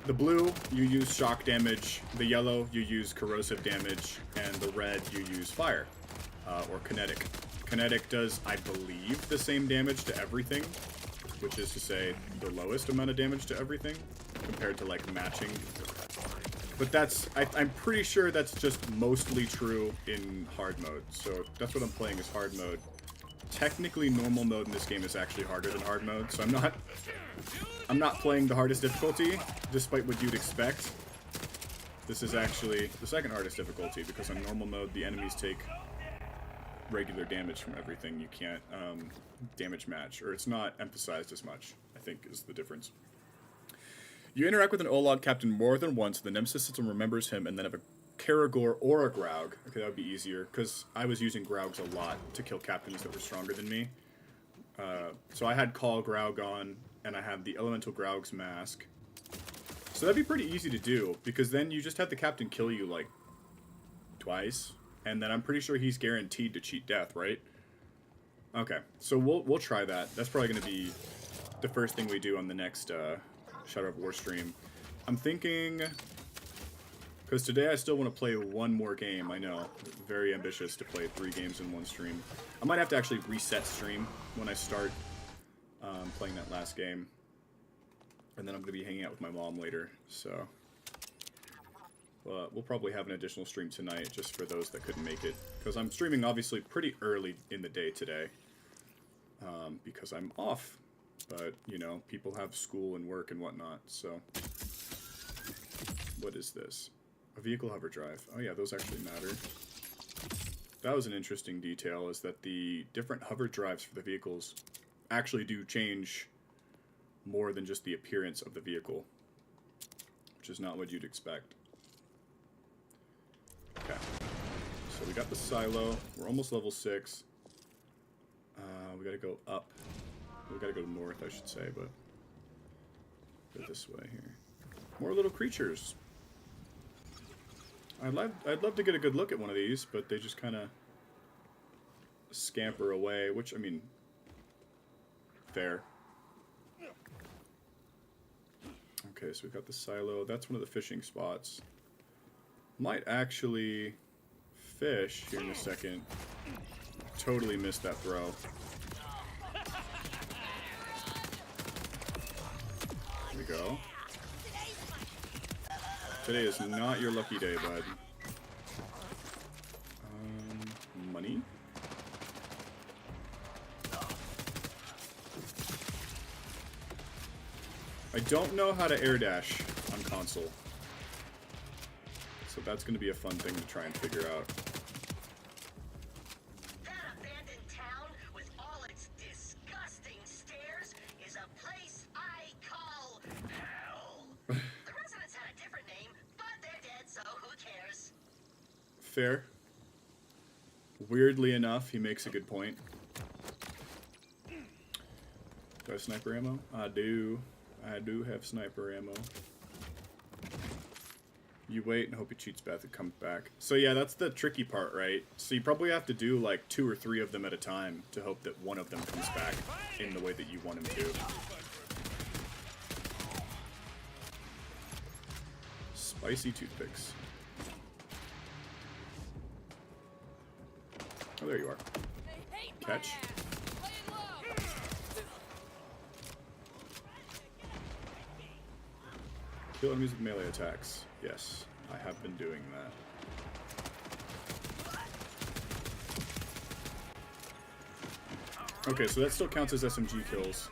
S1: the blue, you use shock damage. The yellow, you use corrosive damage. And the red, you use fire. Or kinetic. Kinetic does, I believe, the same damage to everything. Which is to say, the lowest amount of damage to everything. Compared to, like, matching. But I'm pretty sure that's just mostly true in hard mode. So that's what I'm playing is hard mode. Technically, normal mode in this game is actually harder than hard mode, so I'm not playing the hardest difficulty, despite what you'd expect. This is actually the second hardest difficulty, because on normal mode, the enemies take regular damage from everything. You can't damage match, or it's not emphasized as much, I think is the difference. You interact with an Olog captain more than once, the Nemesis system remembers him, and then have a Karagor or a Graug. Okay, that would be easier, because I was using Graugs a lot to kill captains that were stronger than me. So I had Call Graug on, and I had the Elemental Graug's mask. So that'd be pretty easy to do, because then you just have the captain kill you, like, twice, and then I'm pretty sure he's guaranteed to cheat death, right? Okay, so we'll try that. That's probably going to be the first thing we do on the next Shadow of War stream. I'm thinking... because today I still want to play one more game, I know. Very ambitious to play 3 games in one stream. I might have to actually reset stream when I start playing that last game. And then I'm going to be hanging out with my mom later, so... we'll probably have an additional stream tonight, just for those that couldn't make it. Because I'm streaming, obviously, pretty early in the day today. Because I'm off. But, you know, people have school and work and whatnot, so... What is this? A vehicle hover drive. Oh yeah, those actually matter. That was an interesting detail, is that the different hover drives for the vehicles actually do change more than just the appearance of the vehicle. Which is not what you'd expect. Okay. So we got the silo. We're almost level 6. We gotta go up. We gotta go north, I should say, but... go this way here. More little creatures. I'd love to get a good look at one of these, but they just kind of scamper away, which, I mean, fair. Okay, so we've got the silo. That's one of the fishing spots. Might actually fish here in a second. Totally missed that throw. Here we go. Today is not your lucky day, bud. Money? I don't know how to air dash on console. So that's going to be a fun thing to try and figure out.
S11: That abandoned town with all its disgusting stairs is a place I call hell. The residents had a different name, but they're dead, so who cares?
S1: Fair. Weirdly enough, he makes a good point. Do I have sniper ammo? I do. I do have sniper ammo. You wait and hope he cheats Beth and comes back. So yeah, that's the tricky part, right? So you probably have to do like 2 or 3 of them at a time to hope that one of them comes back in the way that you want him to. Spicy toothpicks. Oh, there you are. Catch. Kill enemies with melee attacks. Yes, I have been doing that. Okay, so that still counts as SMG kills.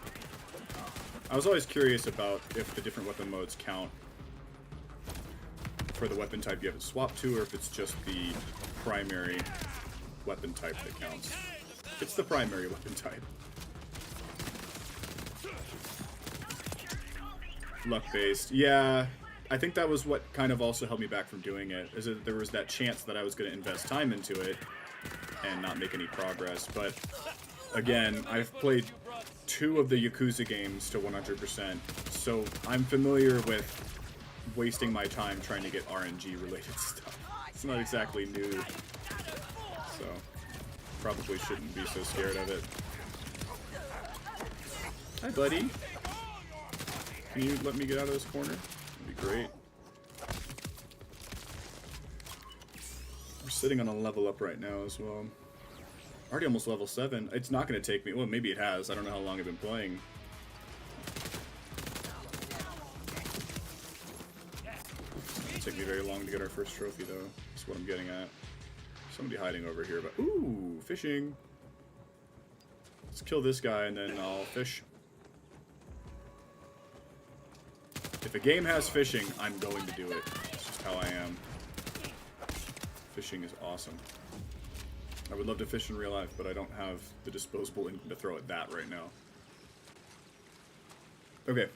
S1: I was always curious about if the different weapon modes count for the weapon type you have it swapped to, or if it's just the primary weapon type that counts. It's the primary weapon type. Luck-based. Yeah, I think that was what kind of also held me back from doing it, is that there was that chance that I was going to invest time into it and not make any progress. But again, I've played 2 of the Yakuza games to 100%, so I'm familiar with wasting my time trying to get RNG-related stuff. It's not exactly new, so probably shouldn't be so scared of it. Hi, buddy. Can you let me get out of this corner? That'd be great. We're sitting on a level up right now as well. Already almost level 7. It's not going to take me... well, maybe it has. I don't know how long I've been playing. It's take me very long to get our first trophy, though. That's what I'm getting at. Somebody hiding over here, but... Ooh, fishing. Let's kill this guy, and then I'll fish. If a game has fishing, I'm going to do it. It's just how I am. Fishing is awesome. I would love to fish in real life, but I don't have the disposable income to throw at that right now. Okay.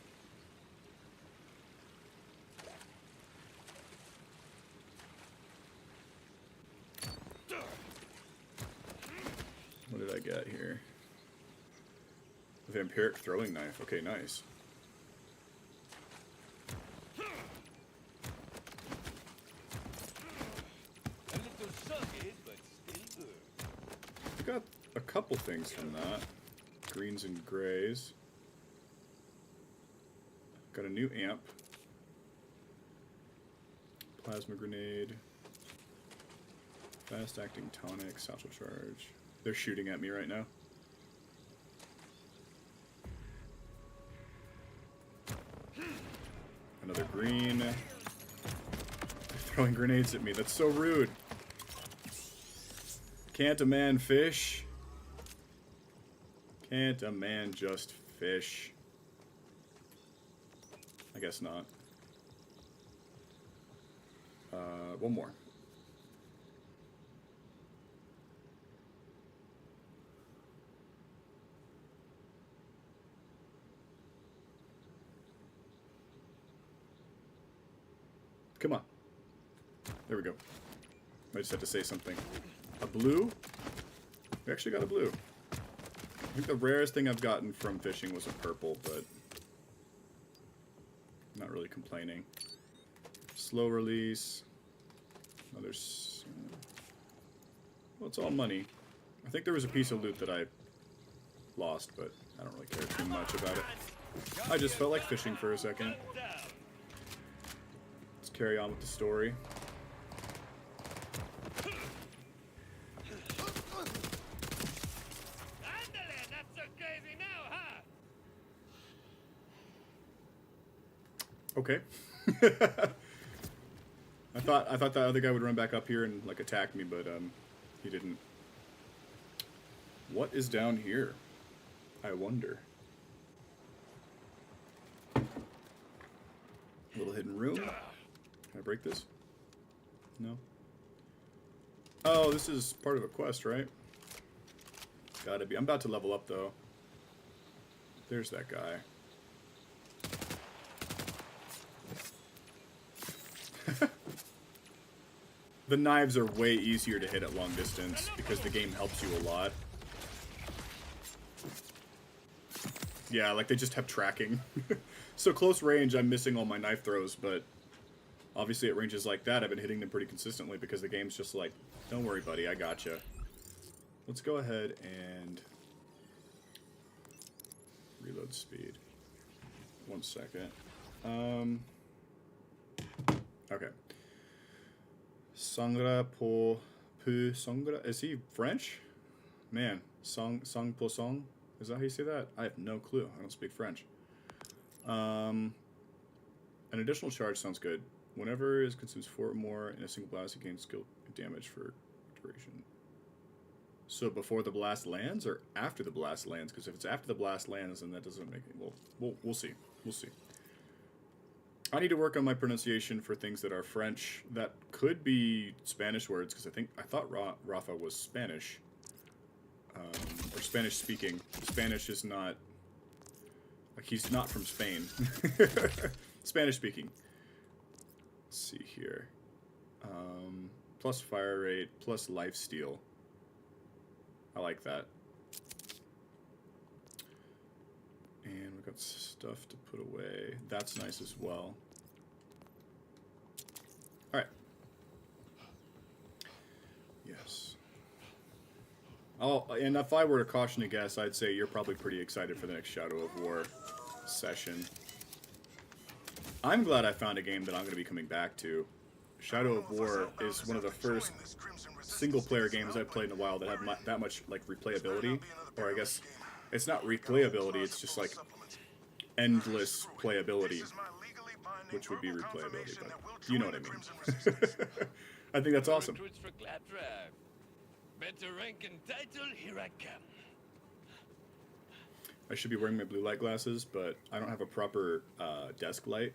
S1: What did I get here? A vampiric throwing knife. Okay, nice. I got a couple things from that. Greens and grays. Got a new amp. Plasma grenade. Fast acting tonic. Satchel charge. They're shooting at me right now. Another green. They're throwing grenades at me. That's so rude. Can't a man fish? Can't a man just fish? I guess not. One more. Come on. There we go. I just had to say something. A blue? We actually got a blue. I think the rarest thing I've gotten from fishing was a purple, but I'm not really complaining. Slow release. Another... well, it's all money. I think there was a piece of loot that I lost, but I don't really care too much about it. I just felt like fishing for a second. Let's carry on with the story. Okay. I thought that other guy would run back up here and like attack me, but he didn't. What is down here? I wonder. Little hidden room. Can I break this? No. Oh, this is part of a quest, right? Gotta be. I'm about to level up though. There's that guy. The knives are way easier to hit at long distance because the game helps you a lot. Yeah, like they just have tracking. So close range, I'm missing all my knife throws, but obviously at ranges like that, I've been hitting them pretty consistently because the game's just like, don't worry, buddy, I gotcha. Let's go ahead and reload speed. 1 second. Okay. Sangra po pu sangra. Is he French? Man, sang po song. Is that how you say that? I have no clue. I don't speak French. An additional charge sounds good. Whenever it consumes 4 or more in a single blast, it gains skill damage for duration. So before the blast lands or after the blast lands? Because if it's after the blast lands, then that doesn't make it. Well, we'll see. We'll see. I need to work on my pronunciation for things that are French. That could be Spanish words, because I thought Rafa was Spanish. Or Spanish speaking. Spanish is not... like, he's not from Spain. Spanish speaking. Let's see here. Plus fire rate, plus lifesteal. I like that. And we got stuff to put away. That's nice as well. Alright. Yes. Oh, and if I were to caution a guess, I'd say you're probably pretty excited for the next Shadow of War session. I'm glad I found a game that I'm going to be coming back to. Shadow of War is one of the first single-player games I've played in a while that have that much like replayability, or I guess it's not replayability, it's just like endless playability. which would be replayability, but you know what I mean. I think that's awesome.
S9: Recruits for Claptrap. Better rank and title, here I come.
S1: I should be wearing my blue light glasses, but I don't have a proper desk light,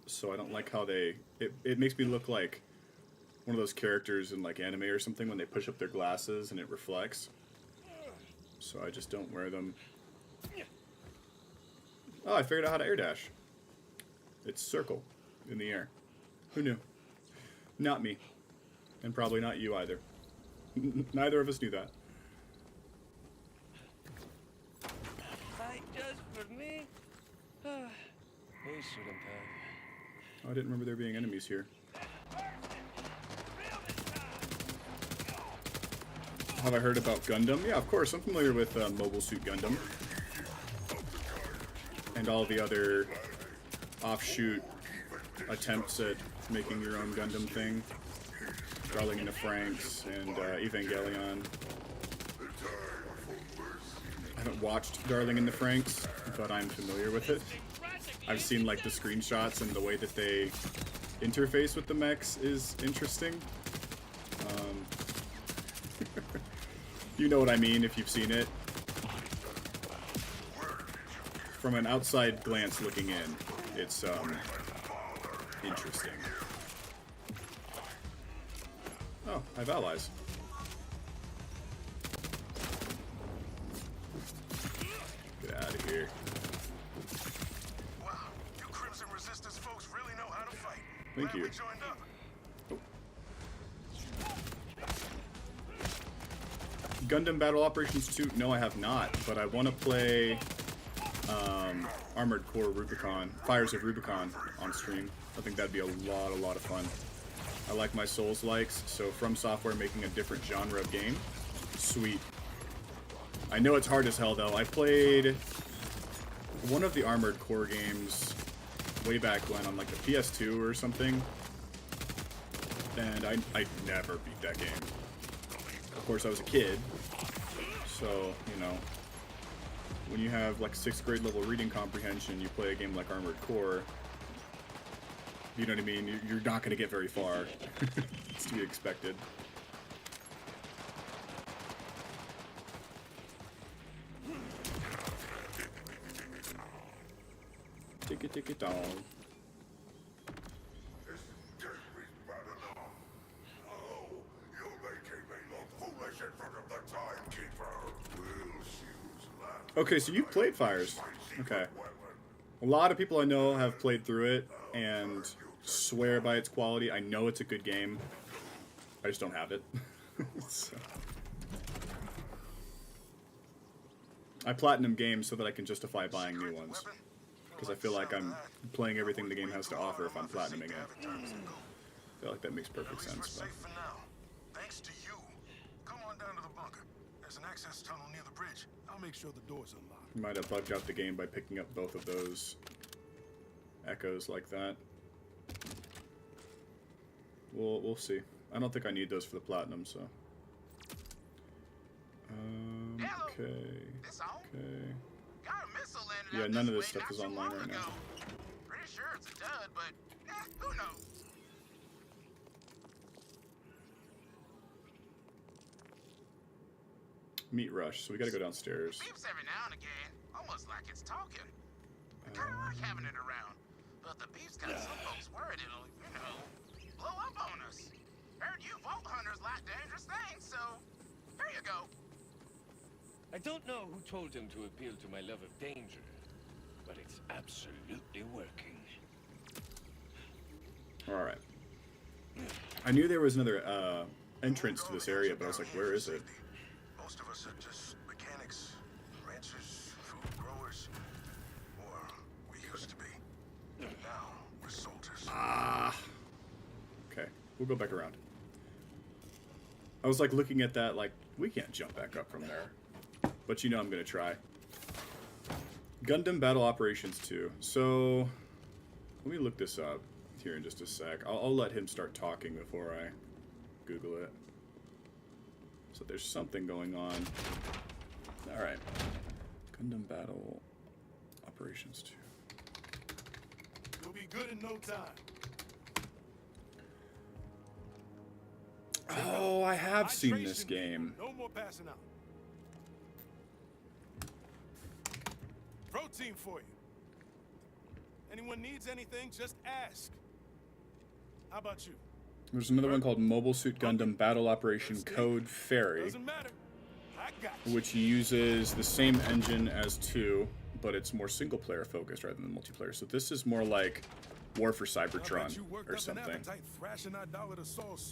S1: so I don't like how it makes me look like one of those characters in like anime or something when they push up their glasses and it reflects. So I just don't wear them. Oh, I figured out how to air dash. It's circle in the air. Who knew? Not me. And probably not you either. Neither of us knew that.
S9: Fight just for me? They shouldn't have.
S1: Oh, I didn't remember there being enemies here. Have I heard about Gundam? Yeah, of course. I'm familiar with Mobile Suit Gundam. And all the other offshoot attempts at making your own Gundam thing. Darling in the Franxx and Evangelion. I haven't watched Darling in the Franxx, but I'm familiar with it. I've seen like the screenshots, and the way that they interface with the mechs is interesting. You know what I mean if you've seen it. From an outside glance looking in, it's interesting. Oh, I have allies. Get out of here.
S3: Wow, you Crimson Resistance folks really know how to fight.
S1: Thank
S3: Glad
S1: you.
S3: we joined up.
S1: Gundam Battle Operations 2? No, I have not, but I want to play Armored Core Rubicon, Fires of Rubicon on stream. I think that'd be a lot of fun. I like my Souls-likes, so From Software making a different genre of game, sweet. I know it's hard as hell though. I played one of the Armored Core games way back when on like the PS2 or something, and I never beat that game. Of course, I was a kid, so, you know, when you have like 6th grade level reading comprehension, you play a game like Armored Core, you know what I mean? You're not going to get very far. It's to be expected. Tick it dong. Okay, so you've played Fires. Okay. A lot of people I know have played through it and swear by its quality. I know it's a good game. I just don't have it. So. I platinum games so that I can justify buying new ones. Because I feel like I'm playing everything the game has to offer if I'm platinuming it. I feel like that makes perfect sense. But.
S3: Thanks to you. Come on down to the bunker. There's an access tunnel near the bridge. I'll make sure the door's unlocked.
S1: You might have bugged out the game by picking up both of those echoes like that. We'll see. I don't think I need those for the platinum, so. Okay. Yeah, none of this stuff is online right now.
S7: Pretty sure it's a dud, but who knows?
S1: Meat rush, so we gotta go downstairs.
S7: Beeps every now and again, almost like it's talking. I kind of like having it around, but the beef's got some folks worried it'll, you know, blow up on us. Heard you Vault Hunters like dangerous things, so there you go.
S9: I don't know who told him to appeal to my love of danger, but it's absolutely working.
S1: Alright. I knew there was another entrance to this area, but I was like, where is it?
S3: Most of us are just mechanics, ranchers, food growers, or we used to be. Now we're soldiers.
S1: Ah. Okay, we'll go back around. I was like looking at that like, we can't jump back up from there. But you know I'm gonna try. Gundam Battle Operations 2. So, let me look this up here in just a sec. I'll let him start talking before I Google it. So there's something going on. Alright. Gundam Battle Operations 2.
S3: You'll be good in no time.
S1: Oh, I have seen this game.
S3: No more passing out. Protein for you. Anyone needs anything, just ask. How about you?
S1: There's another one called Mobile Suit Gundam Battle Operation Code Fairy,
S3: Doesn't matter. I got you.
S1: which uses the same engine as 2, but it's more single-player focused rather than multiplayer. So this is more like War for Cybertron or something.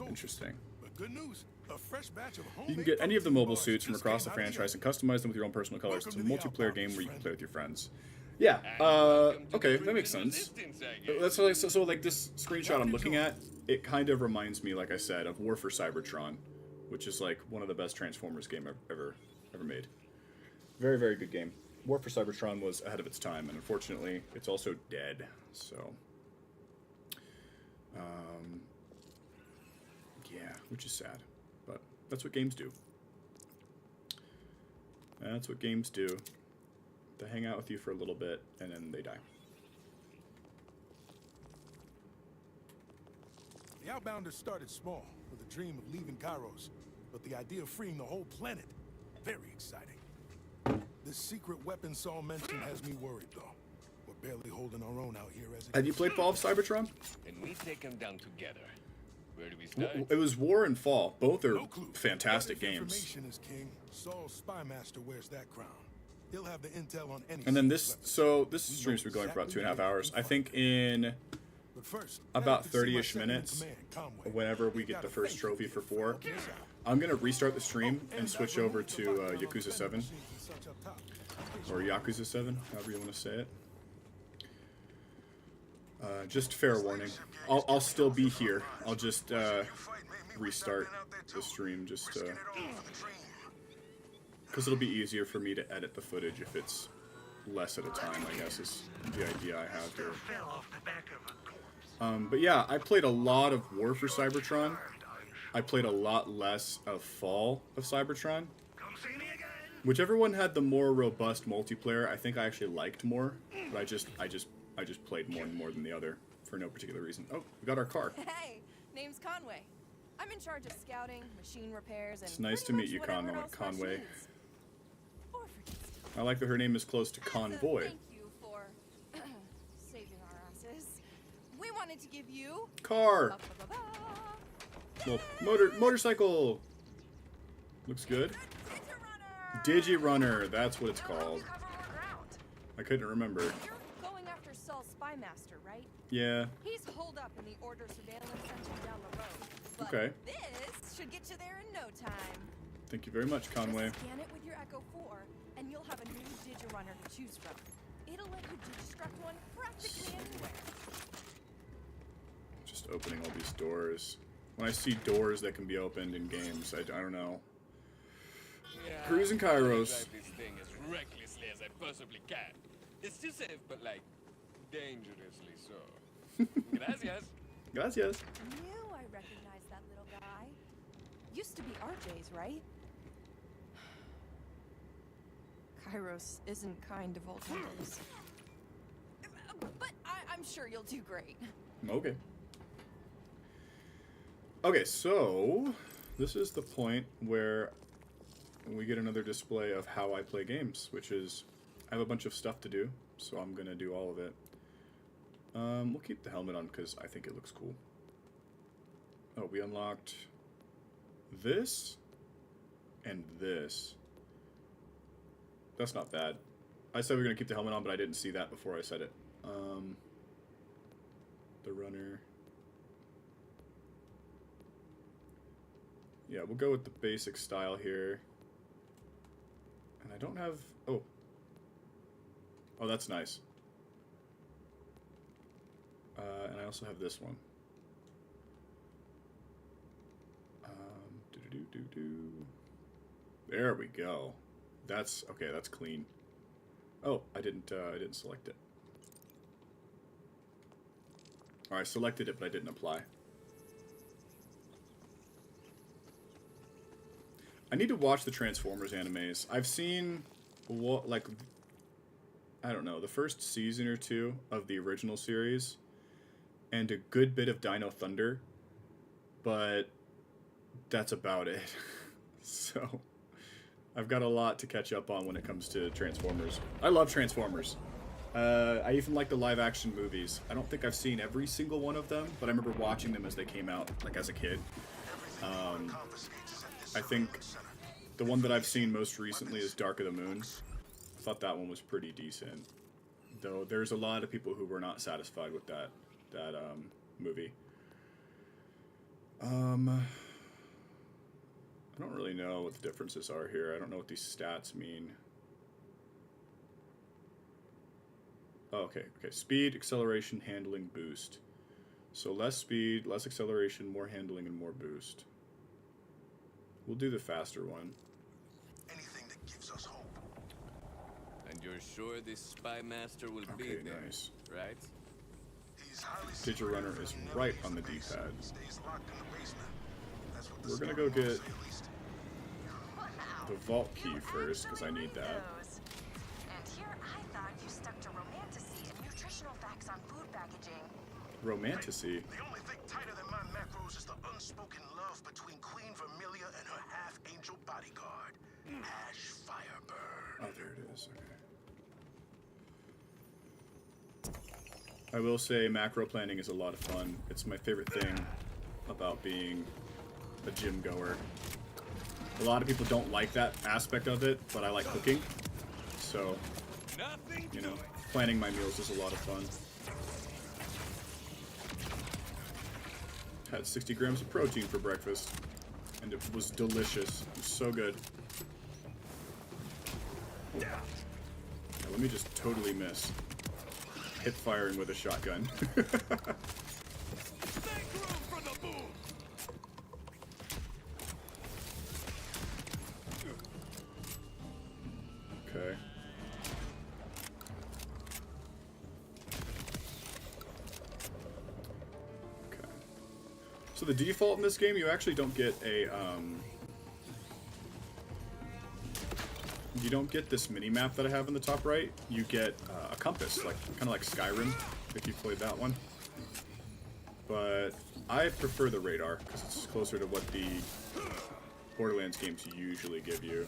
S1: Interesting.
S3: But good news, a fresh batch of
S1: You can get any of the mobile suits from across the franchise and customize them with your own personal colors. It's a multiplayer game where you can play with your friends. Yeah, okay, that makes sense. That's like, so like this screenshot I'm looking at, it kind of reminds me, like I said, of War for Cybertron, which is like one of the best Transformers game ever made. Very, very good game. War for Cybertron was ahead of its time, and unfortunately, it's also dead, so... yeah, which is sad, but that's what games do. That's what games do. They hang out with you for a little bit, and then they die.
S3: The Outbounders started small, with a dream of leaving Kairos, but the idea of freeing the whole planet, very exciting. This secret weapon Saul mentioned has me worried, though. We're barely holding our own out here as it
S1: Have you played Fall of Cybertron?
S9: And we take them down together. Where do we start?
S1: It was War and Fall. Both are
S3: No clue.
S1: fantastic
S3: But if
S1: games.
S3: information is king, Saul's spymaster wears that crown. He'll have the intel on any.
S1: And then this,
S3: secret weapon.
S1: so this stream's been going for about 2.5 hours. I think in
S3: But first,
S1: about
S3: now you can see my
S1: 30-ish
S3: second in
S1: minutes,
S3: command, Conway.
S1: whenever we
S3: You
S1: get
S3: gotta
S1: the first
S3: thank
S1: trophy
S3: him
S1: for 4,
S3: helping us out.
S1: I'm going to restart the stream and switch over to Yakuza 7, or Yakuza 7, however you want to say it. Just fair warning, I'll still be here. I'll just restart the stream just because it'll be easier for me to edit the footage if it's less at a time, I guess, is the idea I have here. But yeah, I played a lot of War for Cybertron. I played a lot less of Fall of Cybertron. Whichever one had the more robust multiplayer, I think I actually liked more. But I just played more than the other for no particular reason. Oh, we got our car.
S12: Hey, name's Conway. I'm in charge of scouting, machine repairs, and
S1: It's nice to
S12: pretty
S1: meet you,
S12: much whatever else Rush
S1: Conway.
S12: needs. Or forgets to.
S1: I like that her name is close to Convoy.
S12: Thank you for saving our asses. We wanted to give you
S1: Car. Well, motorcycle. Looks good. Digirunner, that's what it's called. I couldn't remember.
S12: You're going after Saul's spymaster, right?
S1: Yeah.
S12: He's holed up in the Order surveillance center down the road. But
S1: Okay.
S12: this should get you there in no time.
S1: Thank you very much, Conway.
S12: Just scan it with your Echo 4, and you'll have a new Digirunner to choose from. It'll let you destruct one practically anywhere.
S1: Just opening all these doors. When I see doors that can be opened in games, I don't know.
S9: Yeah,
S1: Cruising
S9: I
S1: Kairos.
S9: drive this thing as recklessly as I possibly can. It's too safe, but like dangerously so. Gracias.
S1: Gracias.
S12: Knew I recognized that little guy. Used to be RJ's, right? Kairos isn't kind to Voltunders. But I'm sure you'll do great.
S1: Okay. Okay, so this is the point where we get another display of how I play games, which is I have a bunch of stuff to do, so I'm gonna do all of it. We'll keep the helmet on because I think it looks cool. Oh, we unlocked this and this. That's not bad. I said we were gonna keep the helmet on, but I didn't see that before I said it. The runner. Yeah, we'll go with the basic style here. And I don't have... Oh. Oh, that's nice. And I also have this one. There we go. That's... Okay, that's clean. Oh, I didn't select it. Or I selected it, but I didn't apply. I need to watch the Transformers animes. I've seen, like, I don't know, the first season or two of the original series, and a good bit of Dino Thunder, but that's about it. So I've got a lot to catch up on when it comes to Transformers. I love Transformers. I even like the live action movies. I don't think I've seen every single one of them, but I remember watching them as they came out, like as a kid. I think the one that I've seen most recently is Dark of the Moon. I thought that one was pretty decent, though there's a lot of people who were not satisfied with that movie. I don't really know what the differences are here. I don't know what these stats mean. Oh, okay. Speed, acceleration, handling, boost. So less speed, less acceleration, more handling, and more boost. We'll do the faster one.
S3: Anything that gives us hope.
S9: And you're sure this spy master will be there,
S1: nice.
S9: right?
S1: Digirunner is right on the D-pad. We're gonna go get the vault key first, because I need that.
S13: And here I thought you stuck to romantasy and nutritional facts on food packaging.
S1: Romantasy?
S3: The only thing tighter than my macros is the unspoken love between Queen Vermilia and her half-angel bodyguard, Ash Firebird.
S1: Oh, there it is. Okay. I will say macro planning is a lot of fun. It's my favorite thing about being a gym goer. A lot of people don't like that aspect of it, but I like cooking. So, you know, planning my meals is a lot of fun. Had 60 grams of protein for breakfast, and it was delicious. It was so good. Now, let me just totally miss hip firing with a shotgun. Okay. So the default in this game, you actually don't get a, you don't get this mini-map that I have in the top right. You get a compass, like kind of like Skyrim, if you played that one. But I prefer the radar, because it's closer to what the Borderlands games usually give you.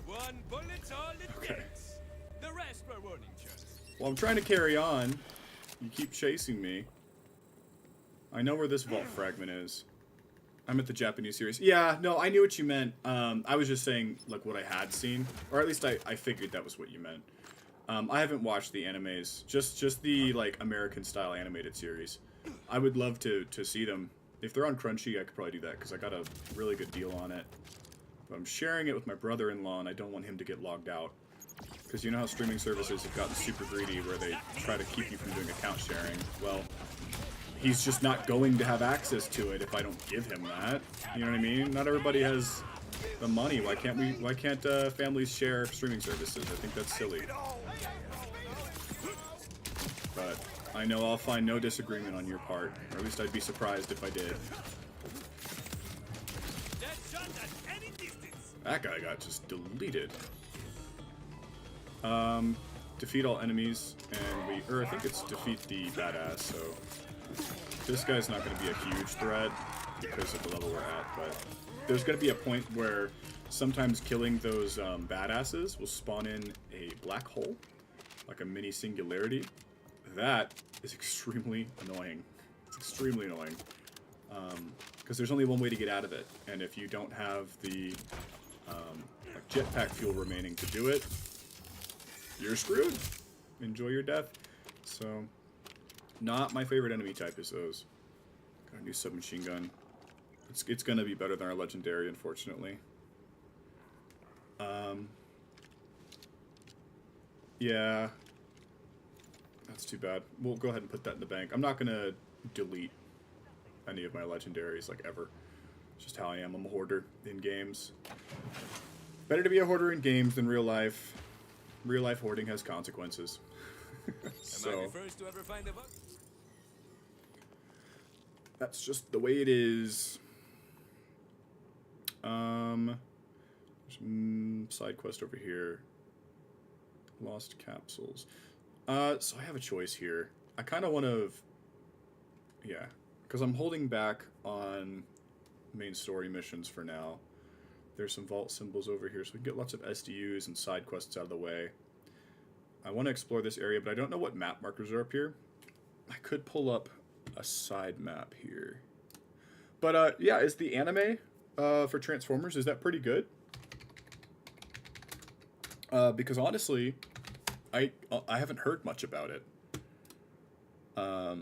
S9: One bullet's all it takes. The rest were warning shots.
S1: Well, I'm trying to carry on. You keep chasing me. I know where this vault fragment is. I'm at the Japanese series. Yeah, no, I knew what you meant. I was just saying, like, what I had seen. Or at least I figured that was what you meant. I haven't watched the animes. Just the, like, American-style animated series. I would love to see them. If they're on Crunchy, I could probably do that, because I got a really good deal on it. But I'm sharing it with my brother-in-law, and I don't want him to get logged out. Because you know how streaming services have gotten super greedy, where they try to keep you from doing account sharing. Well, he's just not going to have access to it if I don't give him that. You know what I mean? Not everybody has the money. Why can't families share streaming services? I think that's silly. But I know I'll find no disagreement on your part, or at least I'd be surprised if I did. That guy got just deleted. Defeat all enemies, and I think it's defeat the badass, so this guy's not going to be a huge threat because of the level we're at, but there's going to be a point where sometimes killing those badasses will spawn in a black hole, like a mini singularity. That is extremely annoying. It's extremely annoying. Because there's only one way to get out of it, and if you don't have the like jetpack fuel remaining to do it, you're screwed. Enjoy your death. So, not my favorite enemy type is those. Got a new submachine gun. It's gonna be better than our legendary, unfortunately. Yeah. That's too bad. We'll go ahead and put that in the bank. I'm not gonna delete any of my legendaries, like, ever. It's just how I am. I'm a hoarder in games. Better to be a hoarder in games than real life. Real life hoarding has consequences.
S9: Am I the first to ever find a bug?
S1: That's just the way it is. Side quest over here. Lost capsules. So I have a choice here. I kind of want to... Yeah. Because I'm holding back on main story missions for now. There's some vault symbols over here, so we can get lots of SDUs and side quests out of the way. I want to explore this area, but I don't know what map markers are up here. I could pull up a side map here. But, yeah, is the anime for Transformers, is that pretty good? Because honestly, I haven't heard much about it. Oh,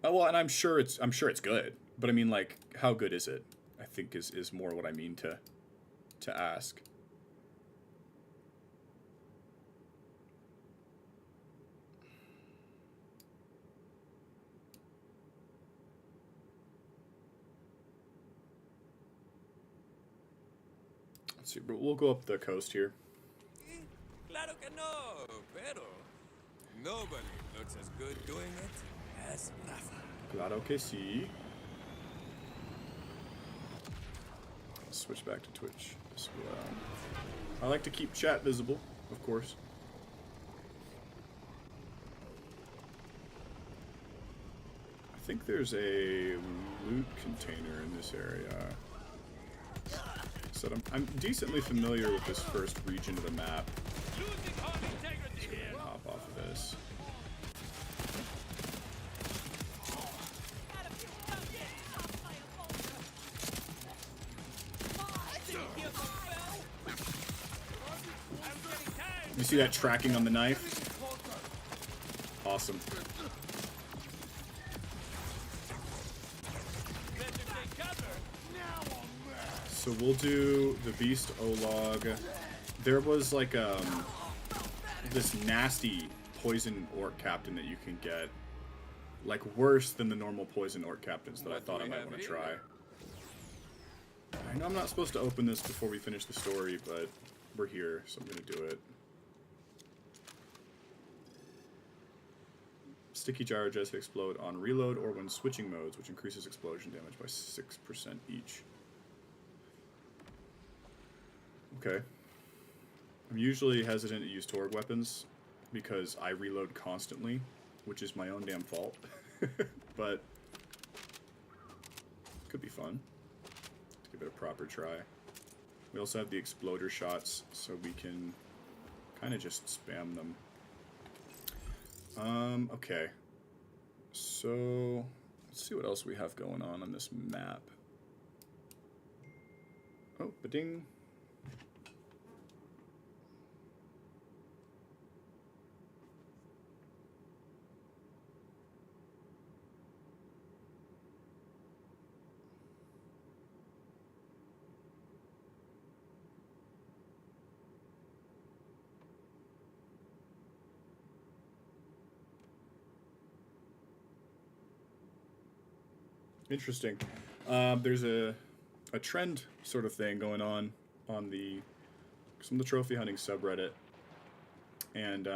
S1: well, and I'm sure it's good, but I mean, like, how good is it? I think is more what I mean to ask. Let's see, but we'll go up the coast here.
S9: Claro que no, pero nobody looks as good doing it as Rafa.
S1: Claro que sí. Switch back to Twitch as well. I like to keep chat visible, of course. I think there's a loot container in this area. So I'm decently familiar with this first region of the map. Let's go ahead and hop off of this. You see that tracking on the knife? Awesome. So we'll do the Beast O-Log. There was like this nasty poison orc captain that you can get. Like worse than the normal poison orc captains that I thought I might want to try. I know I'm not supposed to open this before we finish the story, but we're here, so I'm going to do it. Sticky gyro jets explode on reload or when switching modes, which increases explosion damage by 6% each. Okay. I'm usually hesitant to use Torg weapons because I reload constantly, which is my own damn fault. But could be fun. Let's give it a proper try. We also have the exploder shots, so we can kind of just spam them. Okay. So, let's see what else we have going on this map. Oh, ba-ding. Interesting. There's a trend sort of thing going on some of the trophy hunting subreddit, and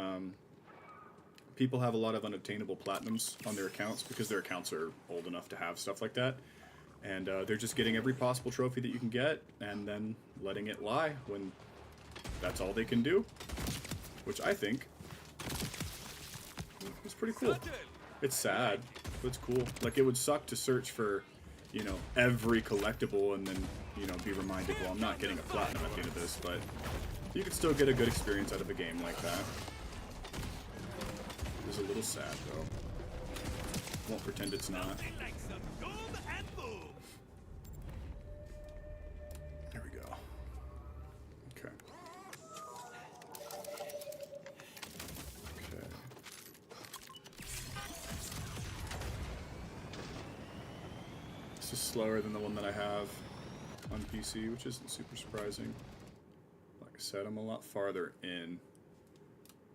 S1: people have a lot of unobtainable platinums on their accounts because their accounts are old enough to have stuff like that, and they're just getting every possible trophy that you can get and then letting it lie when that's all they can do, which I think is pretty cool. It's sad, but it's cool. Like, it would suck to search for, you know, every collectible and then, you know, be reminded, well, I'm not getting a platinum at the end of this, but you could still get a good experience out of a game like that. It's a little sad, though. Won't pretend it's not. There we go. Okay. This is slower than the one that I have on PC, which isn't super surprising. Like I said, I'm a lot farther in.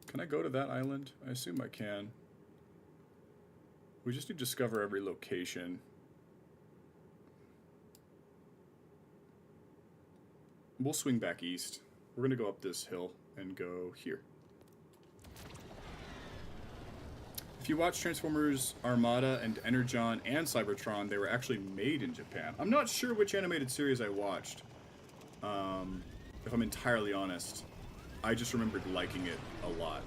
S1: Can I go to that island? I assume I can. We just need to discover every location. We'll swing back east. We're gonna go up this hill and go here. I If you watch Transformers Armada and Energon and Cybertron, they were actually made in Japan. I'm not sure which animated series I watched. If I'm entirely honest. I just remembered liking it a lot.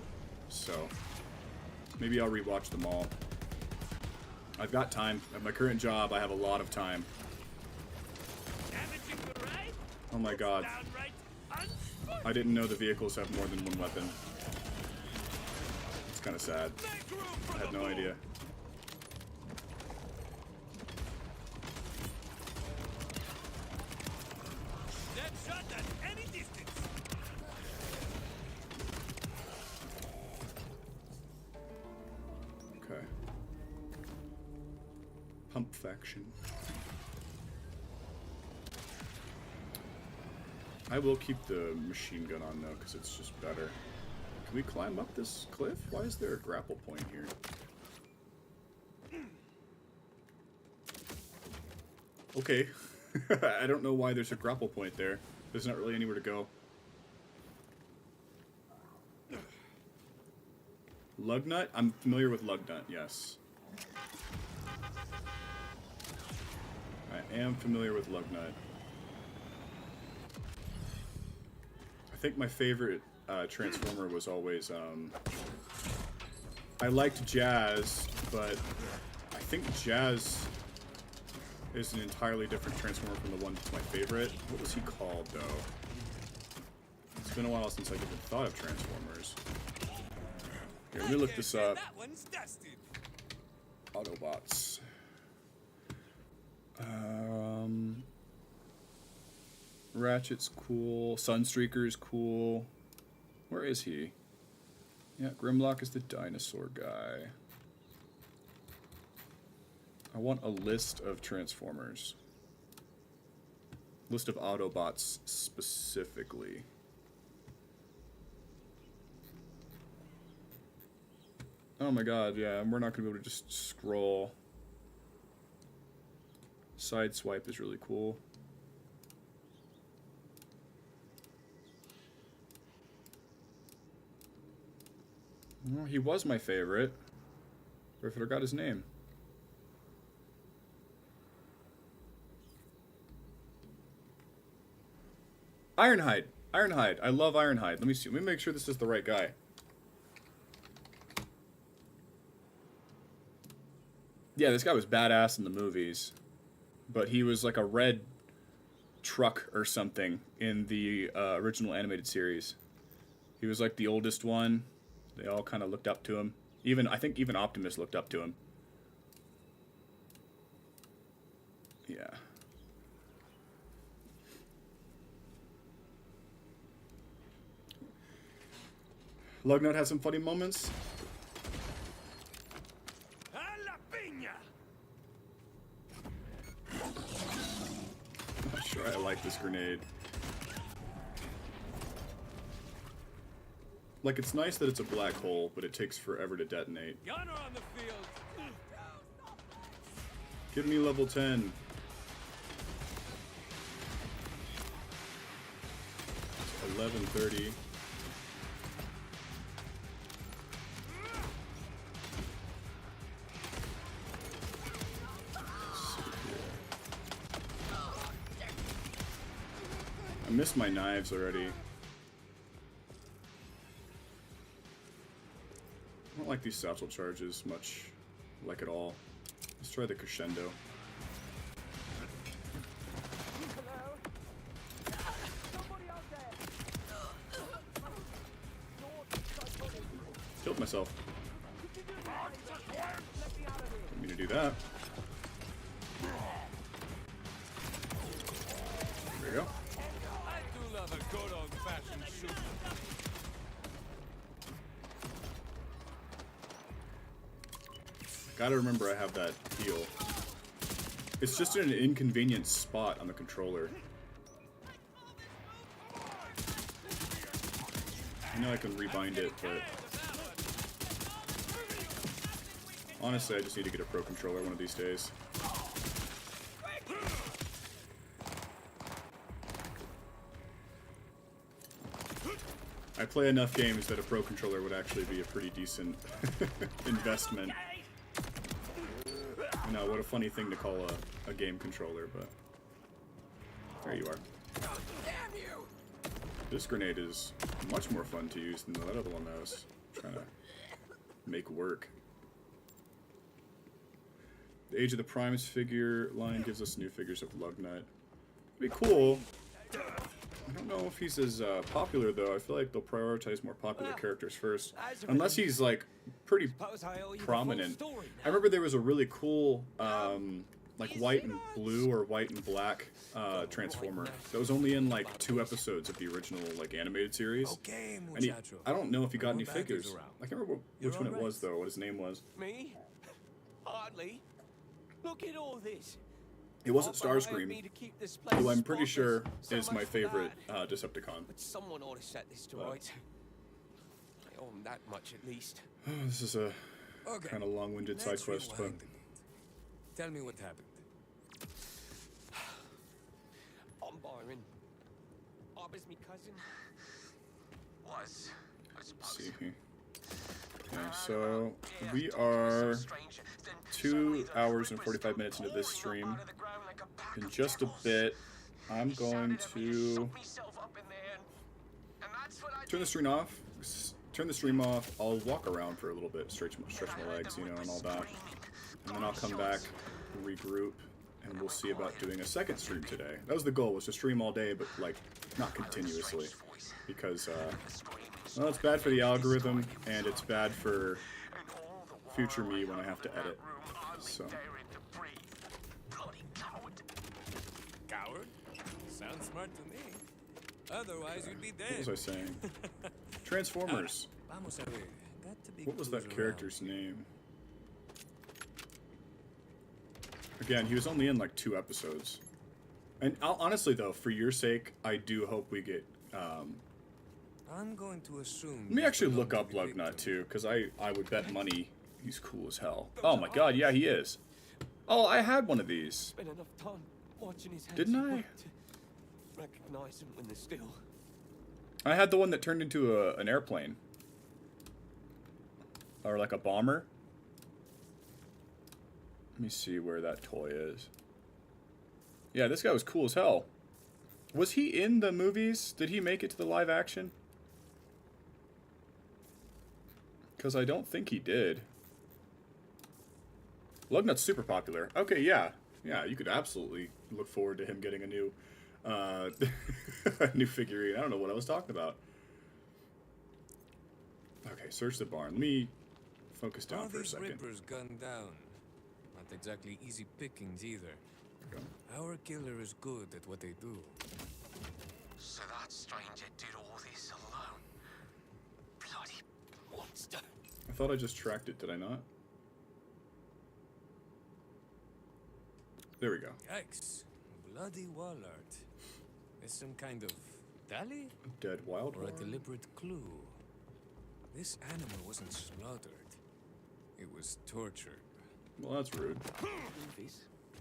S1: So, maybe I'll rewatch them all. I've got time. At my current job, I have a lot of time. Oh my god. I didn't know the vehicles have more than one weapon. It's kind of sad. I had no idea. Okay. Pump faction. I will keep the machine gun on though, because it's just better. Can we climb up this cliff? Why is there a grapple point here? Okay. I don't know why there's a grapple point there. There's not really anywhere to go. Lugnut? I'm familiar with Lugnut, yes. I am familiar with Lugnut. I think my favorite Transformer was always, I liked Jazz, but I think Jazz is an entirely different Transformer from the one that's my favorite. What was he called, though? It's been a while since I even thought of Transformers. Here, let me look this up. Autobots. Ratchet's cool. Sunstreaker's cool. Where is he? Yeah, Grimlock is the dinosaur guy. I want a list of Transformers. List of Autobots specifically. Oh my god, yeah, we're not going to be able to just scroll. Sideswipe is really cool. Well, he was my favorite. But I forgot his name. Ironhide. Ironhide. I love Ironhide. Let me see. Let me make sure this is the right guy. Yeah, this guy was badass in the movies. But he was like a red truck or something in the original animated series. He was like the oldest one. They all kind of looked up to him. I think even Optimus looked up to him. Yeah. Lugnut has some funny moments. I'm not sure I like this grenade. Like, it's nice that it's a black hole, but it takes forever to detonate.
S9: Gunner on the field.
S1: Give me level 10. It's 11:30. I missed my knives already. I don't like these satchel charges much, like at all. Let's try the crescendo. Killed myself. Didn't mean to do that. There we go.
S9: I do love a good old-fashioned shoot.
S1: Gotta remember I have that heal. It's just in an inconvenient spot on the controller. I know I can rebind it, but honestly, I just need to get a pro controller one of these days. I play enough games that a Pro Controller would actually be a pretty decent investment. You know, what a funny thing to call a game controller, but there you are.
S6: Damn you!
S1: This grenade is much more fun to use than that other one that I was trying to make work. The Age of the Primes figure line gives us new figures of Lugnut. It'd be cool. I don't know if he's as popular, though. I feel like they'll prioritize more popular characters first. Unless he's, like, pretty prominent. I remember there was a really cool, like, white and blue or white and black Transformer that was only in, like, 2 episodes of the original, like, animated series. And I don't know if he got any figures. I can't remember which one it was, though, what his name was.
S6: Me? Hardly. Look at all this.
S1: It wasn't Starscream, who I'm pretty sure is my favorite Decepticon.
S6: But someone ought to set this to rights. I owe him that much at least.
S1: This is a kind of long-winded side quest, but
S6: Tell me what happened. I'm Byron. Arbor's me cousin.
S7: Was, I suppose.
S1: see here. Okay, so we are 2 hours and 45 minutes into this stream. In just a bit, I'm going to turn the stream off. I'll walk around for a little bit, stretch my legs, you know, and all that. And then I'll come back, regroup, and we'll see about doing a second stream today. That was the goal, was to stream all day, but, like, not continuously. Because, well, it's bad for the algorithm, and it's bad for future me when I have to edit. So.
S6: Coward? Sounds smart to me. Otherwise, you'd be dead.
S1: What was I saying? Transformers. What was that character's name? Again, he was only in like 2 episodes. And honestly, though, for your sake, I do hope we get.
S6: I'm going to assume.
S1: Let me actually look up Lugnut too, because I would bet money he's cool as hell. Oh my god, yeah, he is. Oh, I had one of these.
S6: Spent enough time watching his
S1: Didn't I?
S6: Recognize him when they're still.
S1: I had the one that turned into an airplane. Or like a bomber. Let me see where that toy is. Yeah, this guy was cool as hell. Was he in the movies? Did he make it to the live action? Because I don't think he did. Lugnut's super popular. Okay, yeah. Yeah, you could absolutely look forward to him getting a new a new figurine. I don't know what I was talking about. Okay, search the barn. Let me focus down for a second.
S6: Rippers gunned down. Not exactly easy pickings either. Our killer is good at what they do.
S7: So that stranger did all this alone. Bloody monster.
S1: I thought I just tracked it, did I not? There we go.
S6: Yikes. Bloody wall art. Is some kind of dally?
S1: Dead wild
S6: Or a
S1: one?
S6: deliberate clue. This animal wasn't slaughtered. It was tortured.
S1: Well, that's rude.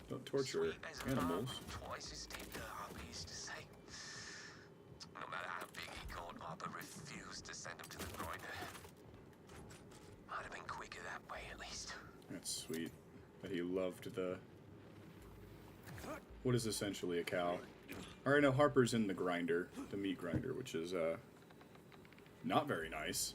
S1: Don't torture animals.
S7: Twice as tender, I'm pleased to say. No matter how big he got, Arbor refused to send him to the grinder. Might have been quicker that way, at least.
S1: That's sweet. That he loved the... What is essentially a cow? Alright, now Harper's in the grinder. The meat grinder, which is, not very nice.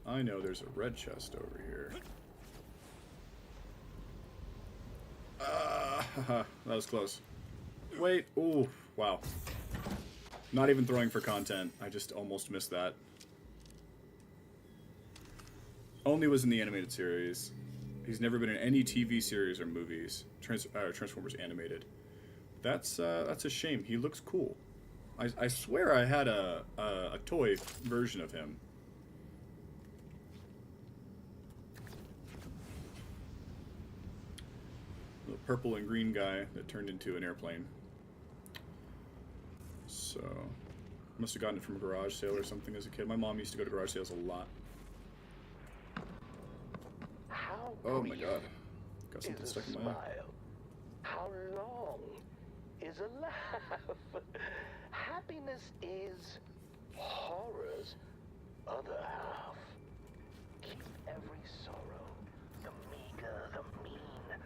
S1: I know there's a red chest over here. That was close. Wait, ooh, wow. Not even throwing for content. I just almost missed that. Only was in the animated series. He's never been in any TV series or movies. Transformers animated. That's a shame. He looks cool. I swear I had a toy version of him. The purple and green guy that turned into an airplane. So, must have gotten it from a garage sale or something as a kid. My mom used to go to garage sales a lot. Oh my god. Got
S14: is
S1: something
S14: a
S1: stuck in my eye.
S14: smile. How long is a laugh? Happiness is horror's other half. Keep every sorrow, the meager, the mean.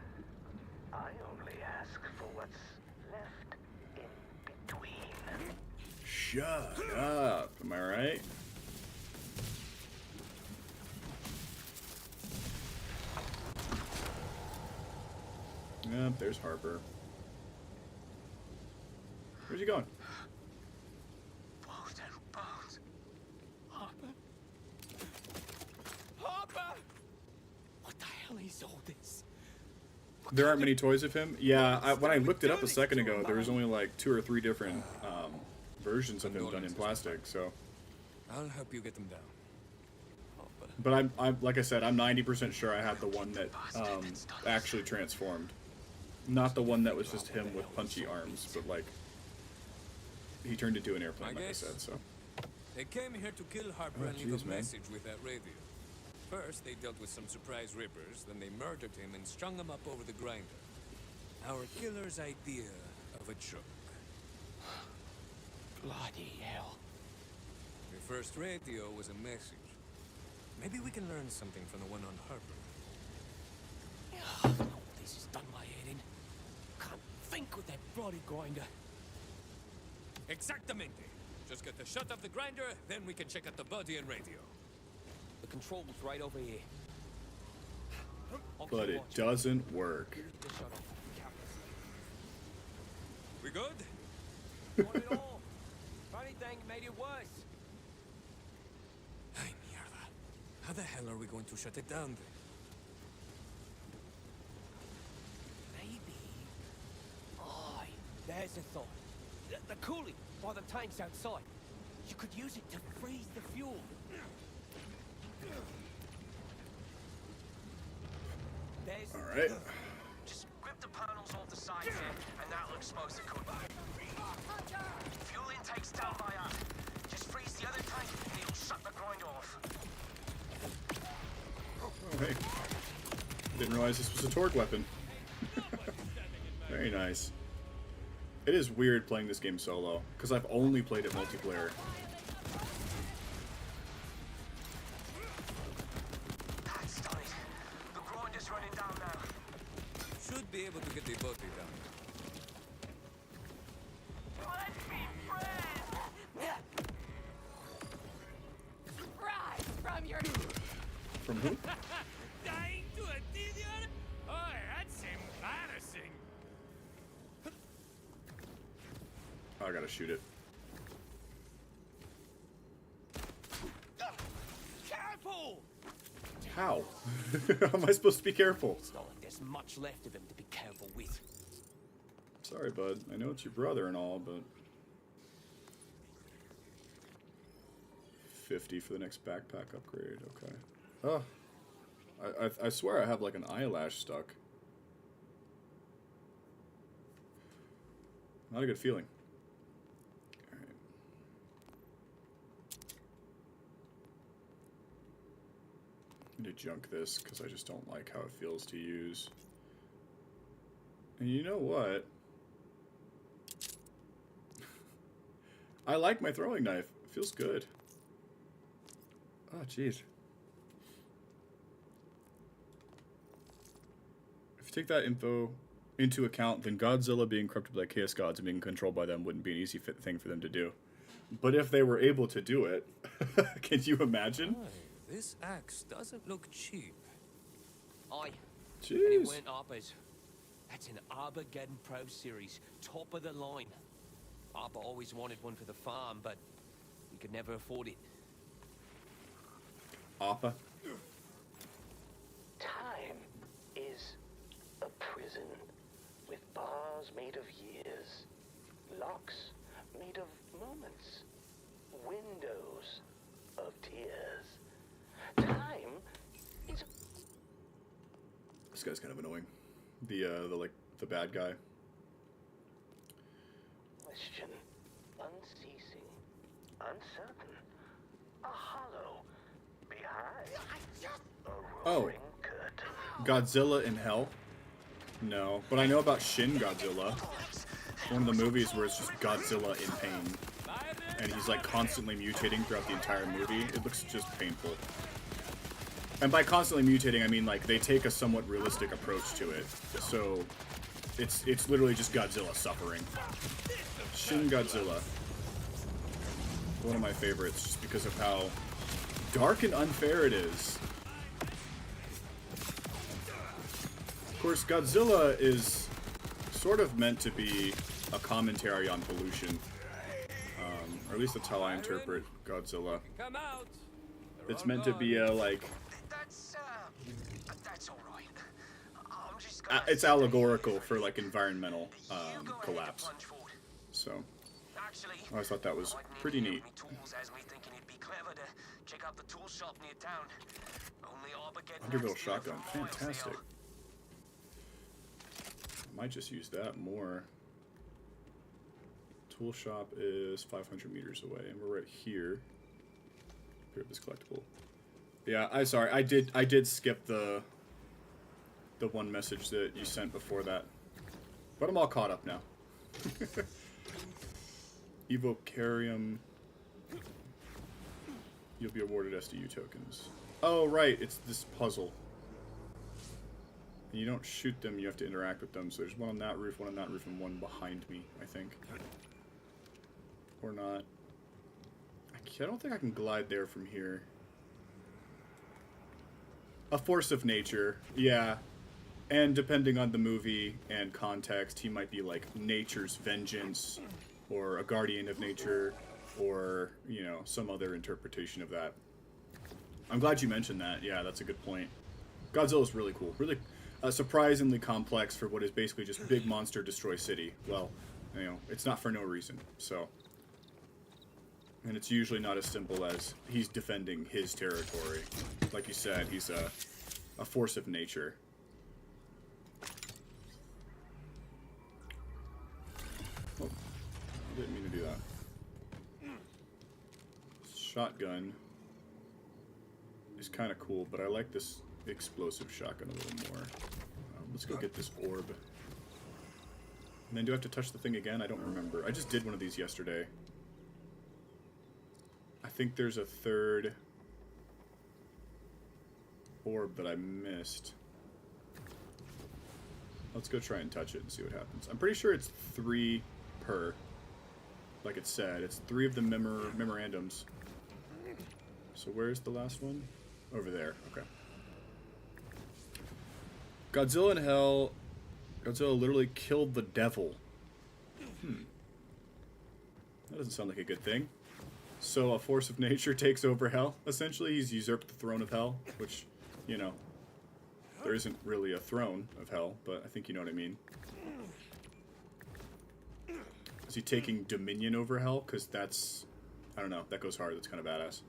S14: I only ask for what's left in between.
S1: Shut up. Am I right? Yep, there's Harper. Where's he going?
S7: Bones.
S6: Harper? Harper! What the hell is all this?
S1: There aren't many toys of him? Yeah, when I looked it up a second ago, there was only like 2 or 3 different versions of him done in plastic, so...
S15: I'll help you get them down.
S1: But I'm like I said, I'm 90% sure I had the one that actually transformed. Not the one that was just him with punchy arms, but like... He turned into an airplane, like I said, so...
S15: They came here to kill Harper and leave a message with that radio. First, they dealt with some surprise rippers, then they murdered him and strung him up over the grinder. Our killer's idea of a joke.
S6: Bloody hell.
S15: The first radio was a message. Maybe we can learn something from the one on Harper.
S6: This has done my head in. Can't think with that bloody grinder.
S15: Exactamente. Just get the shut of the grinder, then we can check out the body and radio.
S6: The control's right over here.
S1: But it doesn't work.
S15: We good?
S6: Not at all. Funny thing made it worse.
S15: Ay, mierda. How the hell are we going to shut it down then?
S6: Maybe. Oh, there's a thought. The cooling by the tanks outside. You could use it to freeze the fuel. There's...
S1: Alright.
S7: Just grip the panels off the sides here, and that'll expose the cooler. Fuel intake's down by half. Just freeze the other tank, and it'll shut the grind off.
S1: Oh, hey. Didn't realize this was a torque weapon. Very nice. It is weird playing this game solo, because I've only played it multiplayer.
S7: That's done it. The grind is running down now.
S15: Should be able to get the body down.
S11: Let's be friends! Surprise from your...
S1: From who?
S5: Dying to a dillion? Oh, that's embarrassing.
S1: Oh, I gotta shoot it.
S6: Careful!
S1: How? How am I supposed to be careful?
S6: It's not like there's much left of him to be careful with.
S1: Sorry, bud. I know it's your brother and all, but... 50 for the next backpack upgrade. Okay. Oh. I swear I have like an eyelash stuck. Not a good feeling. Alright. I'm gonna junk this because I just don't like how it feels to use. And you know what? I like my throwing knife. It feels good. Oh, jeez. If you take that info into account, then Godzilla being corrupted by chaos gods and being controlled by them wouldn't be an easy thing for them to do. But if they were able to do it, can you imagine?
S15: Aye, this axe doesn't look cheap.
S6: Aye.
S1: Jeez.
S6: And it weren't Harper's. That's an Armageddon Pro Series, top of the line. Harper always wanted one for the farm, but he could never afford it.
S1: Appa?
S14: Time is a prison with bars made of years, locks made of moments, windows of tears. Time is
S1: This guy's kind of annoying. The bad guy.
S14: question, unceasing, uncertain, a hollow behind a
S1: Oh.
S14: roaring curtain.
S1: Godzilla in Hell? No, but I know about Shin Godzilla. One of the movies where it's just Godzilla in pain. And he's like constantly mutating throughout the entire movie. It looks just painful. And by constantly mutating, I mean like they take a somewhat realistic approach to it. So it's literally just Godzilla suffering. Shin Godzilla. One of my favorites just because of how dark and unfair it is. Of course, Godzilla is sort of meant to be a commentary on pollution. Or at least that's how I interpret Godzilla. It's meant to be a, like...
S7: That's alright.
S1: It's allegorical for, like, environmental collapse. So, I always thought that was pretty neat. Underbill shotgun, fantastic. I might just use that more. Tool shop is 500 meters away, and we're right here. Here, this collectible. Yeah, I'm sorry. I did skip the one message that you sent before that, but I'm all caught up now. Evocarium. You'll be awarded SDU tokens. Oh right, it's this puzzle. And you don't shoot them, you have to interact with them. So there's one on that roof, one on that roof, and one behind me, I think. Or not. I don't think I can glide there from here. A force of nature, yeah. And depending on the movie and context, he might be like nature's vengeance, or a guardian of nature, or, you know, some other interpretation of that. I'm glad you mentioned that. Yeah, that's a good point. Godzilla's really cool. Really surprisingly complex for what is basically just big monster destroy city. Well, you know, it's not for no reason, so... And it's usually not as simple as he's defending his territory. Like you said, he's a force of nature. Oh, I didn't mean to do that. Shotgun is kind of cool, but I like this explosive shotgun a little more. Let's go get this orb. And then do I have to touch the thing again? I don't remember. I just did one of these yesterday. I think there's a third orb that I missed. Let's go try and touch it and see what happens. I'm pretty sure it's 3 per. Like it said. It's 3 of the memorandums. So where's the last one? Over there. Okay. Godzilla in Hell. Godzilla literally killed the devil. That doesn't sound like a good thing. So a force of nature takes over hell. Essentially, he's usurped the throne of hell, which, you know, there isn't really a throne of hell, but I think you know what I mean. Is he taking dominion over hell? Because that's, I don't know, that goes hard. That's kind of badass.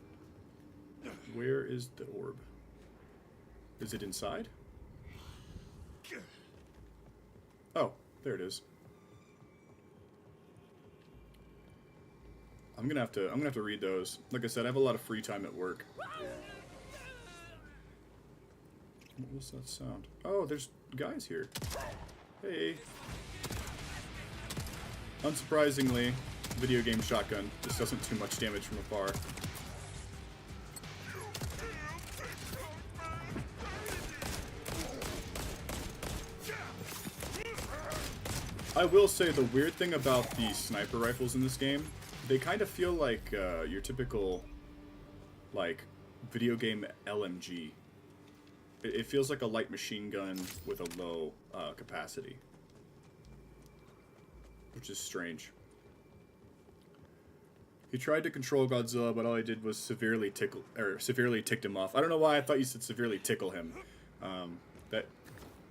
S1: Where is the orb? Is it inside? Oh, there it is. I'm gonna have to read those. Like I said, I have a lot of free time at work. What was that sound? Oh, there's guys here. Hey. Unsurprisingly, video game shotgun just doesn't do much damage from afar. I will say the weird thing about the sniper rifles in this game, they kind of feel like your typical, like, video game LMG. It feels like a light machine gun with a low capacity, which is strange. He tried to control Godzilla, but all he did was severely ticked him off. I don't know why I thought you said severely tickle him. That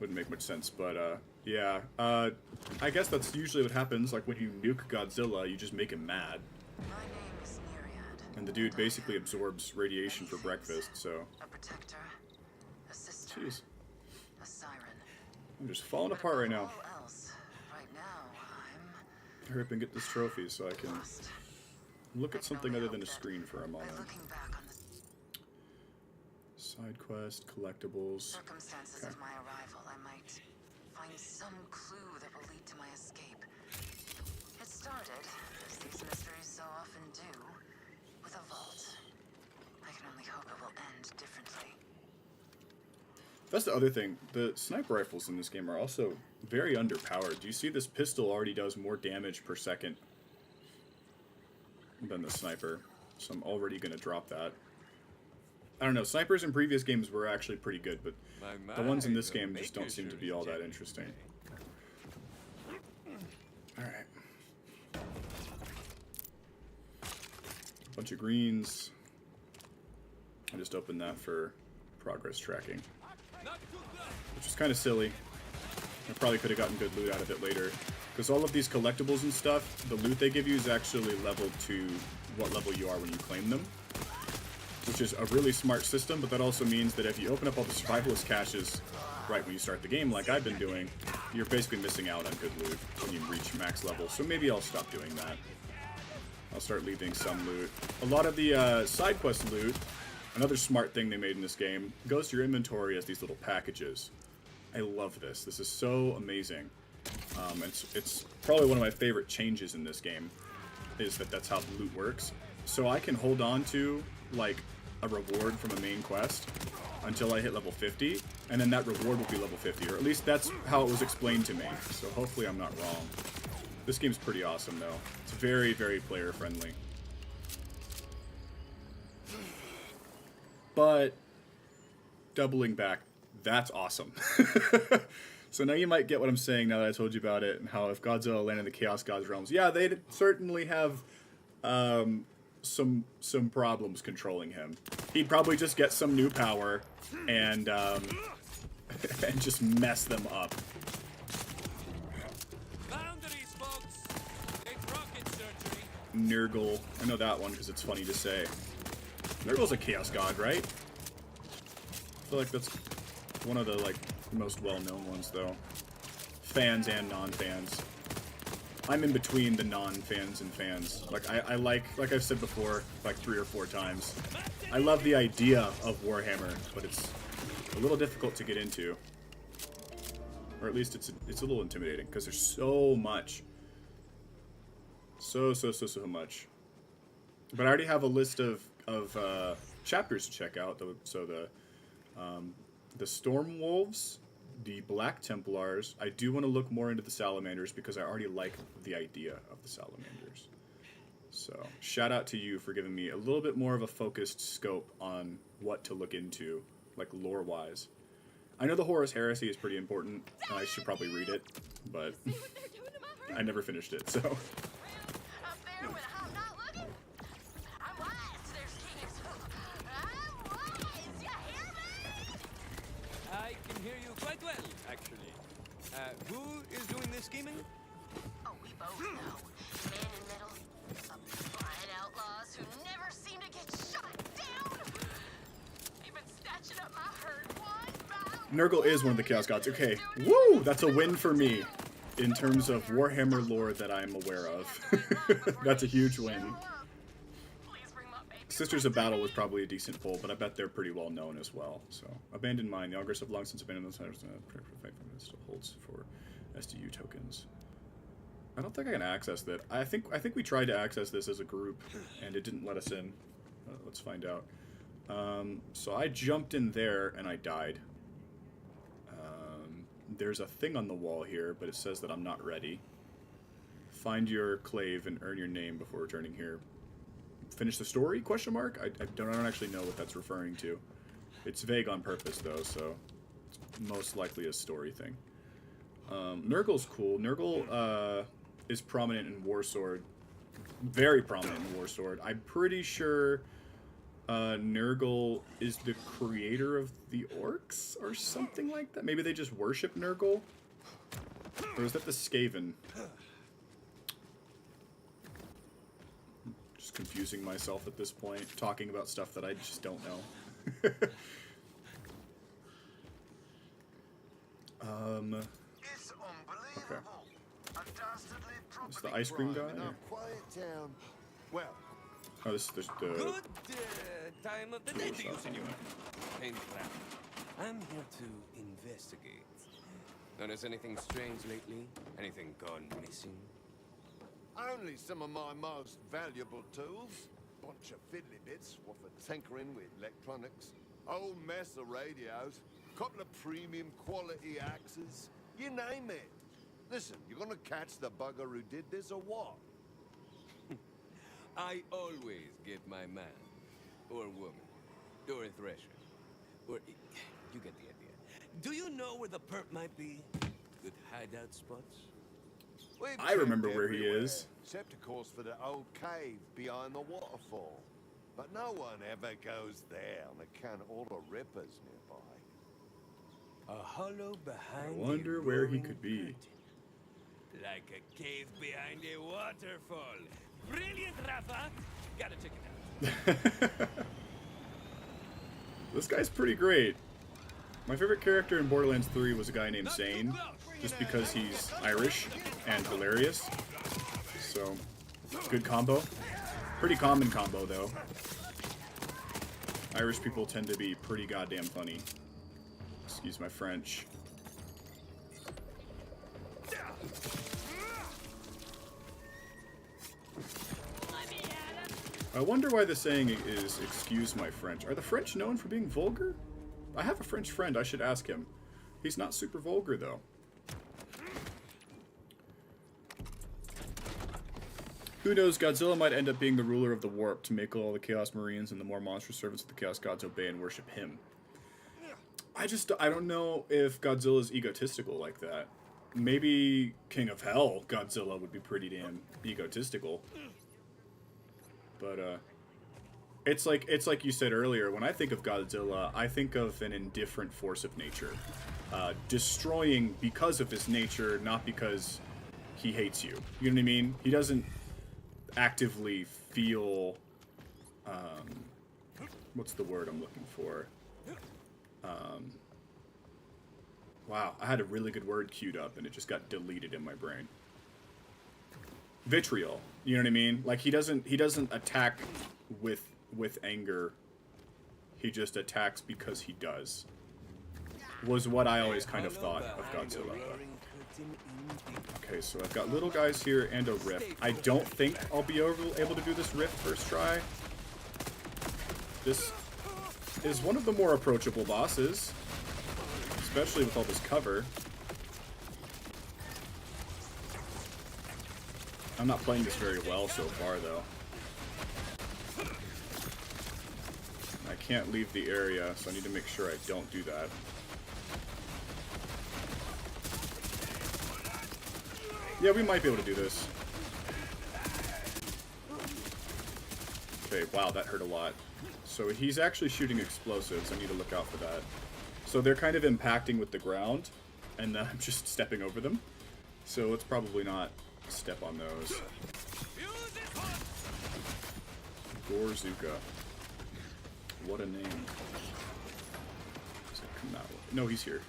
S1: wouldn't make much sense, but yeah. I guess that's usually what happens. Like when you nuke Godzilla, you just make him mad. And the dude basically absorbs radiation for breakfast, so.
S13: A protector, a sister,
S1: jeez.
S13: a siren.
S1: I'm just falling apart right now.
S13: Right now,
S1: Hurry up and get this trophy so I can look at something other than a screen for a moment. Side quest, collectibles.
S13: Circumstances
S1: Okay.
S13: of my arrival, I might find find some clue that will lead to my escape. It started, as these mysteries so often do, with a vault. I can only hope it will end differently.
S1: That's the other thing. The sniper rifles in this game are also very underpowered. Do you see this pistol already does more damage per second than the sniper? So I'm already going to drop that. I don't know. Snipers in previous games were actually pretty good, but the ones in this game just don't seem to be all that interesting. Alright. Bunch of greens. I just opened that for progress tracking, which is kind of silly. I probably could have gotten good loot out of it later, because all of these collectibles and stuff, the loot they give you is actually leveled to what level you are when you claim them, which is a really smart system. But that also means that if you open up all the survivalist caches right when you start the game, like I've been doing, you're basically missing out on good loot when you reach max level. So maybe I'll stop doing that. I'll start leaving some loot. A lot of the side quest loot, another smart thing they made in this game, goes to your inventory as these little packages. I love this. This is so amazing. It's probably one of my favorite changes in this game, is that that's how the loot works. So I can hold on to, like, a reward from a main quest until I hit level 50, and then that reward will be level 50, or at least that's how it was explained to me. So hopefully I'm not wrong. This game's pretty awesome, though. It's very, very player-friendly. But, doubling back, that's awesome. So now you might get what I'm saying now that I told you about it, and how if Godzilla landed in the Chaos Gods realms, yeah, they'd certainly have some problems controlling him. He'd probably just get some new power and and just mess them up.
S15: Boundaries, folks. It's rocket surgery.
S1: Nurgle, I know that one because it's funny to say. Nurgle's a Chaos God, right? I feel like that's one of the most well-known ones, though. Fans and non-fans. I'm in between the non-fans and fans. Like like I've said before, like 3 or 4 times, I love the idea of Warhammer, but it's a little difficult to get into. Or at least it's a little intimidating because there's so much. So much. But I already have a list of chapters to check out. So the Storm Wolves, the Black Templars. I do want to look more into the Salamanders because I already like the idea of the Salamanders. So shout out to you for giving me a little bit more of a focused scope on what to look into, like lore-wise. I know the Horus Heresy is pretty important, and I should probably read it, but I never finished it, so...
S15: I can hear you quite well, actually. Who is doing this scheming?
S13: Oh, we both know. Man in the middle. Blind outlaws who never seem to get shot down. They've been snatching up my herd one by one.
S1: Nurgle is one of the Chaos Gods. Okay. Woo! That's a win for me in terms of Warhammer lore that I'm aware of. That's a huge win. Sisters of Battle was probably a decent pull, but I bet they're pretty well known as well. So, Abandoned Mine. The Augurs have long since abandoned those centers. Still holds for SDU tokens. I don't think I can access that. I think we tried to access this as a group, and it didn't let us in. Let's find out. So I jumped in there and I died. There's a thing on the wall here, but it says that I'm not ready. Find your clave and earn your name before returning here. Finish the story? Question mark? I don't actually know what that's referring to. It's vague on purpose, though, so it's most likely a story thing. Nurgle's cool. Nurgle is prominent in Warsword. Very prominent in Warsword. I'm pretty sure Nurgle is the creator of the orcs or something like that. Maybe they just worship Nurgle? Or is that the Skaven? Just confusing myself at this point, talking about stuff that I just don't know. Okay. Is the ice cream guy?
S3: Well,
S1: oh, this is the
S15: Good time of the day to use anyone. I'm here to investigate. Notice anything strange lately? Anything gone missing?
S16: Only some of my most valuable tools. Bunch of fiddly bits, what for tinkering with electronics. Old mess of radios. Couple of premium quality axes. You name it. Listen, you gonna catch the bugger who did this or what?
S15: I always get my man. Or woman. Or a thresher. Or... you get the idea. Do you know where the perp might be? Good hideout spots?
S16: We've
S1: I remember
S16: checked
S1: where he
S16: everywhere,
S1: is.
S16: Except, of course, for the old cave behind the waterfall. But no one ever goes there on account of all the rippers nearby.
S15: A hollow behind
S1: I wonder
S15: a
S1: where he
S15: roaring
S1: could be.
S15: curtain. Like a cave behind a waterfall. Brilliant, Rafa! Gotta check it out.
S1: This guy's pretty great. My favorite character in Borderlands 3 was a guy named Zane, just because he's Irish and hilarious. So, good combo. Pretty common combo, though. Irish people tend to be pretty goddamn funny. Excuse my French. I wonder why the saying is, excuse my French. Are the French known for being vulgar? I have a French friend, I should ask him. He's not super vulgar, though. Who knows, Godzilla might end up being the ruler of the warp to make all the Chaos Marines and the more monstrous servants of the Chaos Gods obey and worship him. I don't know if Godzilla's egotistical like that. Maybe King of Hell Godzilla would be pretty damn egotistical. But, it's like you said earlier, when I think of Godzilla, I think of an indifferent force of nature. Destroying because of his nature, not because he hates you. You know what I mean? He doesn't actively feel, what's the word I'm looking for? Wow, I had a really good word queued up and it just got deleted in my brain. Vitriol. You know what I mean? Like he doesn't attack with anger. He just attacks because he does. Was what I always kind of thought of Godzilla. Okay, so I've got little guys here and a rift. I don't think I'll be able to do this rift first try. This is one of the more approachable bosses, especially with all this cover. I'm not playing this very well so far, though. I can't leave the area, so I need to make sure I don't do that. Yeah, we might be able to do this. Okay, wow, that hurt a lot. So he's actually shooting explosives. I need to look out for that. So they're kind of impacting with the ground, and I'm just stepping over them. So let's probably not step on those. Gorzuka. What a name. Does it come that way? No, he's here.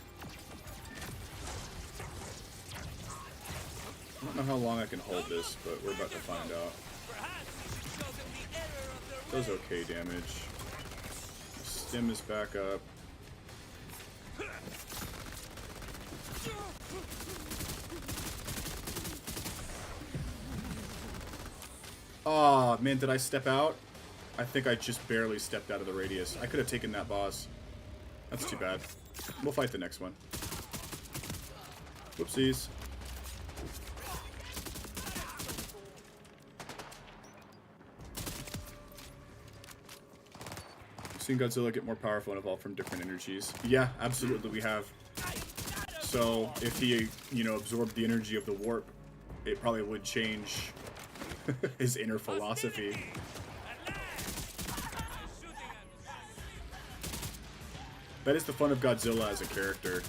S1: I don't know how long I can hold this, but we're about to find out. Does okay damage. Stim is back up. Oh, man, did I step out? I think I just barely stepped out of the radius. I could have taken that boss. That's too bad. We'll fight the next one. Whoopsies. Seen Godzilla get more powerful and evolve from different energies. Yeah, absolutely we have. So if he, you know, absorbed the energy of the warp, it probably would change his inner philosophy. That is the fun of Godzilla as a character.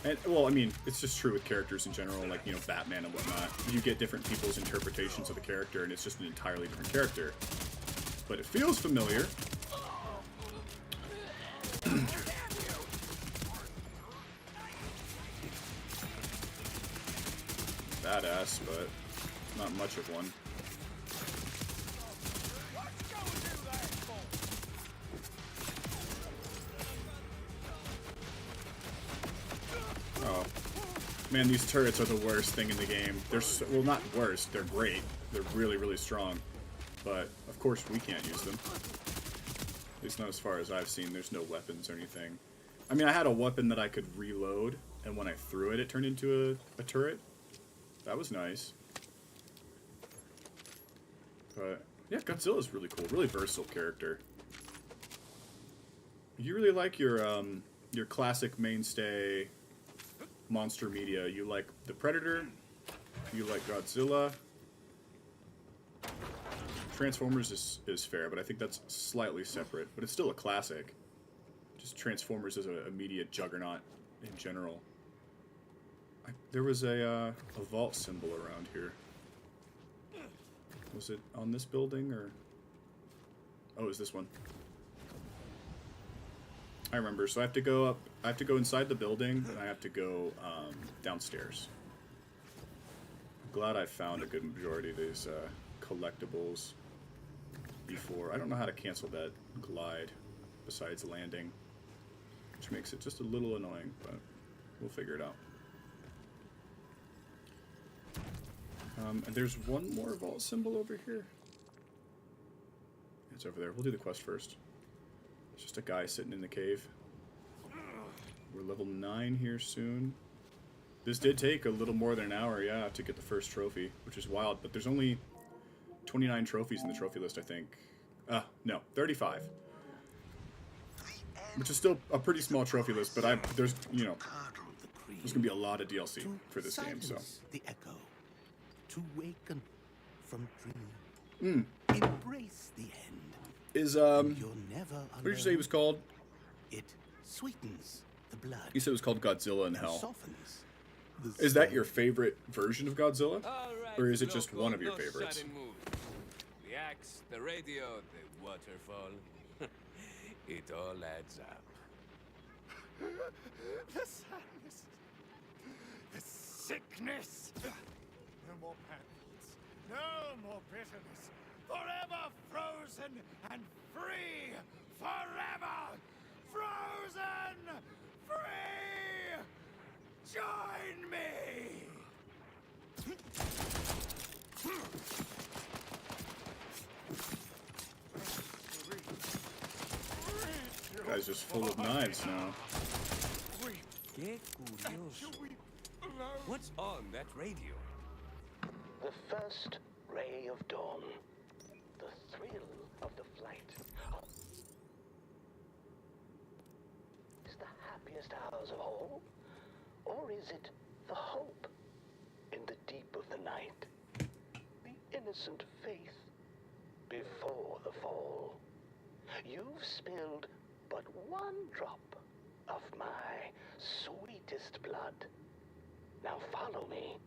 S1: And, well, I mean, it's just true with characters in general, like, you know, Batman and whatnot. You get different people's interpretations of the character, and it's just an entirely different character. But it feels familiar. Badass, but not much of one. Oh. Man, these turrets are the worst thing in the game. They're so, well, not worst. They're great. They're really, really strong. But of course, we can't use them. At least not as far as I've seen. There's no weapons or anything. I mean, I had a weapon that I could reload, and when I threw it, it turned into a turret. That was nice. But yeah, Godzilla's really cool. Really versatile character. You really like your classic mainstay monster media. You like the Predator. You like Godzilla. Transformers is fair, but I think that's slightly separate. But it's still a classic. Just Transformers as a media juggernaut in general. There was a vault symbol around here. Was it on this building or? Oh, it was this one. I remember. So I have to go up. I have to go inside the building, and I have to go downstairs. I'm glad I found a good majority of these collectibles before. I don't know how to cancel that glide besides landing, which makes it just a little annoying, but we'll figure it out. And there's one more vault symbol over here. It's over there. We'll do the quest first. It's just a guy sitting in the cave. We're level 9 here soon. This did take a little more than an hour, yeah, to get the first trophy, which is wild. But there's only 29 trophies in the trophy list, I think. No, 35. Which is still a pretty small trophy list, but there's, you know, there's gonna be a lot of DLC for this game, so.
S10: The echo, to waken from dream, embrace the end.
S1: Is
S10: You're never
S1: what did you say he was called?
S10: It sweetens the blood.
S1: You said it was called Godzilla in Hell.
S10: Softens
S1: Is that your favorite version of Godzilla, or is it just one of your favorites?
S15: The axe, the radio, the waterfall. It all adds up.
S4: The sadness. The sickness. No more panels. No more bitterness. Forever frozen and free. Forever frozen free. Join me.
S1: Guy's just full of knives now.
S15: Qué curioso. What's on that radio?
S14: The first ray of dawn. The thrill of the flight. Is the happiest hours of all? Or is it the hope in the deep of the night? The innocent faith before the fall. You've spilled but one drop of my sweetest blood. Now follow me,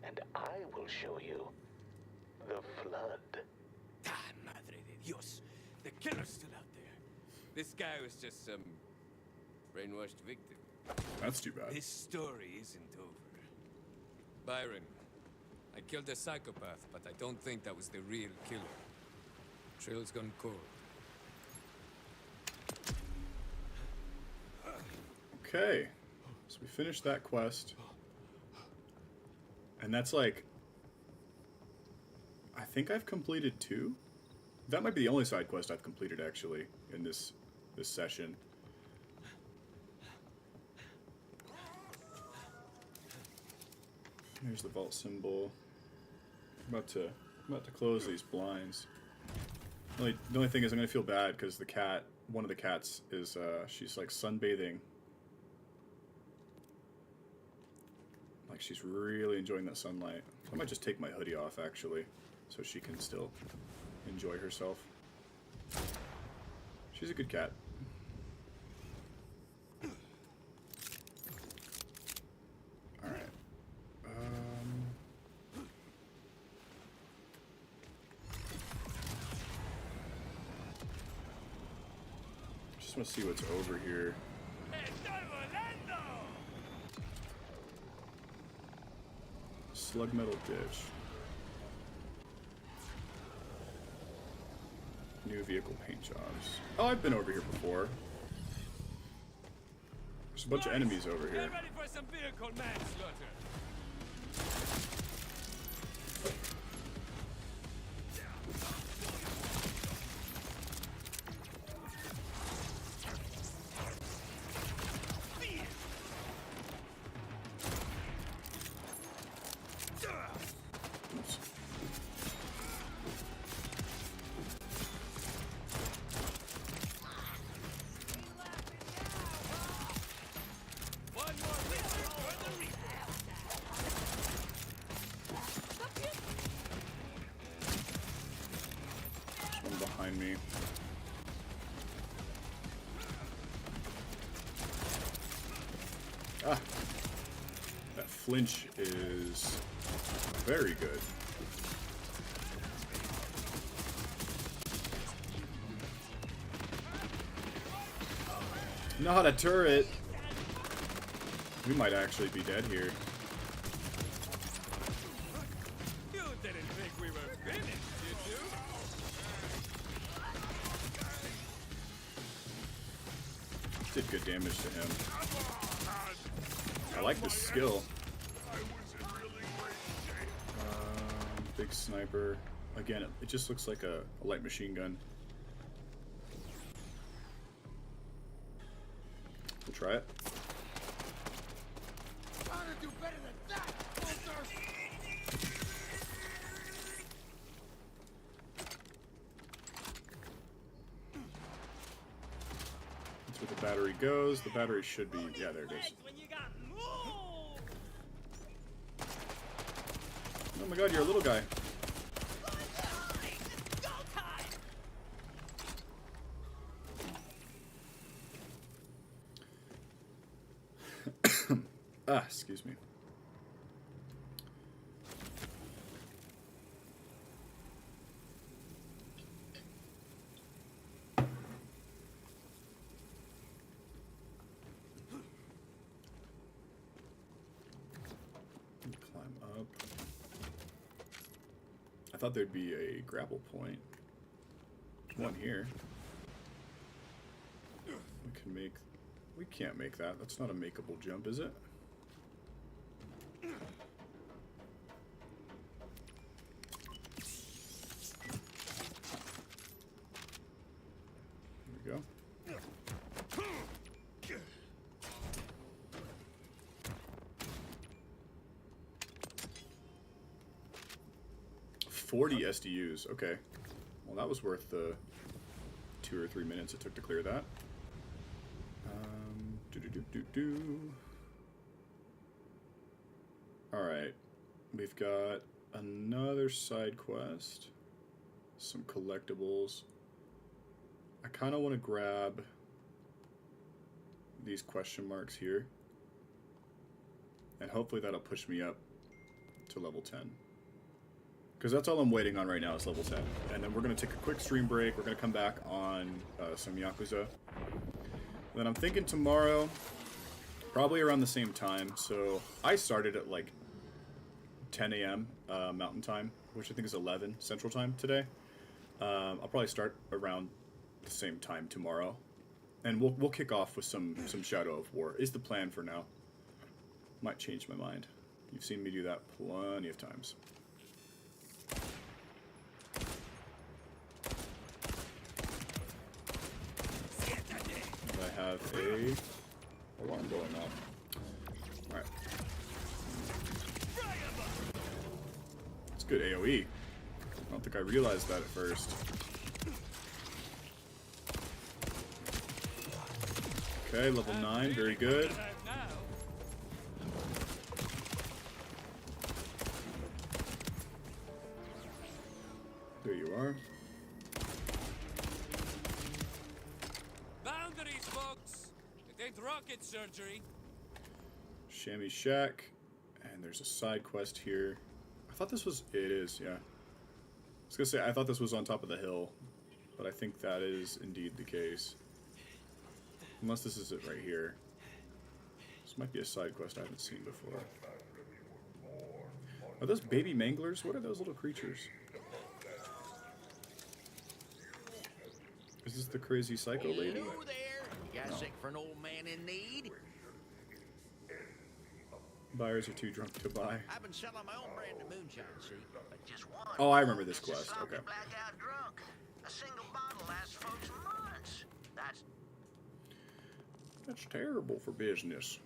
S14: and I will show you the flood.
S15: Ah, madre de Dios. The killer's still out there. This guy was just some brainwashed victim.
S1: That's too bad.
S15: This story isn't over. Byron, I killed a psychopath, but I don't think that was the real killer. Trail's gone cold.
S1: Okay, so we finished that quest, and that's like, I think I've completed 2. That might be the only side quest I've completed actually in this session. Here's the vault symbol. I'm about to close these blinds. The only thing is I'm gonna feel bad because the cat, one of the cats is she's like sunbathing. Like she's really enjoying that sunlight. I might just take my hoodie off actually, so she can still enjoy herself. She's a good cat. Alright. Just want to see what's over here. Slug metal ditch. New vehicle paint jobs. Oh, I've been over here before. There's a bunch of enemies over here.
S15: Get ready for some vehicle manslaughter.
S1: Behind me. Ah, that flinch is very good. Not a turret. We might actually be dead here.
S15: You didn't think we were finished, did you?
S1: Did good damage to him. I like this skill. Big sniper. Again, it just looks like a light machine gun. We'll try it.
S5: Do better than that,
S1: That's where the battery goes. The battery should be... Yeah, there it is. Oh my god, you're a little guy. Ah, excuse me. Climb up. I thought there'd be a grapple point. There's one here. We can make... We can't make that. That's not a makeable jump, is it? There we go. $40 SDUs. Okay. Well, that was worth the 2 or 3 minutes it took to clear that. Alright, we've got another side quest, some collectibles. I kind of want to grab these question marks here, and hopefully that'll push me up to level 10. Because that's all I'm waiting on right now is level 10. And then we're going to take a quick stream break. We're going to come back on some Yakuza. Then I'm thinking tomorrow, probably around the same time. So I started at like 10 a.m. Mountain Time, which I think is 11 Central Time today. I'll probably start around the same time tomorrow, and we'll kick off with some Shadow of War. Is the plan for now. Might change my mind. You've seen me do that plenty of times. I have a alarm going off. Alright. It's good AoE. I don't think I realized that at first. Okay, level 9, very good. There you are.
S15: Boundaries, folks. It ain't rocket surgery.
S1: Chamois Shack, and there's a side quest here. I thought this was... It is, yeah. I was gonna say, I thought this was on top of the hill, but I think that is indeed the case. Unless this is it right here. This might be a side quest I haven't seen before. Are those baby manglers? What are those little creatures? Is this the crazy psycho lady?
S17: Hello there. You guys sick for an old man in need?
S1: Buyers are too drunk to buy.
S17: I've been selling my own brand of moonshine, see? But just one.
S1: Oh, I remember this quest. Okay.
S17: Blackout drunk. A single bottle lasts folks months.
S1: That's terrible for business.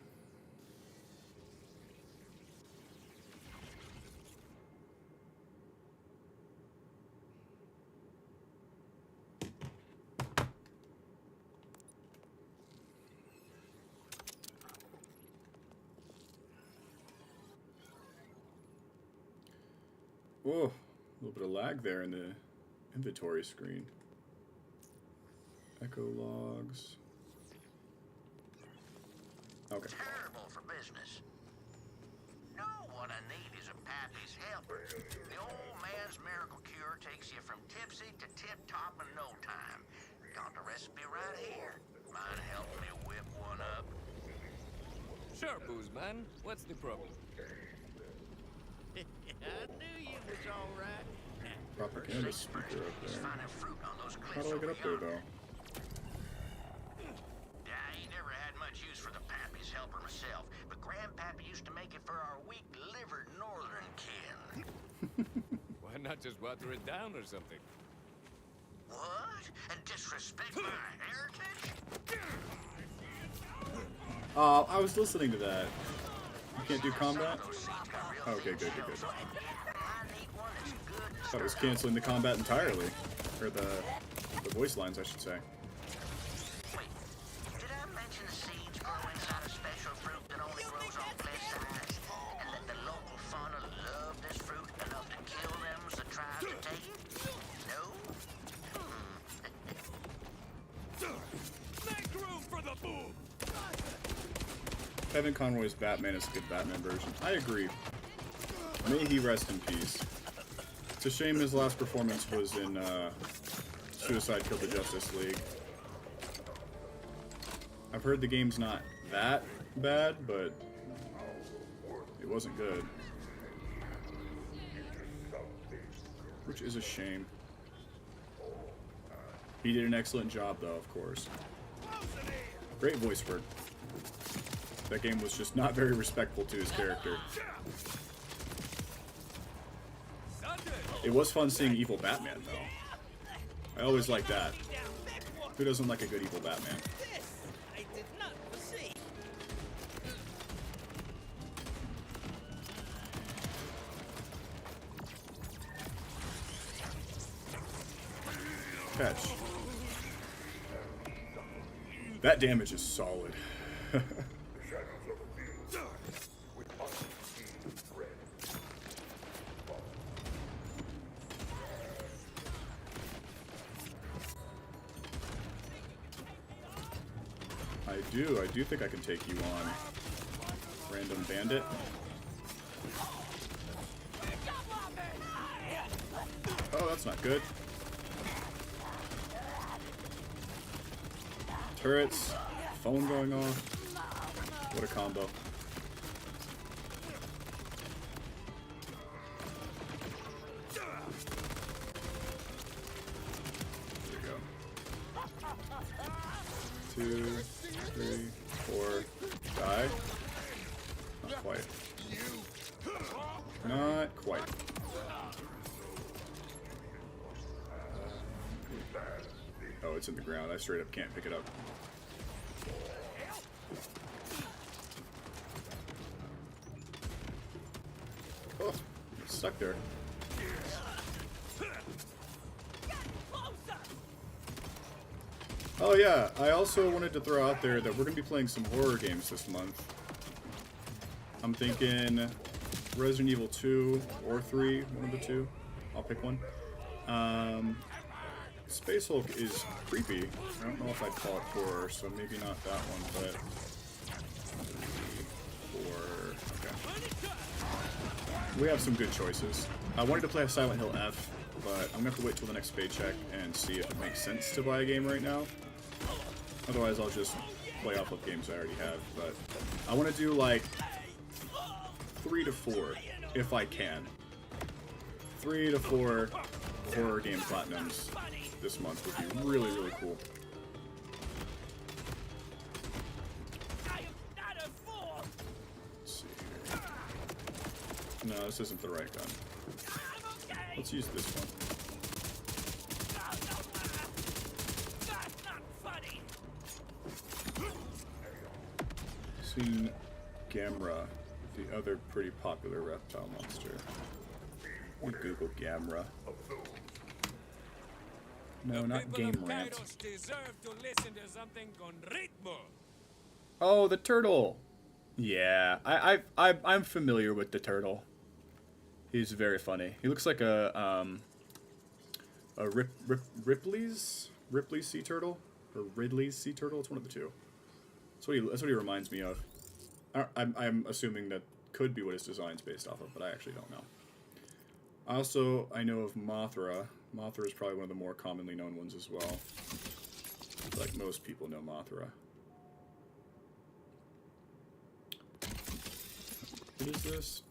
S1: Whoa, a little bit of lag there in the inventory screen. Echo logs. Okay.
S17: Terrible for business. No, what I need is a Pappy's helper. The old man's miracle cure takes you from tipsy to tip-top in no time. Got the recipe right here. Mind helping me whip one up?
S15: Sure, booze man. What's the problem?
S17: I knew you was all right.
S1: Propaganda speaker up there. How do I get up there, though?
S17: I ain't never had much use for the Pappy's helper myself, but Grandpappy used to make it for our weak-livered northern kin.
S15: Why not just water it down or something?
S17: What? And disrespect my heritage?
S1: I was listening to that. You can't do combat? Okay, good. Thought it was canceling the combat entirely. Or the voice lines, I should say.
S17: Wait, did I mention the seeds grow inside a special fruit that only grows on cliff sides? And that the local fauna love this fruit enough to kill them as the tribe to take it? No?
S4: Make room for the boom!
S1: Kevin Conroy's Batman is a good Batman version. I agree. May he rest in peace. It's a shame his last performance was in Suicide Killed the Justice League. I've heard the game's not that bad, but it wasn't good. Which is a shame. He did an excellent job, though, of course. Great voice work. That game was just not very respectful to his character. It was fun seeing evil Batman, though. I always like that. Who doesn't like a good evil Batman?
S6: I did not foresee.
S1: Catch. That damage is solid. I do think I can take you on, random bandit. Oh, that's not good. Turrets, phone going off. What a combo. There we go. 2, 3, 4, die. Not quite. Not quite. Oh, it's in the ground. I straight up can't pick it up. Oh, it's stuck there. Oh yeah, I also wanted to throw out there that we're going to be playing some horror games this month. I'm thinking Resident Evil 2 or 3, one of the two. I'll pick one. Space Hulk is creepy. I don't know if I'd call it horror, so maybe not that one, but... 3, 4... Okay. We have some good choices. I wanted to play Silent Hill F, but I'm going to have to wait till the next paycheck and see if it makes sense to buy a game right now. Otherwise, I'll just play off of games I already have, but I want to do like 3 to 4, if I can. 3 to 4 horror game platinums this month would be really, really cool. Let's see here. No, this isn't the right gun. Let's use this one. Seen Gamera, the other pretty popular reptile monster. We Google Gamera. No, not Game Rant. Oh, the turtle. Yeah, I'm familiar with the turtle. He's very funny. He looks like a Ripley's sea turtle or Ridley's sea turtle. It's one of the two. That's what he reminds me of. I'm assuming that could be what his design's based off of, but I actually don't know. Also, I know of Mothra. Mothra is probably one of the more commonly known ones as well. Like most people know Mothra. What is this?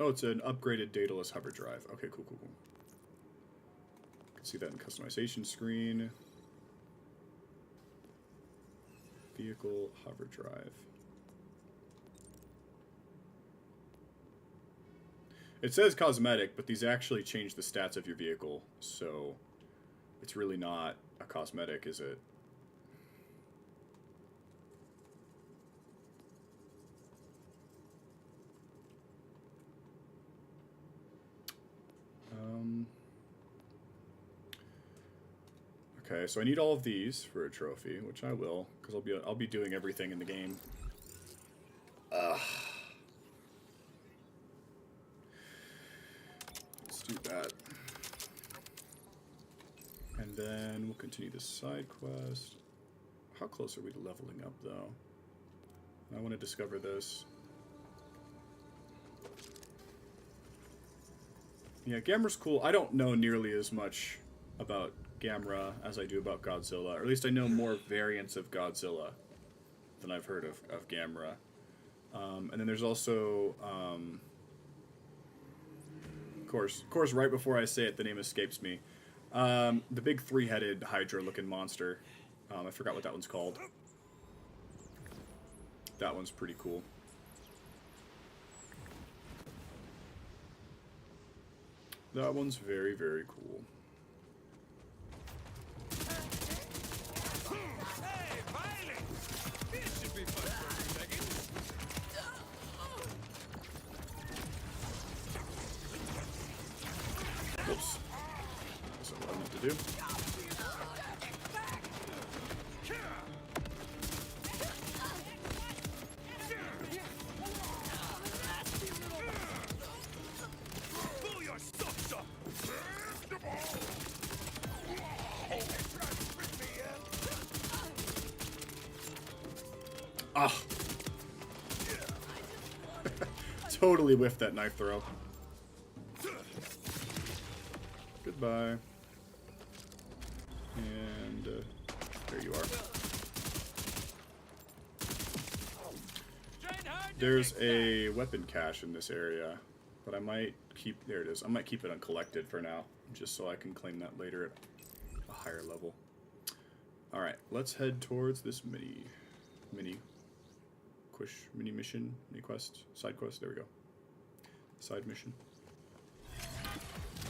S1: Oh, it's an upgraded dataless hover drive. Okay, cool. You can see that in customization screen. Vehicle hover drive. It says cosmetic, but these actually change the stats of your vehicle, so it's really not a cosmetic, is it? Okay, so I need all of these for a trophy, which I will, because I'll be doing everything in the game. Let's do that. And then we'll continue the side quest. How close are we to leveling up, though? I want to discover this. Yeah, Gamera's cool. I don't know nearly as much about Gamera as I do about Godzilla. Or at least I know more variants of Godzilla than I've heard of Gamera. And then there's also... Of course, right before I say it, the name escapes me. The big three-headed Hydra-looking monster. I forgot what that one's called. That one's pretty cool. That one's very, very cool. Oops. That's what I meant to do. Ah! Totally whiffed that knife throw. Goodbye. And there you are. There's a weapon cache in this area, but I might keep... There it is. I might keep it uncollected for now, just so I can claim that later at a higher level. Alright, let's head towards this mini mission, mini quest, side quest. There we go. Side mission.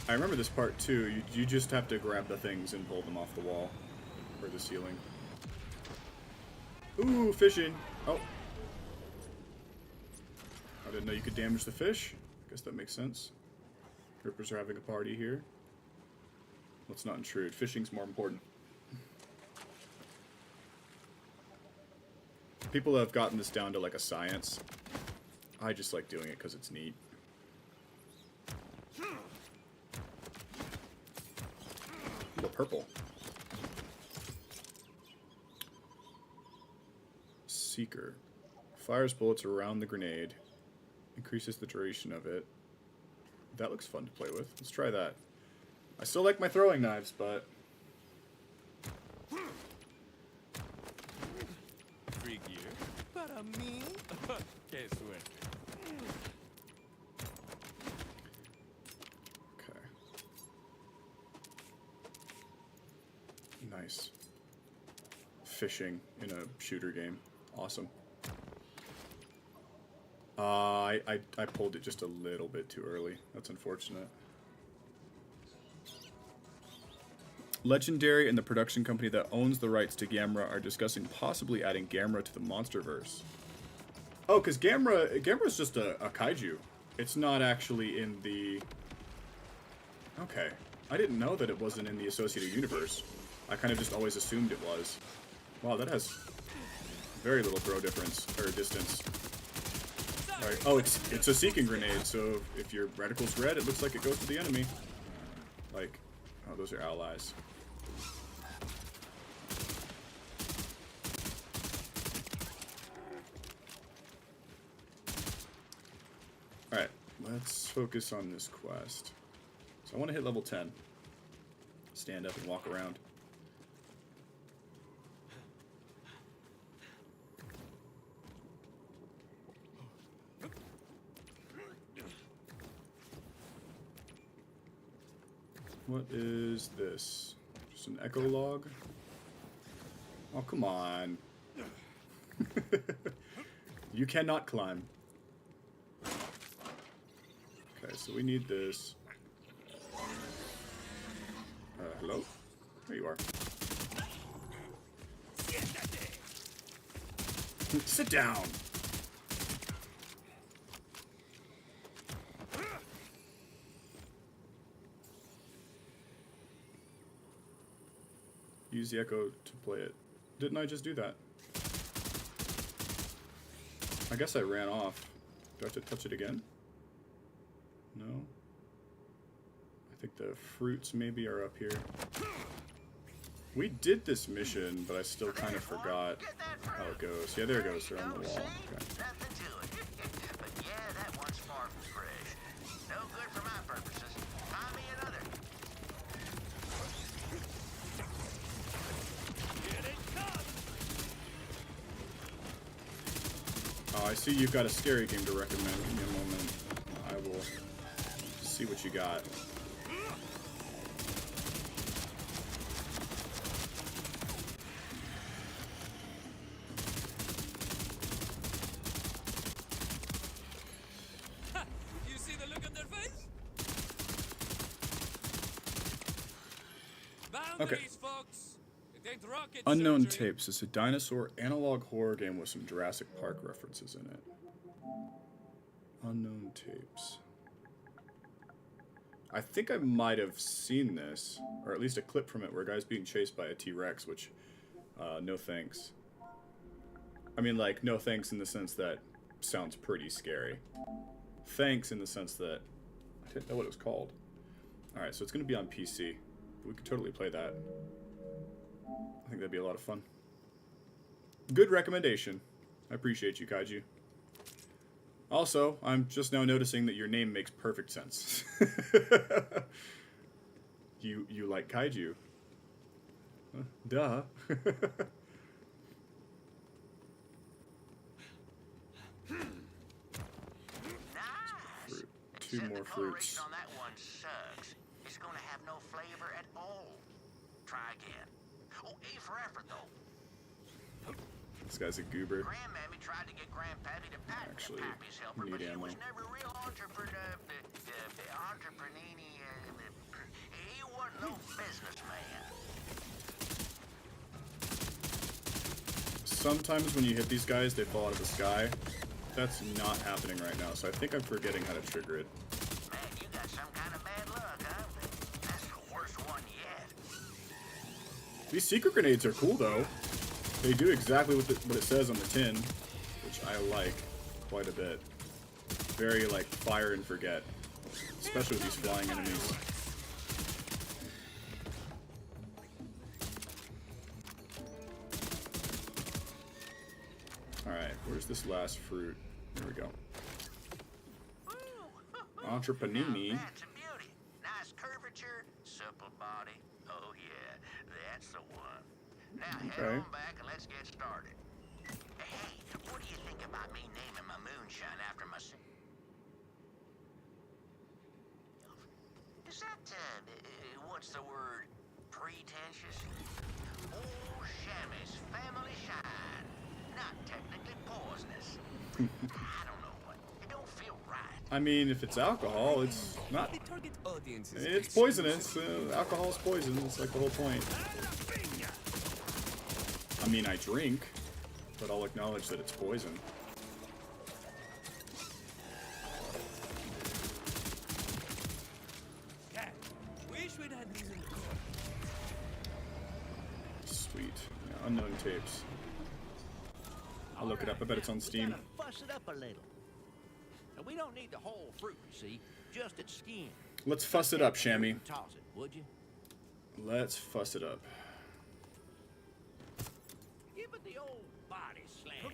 S1: I remember this part too. You just have to grab the things and pull them off the wall or the ceiling. Ooh, fishing. Oh. I didn't know you could damage the fish. Guess that makes sense. Rippers are having a party here. Let's not intrude. Fishing's more important. People have gotten this down to like a science. I just like doing it because it's neat. The purple. Seeker. Fires bullets around the grenade. Increases the duration of it. That looks fun to play with. Let's try that. I still like my throwing knives, but...
S15: Free gear. Para mí. Qué suerte.
S1: Okay. Nice. Fishing in a shooter game. Awesome. I pulled it just a little bit too early. That's unfortunate. Legendary and the production company that owns the rights to Gamera are discussing possibly adding Gamera to the MonsterVerse. Oh, because Gamera's just a kaiju. It's not actually in the... Okay. I didn't know that it wasn't in the associated universe. I kind of just always assumed it was. Wow, that has very little throw difference, or distance. Right. Oh, it's a seeking grenade, so if your reticle's red, it looks like it goes to the enemy. Like, oh, those are allies. Alright, let's focus on this quest. So I want to hit level 10. Stand up and walk around. What is this? Just an echo log? Oh, come on. You cannot climb. Okay, so we need this. Hello? There you are. Sit down! Use the echo to play it. Didn't I just do that? I guess I ran off. Do I have to touch it again? No? I think the fruits maybe are up here. We did this mission, but I still kind of forgot how it goes. Yeah, there it goes. They're on the wall. Okay.
S17: But yeah, that one's far from fresh. No good for my purposes. Find me another.
S1: Oh, I see you've got a scary game to recommend. Give me a moment. I will see what you got.
S15: You see the look on their face?
S1: Okay.
S15: Boundaries, folks. It ain't rocket
S1: Unknown
S15: surgery.
S1: Tapes is a dinosaur analog horror game with some Jurassic Park references in it. Unknown Tapes. I think I might have seen this, or at least a clip from it where a guy's being chased by a T-Rex, which, no thanks. I mean, like, no thanks in the sense that sounds pretty scary. Thanks in the sense that I didn't know what it was called. Alright, so it's going to be on PC. We could totally play that. I think that'd be a lot of fun. Good recommendation. I appreciate you, Kaiju. Also, I'm just now noticing that your name makes perfect sense. You like Kaiju. Huh, duh. Fruit. Two more fruits.
S17: On that one sucks. It's gonna have no flavor at all. Try again. Oh, A for effort though.
S1: This guy's a goober.
S17: Grandmammy tried to get Grandpappy to patent
S1: Actually,
S17: Pappy's helper,
S1: need
S17: but he
S1: ammo.
S17: was never a real entrepreneur. He wasn't no businessman.
S1: Sometimes when you hit these guys, they fall out of the sky. That's not happening right now, so I think I'm forgetting how to trigger it.
S17: Man, you got some kind of bad luck, huh? That's the worst one yet.
S1: These secret grenades are cool, though. They do exactly what it says on the tin, which I like quite a bit. Very, like, fire and forget. Especially with these flying enemies. Alright, where's this last fruit? There we go. Entreprenini.
S17: That's a beauty. Nice curvature, supple body. Oh yeah, that's the one. Now head on back and let's get started. Hey, what do you think about me naming my moonshine after my son? Is that, what's the word? Pretentious? Old Shammy's family shine. Not technically poisonous. I don't know what.
S1: I mean, if it's alcohol, it's not.
S15: The target audience is
S1: It's poisonous. Alcohol's poison. It's like the whole point. I mean, I drink, but I'll acknowledge that it's poison.
S15: Wish we'd had these in the car.
S1: Sweet. Yeah, unknown tapes. I'll look it up. I bet it's on Steam.
S17: Fuss it up a little. Now, we don't need the whole fruit, you see, just its skin.
S1: Let's fuss it up, Shammy.
S17: Toss it, would you?
S1: Let's fuss it up.
S17: Give it the old body slam.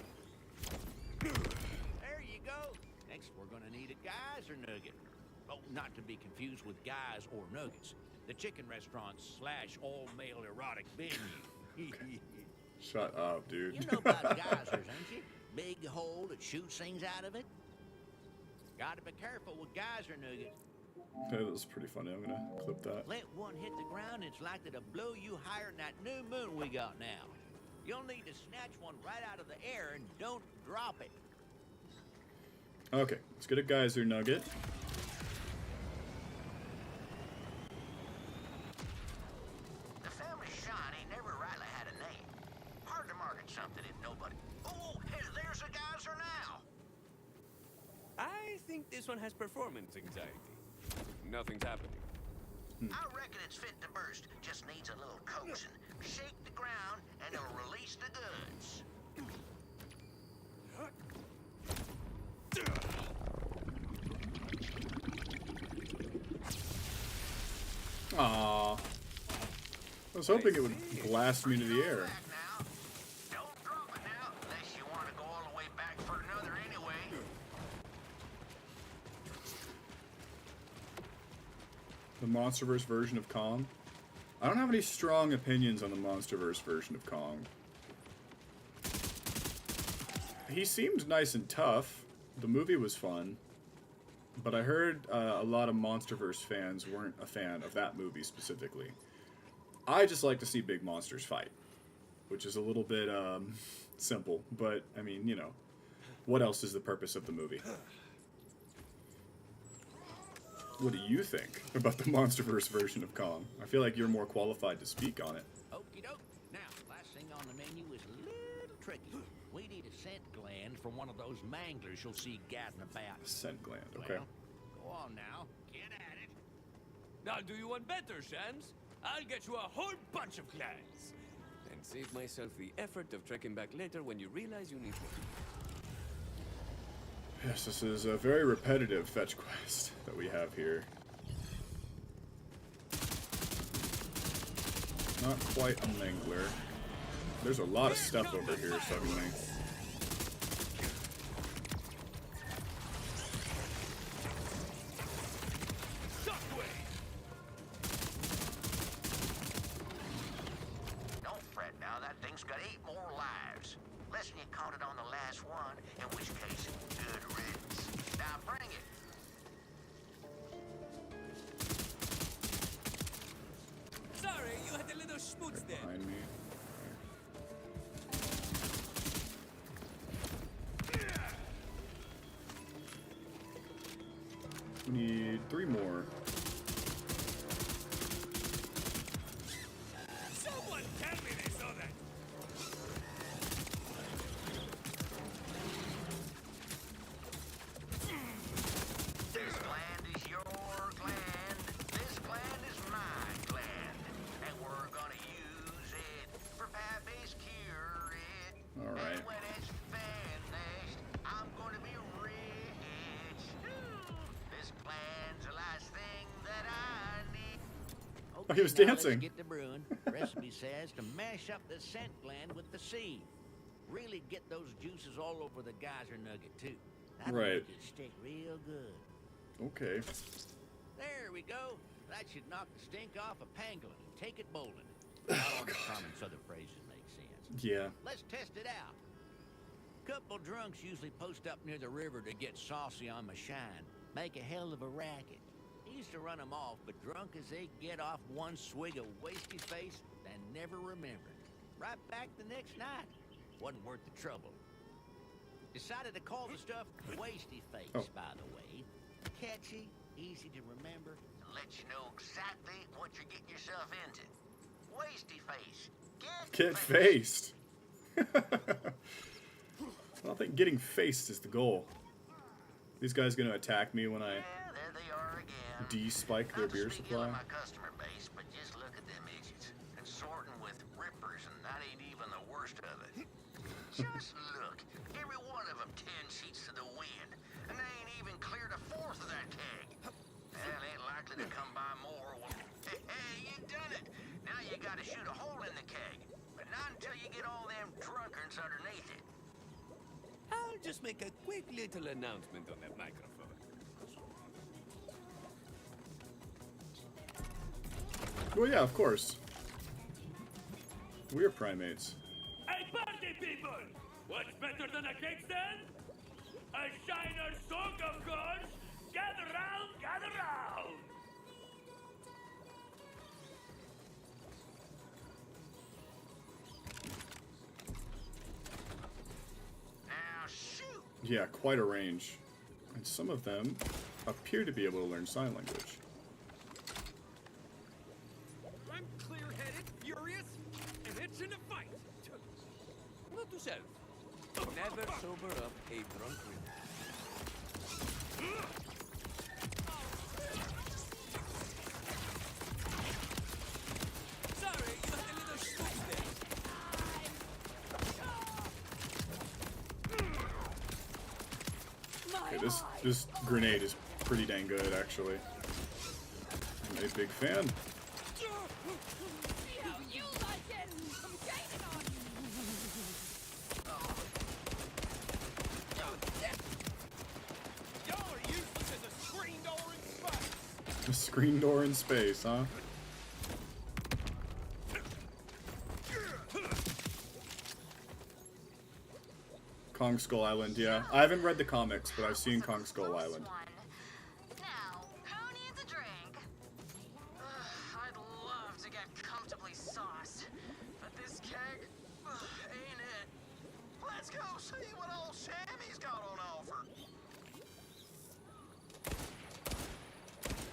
S17: There you go. Next, we're gonna need a geyser nugget. Oh, not to be confused with guys or nuggets. The chicken restaurant / all-male erotic venue.
S1: Shut up, dude.
S17: You know about geysers, ain't you? Big hole that shoots things out of it. Gotta be careful with geyser nuggets.
S1: That was pretty funny. I'm gonna clip that.
S17: Let one hit the ground, it's likely to blow you higher than that new moon we got now. You'll need to snatch one right out of the air and don't drop it.
S1: Okay, let's get a geyser nugget.
S17: The family Shiny never rightly had a name. Hard to market something if nobody. Oh, hey, there's a geyser now.
S15: I think this one has performance anxiety. Nothing's happening.
S17: I reckon it's fit to burst. Just needs a little coaxing. Shake the ground and it'll release the goods.
S1: Aww. I was hoping it would blast me into the air.
S17: Don't drop it now, unless you want to go all the way back for another anyway.
S1: The Monsterverse version of Kong. I don't have any strong opinions on the Monsterverse version of Kong. He seemed nice and tough. The movie was fun. But I heard a lot of Monsterverse fans weren't a fan of that movie specifically. I just like to see big monsters fight. Which is a little bit simple. But, I mean, you know. What else is the purpose of the movie? What do you think about the Monsterverse version of Kong? I feel like you're more qualified to speak on it.
S17: Okie doke. Now, last thing on the menu is a little tricky. We need a scent gland from one of those manglers you'll see gadding about.
S1: Scent gland, okay.
S17: Well, go on now. Get at it.
S15: Now, do you want better, Shams? I'll get you a whole bunch of glands. And save myself the effort of trekking back later when you realize you need one.
S1: Yes, this is a very repetitive fetch quest that we have here. Not quite a mangler. There's a lot of stuff over here suddenly.
S17: Don't fret now, that thing's got 8 more lives. Less than you caught it on the last one, in which case, good riddance. Now bring it.
S15: Sorry, you had a little schmutz there.
S1: Behind me. We need 3 more.
S15: Someone tell me they saw that.
S17: This gland is your gland. This gland is my gland. And we're gonna use it for Pappy's cure it.
S1: Alright.
S17: And when it's finished, I'm gonna be rich. This gland's the last thing that I need.
S1: Oh, he was
S17: now
S1: dancing.
S17: Let's get to brewing. Recipe says to mash up the scent gland with the seed. Really get those juices all over the geyser nugget too. That'll
S1: Right.
S17: make it stick real good.
S1: Okay.
S17: There we go. That should knock the stink off of pangolin and take it bowling. All the common southern phrases make sense.
S1: Yeah.
S17: Let's test it out. Couple drunks usually post up near the river to get saucy on my shine. Make a hell of a racket. Used to run them off, but drunk as they get off one swig of wasty face and never remember. Right back the next night. Wasn't worth the trouble. Decided to call the stuff wasty face, by the way. catchy, easy to remember, and lets you know exactly what you're getting yourself into. Wasty face.
S1: Get faced. I don't think getting faced is the goal. These guys gonna attack me when I
S17: There they are again.
S1: de-spike their beer supply?
S17: My customer base, but just look at them idiots. Consorting with rippers, and that ain't even the worst of it. Just look. Every one of them 10 sheets to the wind, and they ain't even cleared a fourth of that keg. Well, ain't likely to come by more. Well, hey, you done it. Now you gotta shoot a hole in the keg, but not until you get all them drunkards underneath it.
S15: I'll just make a quick little announcement on that microphone.
S1: Well, yeah, of course. We're primates.
S18: Hey, party people! What's better than a cake stand? A Shiner song, of course! Gather round, gather round!
S17: Now shoot!
S1: Yeah, quite a range. And some of them appear to be able to learn sign language.
S15: I'm clear-headed, furious, and itching to fight. Note to self: never sober up a drunk ripper. Sorry, you had a little spook there.
S1: Okay, this grenade is pretty dang good, actually. I'm a big fan. A screen door in space, huh? Kong Skull Island, yeah. I haven't read the comics, but I've seen Kong Skull Island.
S13: Now, who needs a drink? I'd love to get comfortably sauced, but this keg ain't it.
S17: Let's go see what old Sammy's got on offer.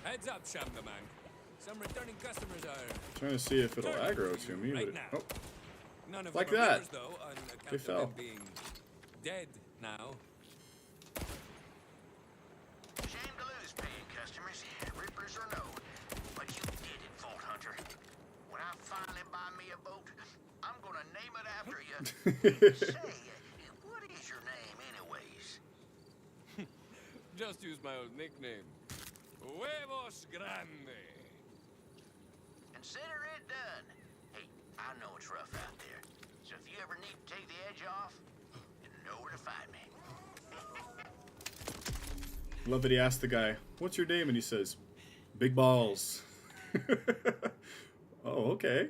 S15: Heads up, Shamdaman. Some returning customers are
S1: Trying to see if it'll aggro to me,
S15: right
S1: but
S15: now.
S1: oh,
S15: None of
S1: like
S15: them are
S1: that.
S15: rippers, though, on account
S1: They
S15: of
S1: fell.
S15: them being dead now.
S17: Shame to lose paying customers, rippers or no. But you did it, Vault Hunter. When I finally buy me a boat, I'm gonna name it after you. Say, what is your name anyways?
S15: Just use my old nickname. Huevos Grande.
S17: Consider it done. Hey, I know it's rough out there, so if you ever need to take the edge off, you know where to find me.
S1: Love that he asked the guy, "What's your name?" and he says, "Big Balls." Oh, okay.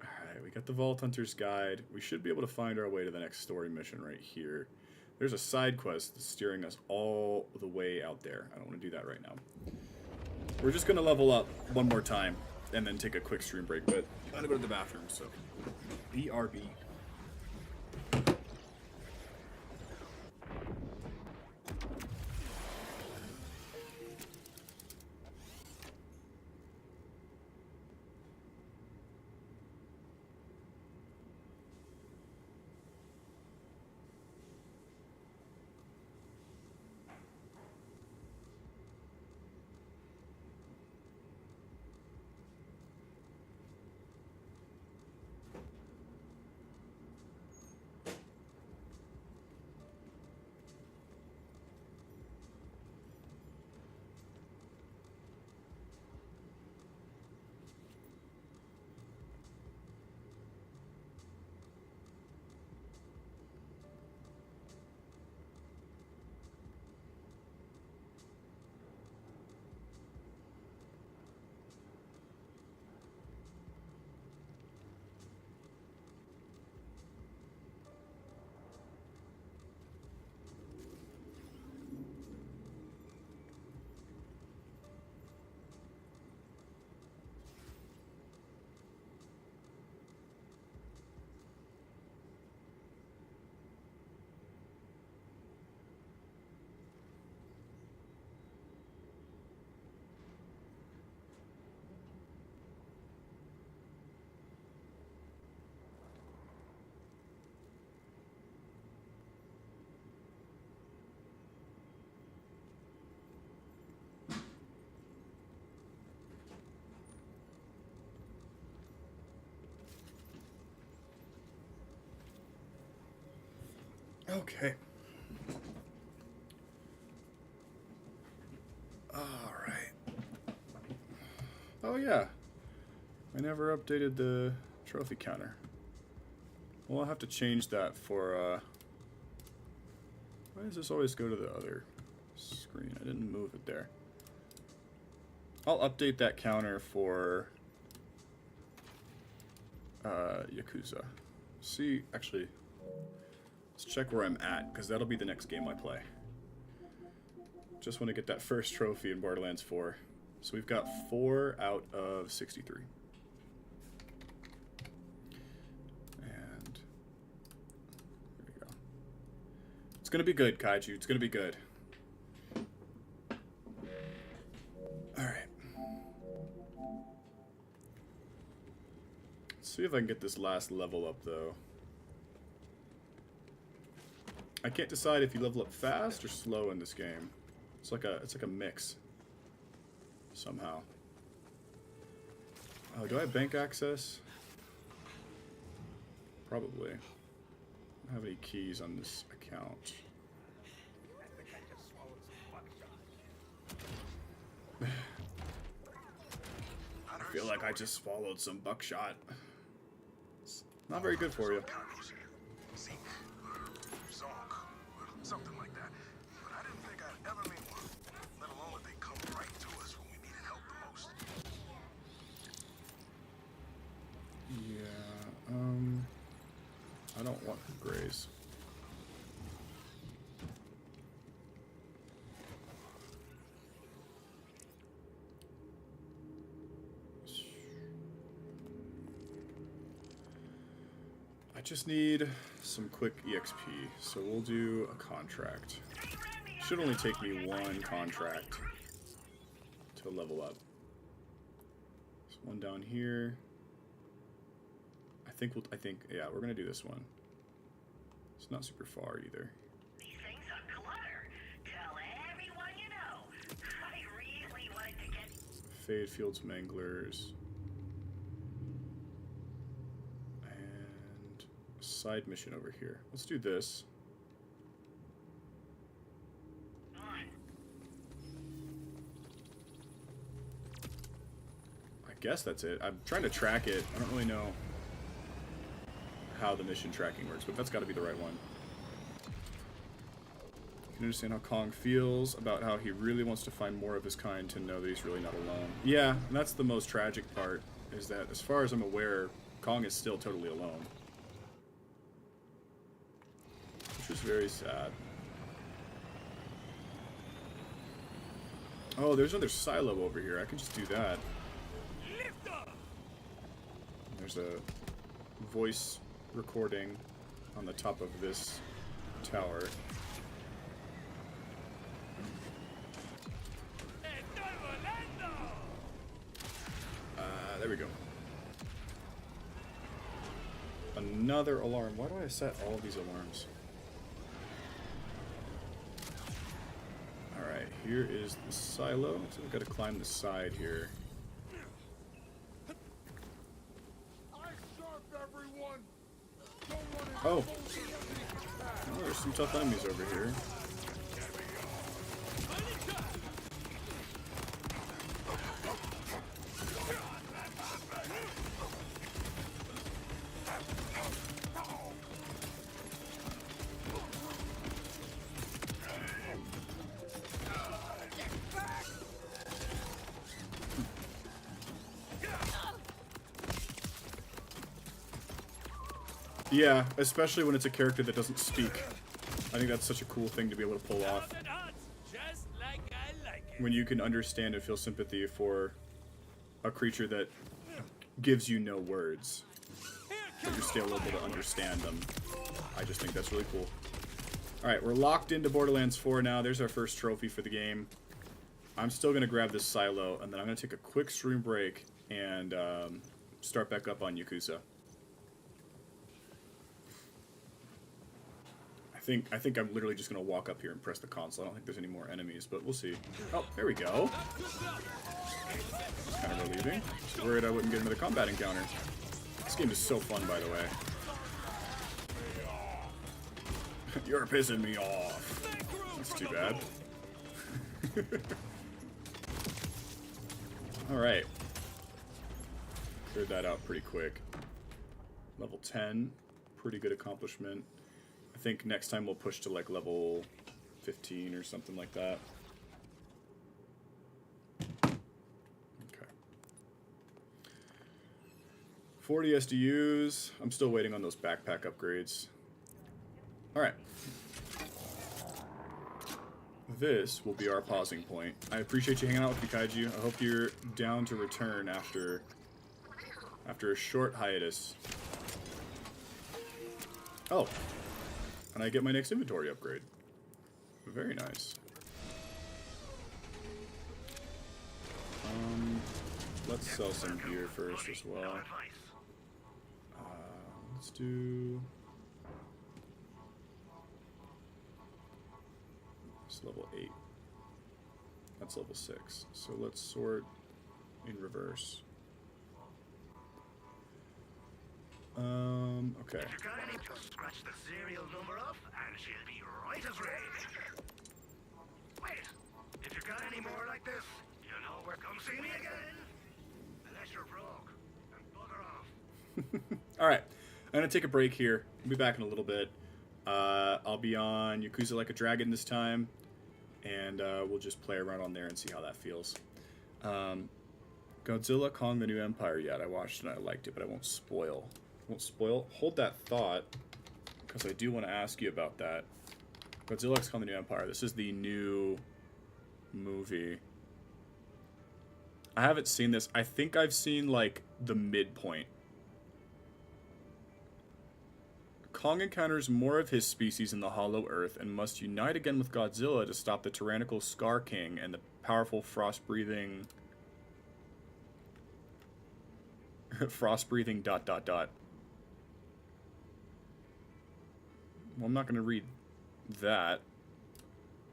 S1: Alright, we got the Vault Hunter's Guide. We should be able to find our way to the next story mission right here. There's a side quest that's steering us all the way out there. I don't want to do that right now. We're just going to level up one more time and then take a quick stream break, but I'm going to go to the bathroom, so BRB. Okay. Alright. Oh yeah. I never updated the trophy counter. Well, I'll have to change that for, why does this always go to the other screen? I didn't move it there. I'll update that counter for, Yakuza. See, actually, let's check where I'm at, because that'll be the next game I play. Just want to get that first trophy in Borderlands 4. So we've got 4 out of 63. And there we go. It's gonna be good, Kaiju. It's gonna be good. Alright. Let's see if I can get this last level up, though. I can't decide if you level up fast or slow in this game. It's like a mix. Somehow. Oh, do I have bank access? Probably. I don't have any keys on this account. I feel like I just swallowed some buckshot. It's not very good for you.
S3: Something like that. But I didn't think I'd ever meet one. Let alone that they come right to us when we needed help the most.
S1: Yeah, I don't want grays. I just need some quick EXP, so we'll do a contract. Should only take me 1 contract to level up. There's one down here. I think, yeah, we're gonna do this one. It's not super far either.
S11: These things are clutter. Tell everyone you know. I really wanted to get
S1: Fade Fields Manglers. And side mission over here. Let's do this. I guess that's it. I'm trying to track it. I don't really know how the mission tracking works, but that's got to be the right one. You can understand how Kong feels about how he really wants to find more of his kind to know that he's really not alone. Yeah, and that's the most tragic part, is that as far as I'm aware, Kong is still totally alone. Which is very sad. Oh, there's another silo over here. I can just do that. There's a voice recording on the top of this tower. There we go. Another alarm. Why do I set all of these alarms? Alright, here is the silo. So we've got to climb the side here. Oh. Oh, there's some tough enemies over here. Yeah, especially when it's a character that doesn't speak. I think that's such a cool thing to be able to pull off. When you can understand and feel sympathy for a creature that gives you no words, but you're still able to understand them. I just think that's really cool. Alright, we're locked into Borderlands 4 now. There's our first trophy for the game. I'm still going to grab this silo, and then I'm going to take a quick stream break and start back up on Yakuza. I think I'm literally just going to walk up here and press the console. I don't think there's any more enemies, but we'll see. Oh, there we go. Kind of relieving. Just worried I wouldn't get another combat encounter. This game is so fun, by the way. You're pissing me off. That's too bad. Alright. Cleared that out pretty quick. Level 10. Pretty good accomplishment. I think next time we'll push to like level 15 or something like that. Okay. 40 SDUs. I'm still waiting on those backpack upgrades. Alright. This will be our pausing point. I appreciate you hanging out with me, Kaiju. I hope you're down to return after a short hiatus. Oh. And I get my next inventory upgrade. Very nice. Let's sell some gear first as well. Let's do... It's level 8. That's level 6. So let's sort in reverse. Okay.
S17: If you got any, just scratch the serial number off, and she'll be right as rain. Wait, if you got any more like this, you know where. Come see me again. Unless you're broke, and bugger off.
S1: All right, I'm gonna take a break here. I'll be back in a little bit. I'll be on Yakuza Like a Dragon this time, and we'll just play around on there and see how that feels. Godzilla Kong: The New Empire yet. I watched and I liked it, but I won't spoil. Hold that thought, because I do want to ask you about that. Godzilla X Kong: The New Empire. This is the new movie. I haven't seen this. I think I've seen like the midpoint. Kong encounters more of his species in the Hollow Earth and must unite again with Godzilla to stop the tyrannical Scar King and the powerful frost-breathing... frost-breathing ... Well, I'm not going to read that,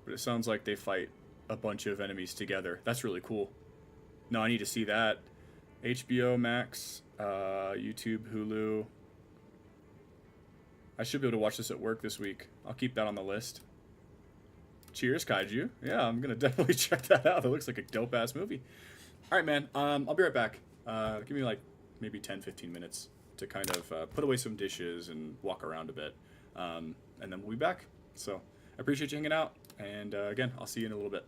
S1: but it sounds like they fight a bunch of enemies together. That's really cool. No, I need to see that. HBO Max, YouTube, Hulu. I should be able to watch this at work this week. I'll keep that on the list. Cheers, Kaiju. Yeah, I'm going to definitely check that out. It looks like a dope-ass movie. All right, man. I'll be right back. Give me like maybe 10-15 minutes to kind of put away some dishes and walk around a bit. And then we'll be back. So I appreciate you hanging out. And again, I'll see you in a little bit.